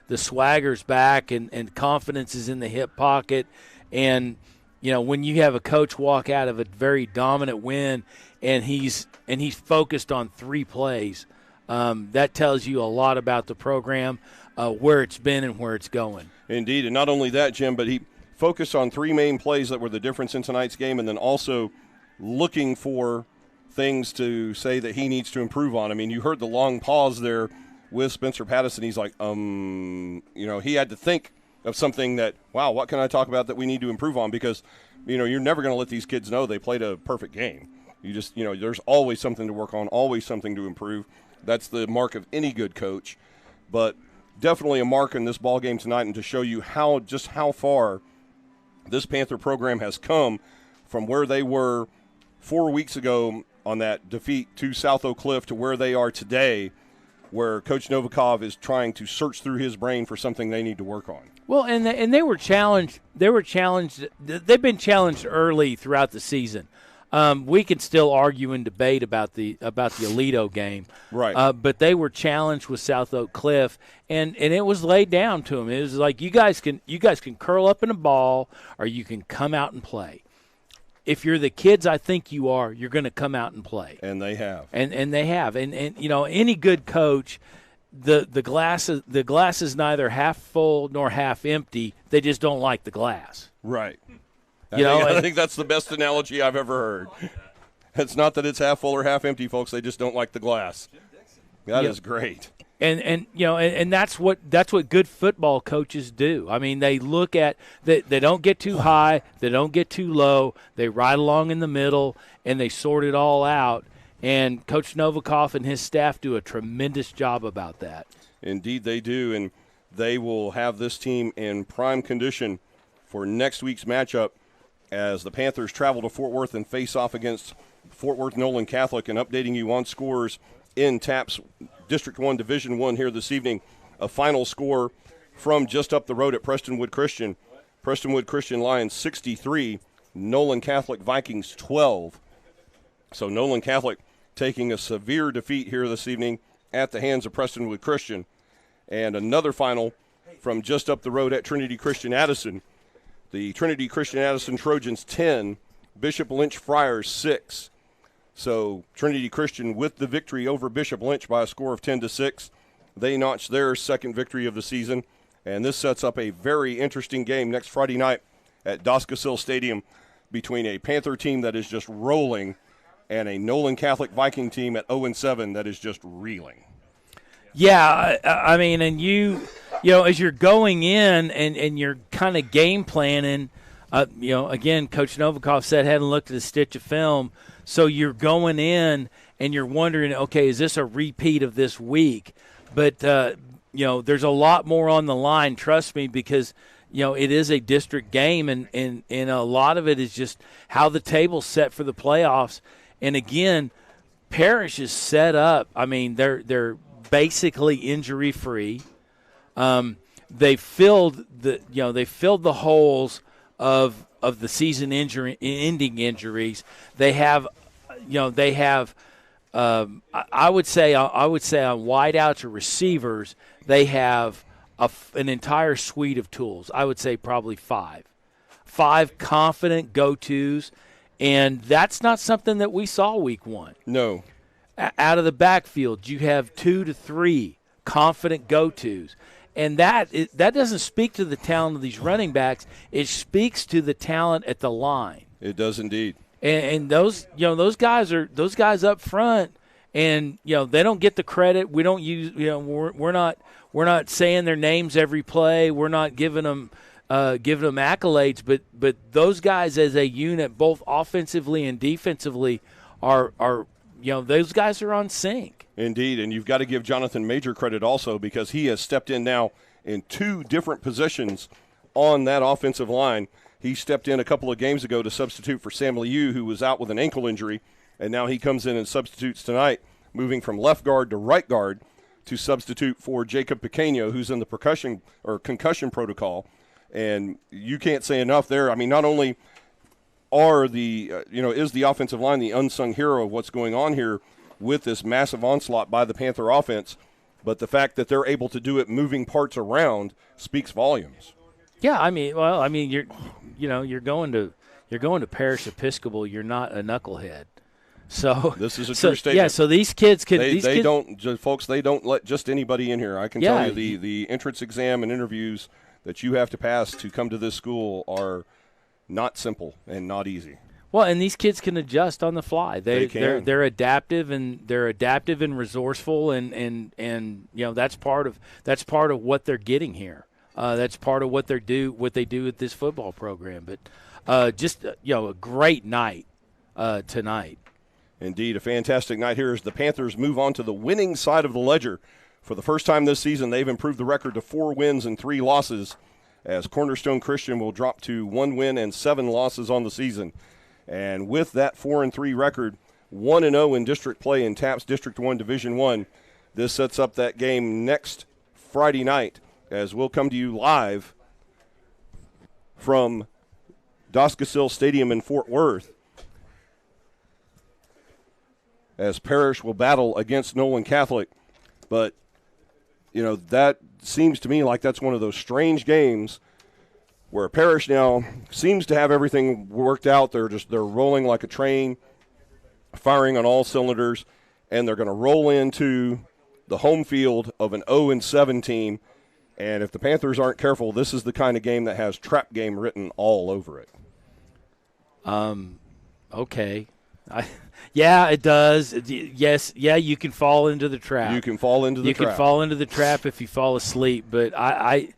the swagger's back, and confidence is in the hip pocket, And when you have a coach walk out of a very dominant win and he's focused on 3 plays, that tells you a lot about the program, where it's been and where it's going. Indeed, and not only that, Jim, but he focused on 3 main plays that were the difference in tonight's game, and then also looking for things to say that he needs to improve on. I mean, you heard the long pause there with Spencer Patterson. He's like, he had to think of something that, wow, what can I talk about that we need to improve on? Because, you're never going to let these kids know they played a perfect game. You just, there's always something to work on, always something to improve. That's the mark of any good coach. But definitely a mark in this ball game tonight, and to show you how far this Panther program has come from where they were 4 weeks ago on that defeat to South Oak Cliff to where they are today, where Coach Novikov is trying to search through his brain for something they need to work on. Well, and they were challenged. They've been challenged early throughout the season. We can still argue and debate about the Alito game, right? But they were challenged with South Oak Cliff, and it was laid down to them. It was like you guys can curl up in a ball, or you can come out and play. If you're the kids I think you are, you're going to come out and play. And they have. And they have. And any good coach, the glass is neither half full nor half empty. They just don't like the glass. Right. I think that's the best analogy I've ever heard. It's not that it's half full or half empty, folks. They just don't like the glass. That is great. And that's what good football coaches do. I mean, they look at they don't get too high, they don't get too low. They ride along in the middle and they sort it all out. And Coach Novikov and his staff do a tremendous job about that. Indeed, they do, and they will have this team in prime condition for next week's matchup as the Panthers travel to Fort Worth and face off against Fort Worth Nolan Catholic. And updating you on scores in TAPS District 1 Division 1 here this evening, a final score from just up the road at Prestonwood Christian. Prestonwood Christian Lions 63, Nolan Catholic Vikings 12. So Nolan Catholic taking a severe defeat here this evening at the hands of Prestonwood Christian. And another final from just up the road at Trinity Christian Addison. The Trinity Christian Addison Trojans 10, Bishop Lynch Friars 6. So Trinity Christian with the victory over Bishop Lynch by a score of 10-6. They notched their second victory of the season, and this sets up a very interesting game next Friday night at Doscassil Stadium between a Panther team that is just rolling and a Nolan Catholic Viking team at 0-7 that is just reeling. Yeah, I mean, and as you're going in and you're kind of game planning, again, Coach Novikov said hadn't looked at a stitch of film. So you're going in and you're wondering, okay, is this a repeat of this week? But, there's a lot more on the line, trust me, because, it is a district game, and a lot of it is just how the table's set for the playoffs. And, again, Parish is set up. I mean, they're basically injury-free. They filled the holes of the season ending injuries. They have, I would say on wideouts or receivers, they have an entire suite of tools. I would say probably five confident go-tos, and that's not something that we saw week one. No. Out of the backfield, you have 2 to 3 confident go-tos. And that doesn't speak to the talent of these running backs. It speaks to the talent at the line. It does indeed. And those guys up front, and they don't get the credit. We don't use we're not saying their names every play. We're not giving them accolades. But those guys as a unit, both offensively and defensively, are those guys are on sync. Indeed, and you've got to give Jonathan Major credit also, because he has stepped in now in 2 different positions on that offensive line. He stepped in a couple of games ago to substitute for Sam Liu, who was out with an ankle injury, and now he comes in and substitutes tonight, moving from left guard to right guard to substitute for Jacob Pequeño, who's in the concussion protocol. And you can't say enough there. I mean, not only are is the offensive line the unsung hero of what's going on here with this massive onslaught by the Panther offense, but the fact that they're able to do it moving parts around speaks volumes. Yeah, I mean, you're going to Parish Episcopal. You're not a knucklehead. So this is a true statement. Yeah, so these kids can. They don't let just anybody in here. I can tell you the entrance exam and interviews that you have to pass to come to this school are not simple and not easy. Well, and these kids can adjust on the fly. They're adaptive and resourceful, and that's part of what they're getting here. That's part of what they do with this football program. But just a great night tonight. Indeed, a fantastic night here as the Panthers move on to the winning side of the ledger. For the first time this season, they've improved the record to 4 wins and 3 losses, as Cornerstone Christian will drop to 1 win and 7 losses on the season. And with that 4-3 record, 1-0 in district play in TAPS District 1 Division 1, this sets up that game next Friday night, as we'll come to you live from Doscasille Stadium in Fort Worth, as Parish will battle against Nolan Catholic. But, that seems to me like that's one of those strange games where Parish now seems to have everything worked out. They're rolling like a train, firing on all cylinders, and they're going to roll into the home field of an 0-7 team. And if the Panthers aren't careful, this is the kind of game that has trap game written all over it. Okay. Yeah, it does. Yes, you can fall into the trap. You can fall into the trap. You can fall into the trap if you fall asleep. But I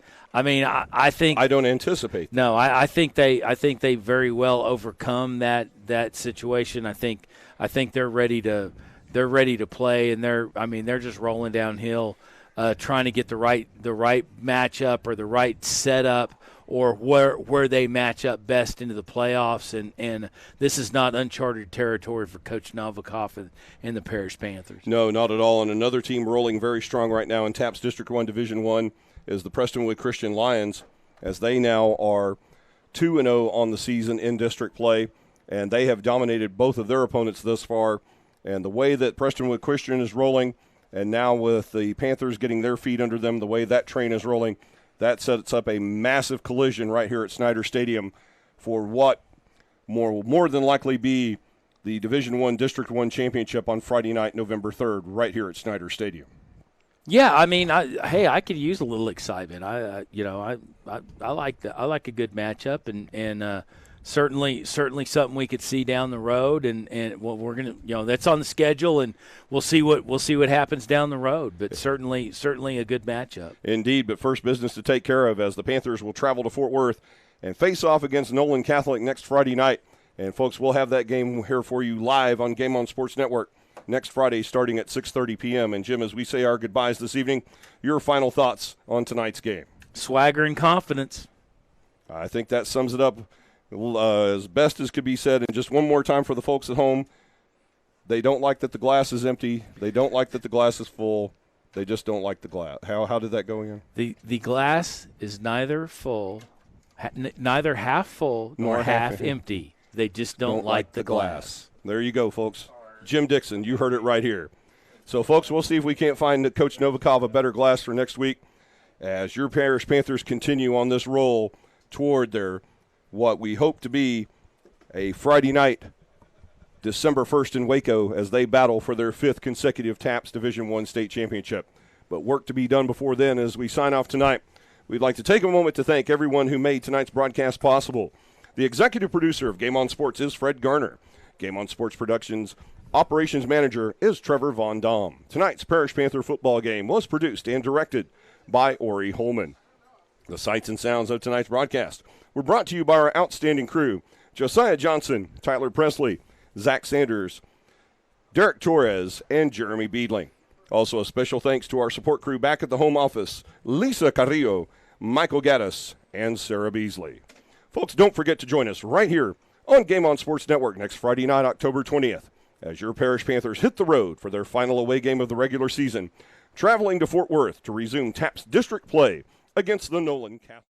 think I don't anticipate that. No, I think they very well overcome that situation. I think they're ready to play, and they're just rolling downhill, trying to get the right matchup or the right setup, or where they match up best into the playoffs. And this is not uncharted territory for Coach Novikov and the Parish Panthers. No, not at all. And another team rolling very strong right now in TAPS District 1 Division 1 is the Prestonwood Christian Lions, as they now are 2-0 on the season in district play, and they have dominated both of their opponents thus far. And the way that Prestonwood Christian is rolling, and now with the Panthers getting their feet under them, the way that train is rolling, that sets up a massive collision right here at Snyder Stadium for what more than likely be the Division I District 1 championship on Friday night, November 3rd, right here at Snyder Stadium. Yeah, I could use a little excitement. I like a good matchup, and certainly something we could see down the road, and we're gonna, that's on the schedule, and we'll see what happens down the road. But certainly a good matchup. Indeed, but first business to take care of, as the Panthers will travel to Fort Worth and face off against Nolan Catholic next Friday night. And folks, we'll have that game here for you live on Game On Sports Network next Friday starting at 6:30 p.m. And Jim, as we say our goodbyes this evening, your final thoughts on tonight's game? Swagger and confidence. I think that sums it up as best as could be said. And just one more time for the folks at home, they don't like that the glass is empty. They don't like that the glass is full. They just don't like the glass. How did that go again? The glass is neither full, neither half full nor half empty. They just don't like the glass. There you go, folks. Jim Dixon, you heard it right here. So, folks, we'll see if we can't find Coach Novikov a better glass for next week as your Parish Panthers continue on this roll toward their what we hope to be a Friday night, December 1st in Waco, as they battle for their 5th consecutive TAPS Division I state championship. But work to be done before then. As we sign off tonight, we'd like to take a moment to thank everyone who made tonight's broadcast possible. The executive producer of Game On Sports is Fred Garner. Game On Sports Productions operations manager is Trevor Von Dam. Tonight's Parish Panther football game was produced and directed by Ori Holman. The sights and sounds of tonight's broadcast were brought to you by our outstanding crew: Josiah Johnson, Tyler Presley, Zach Sanders, Derek Torres, and Jeremy Beedling. Also a special thanks to our support crew back at the home office: Lisa Carrillo, Michael Gaddis, and Sarah Beasley. Folks, don't forget to join us right here on Game On Sports Network next Friday night, October 20th, as your Parish Panthers hit the road for their final away game of the regular season, traveling to Fort Worth to resume TAPS district play against the Nolan Catholic.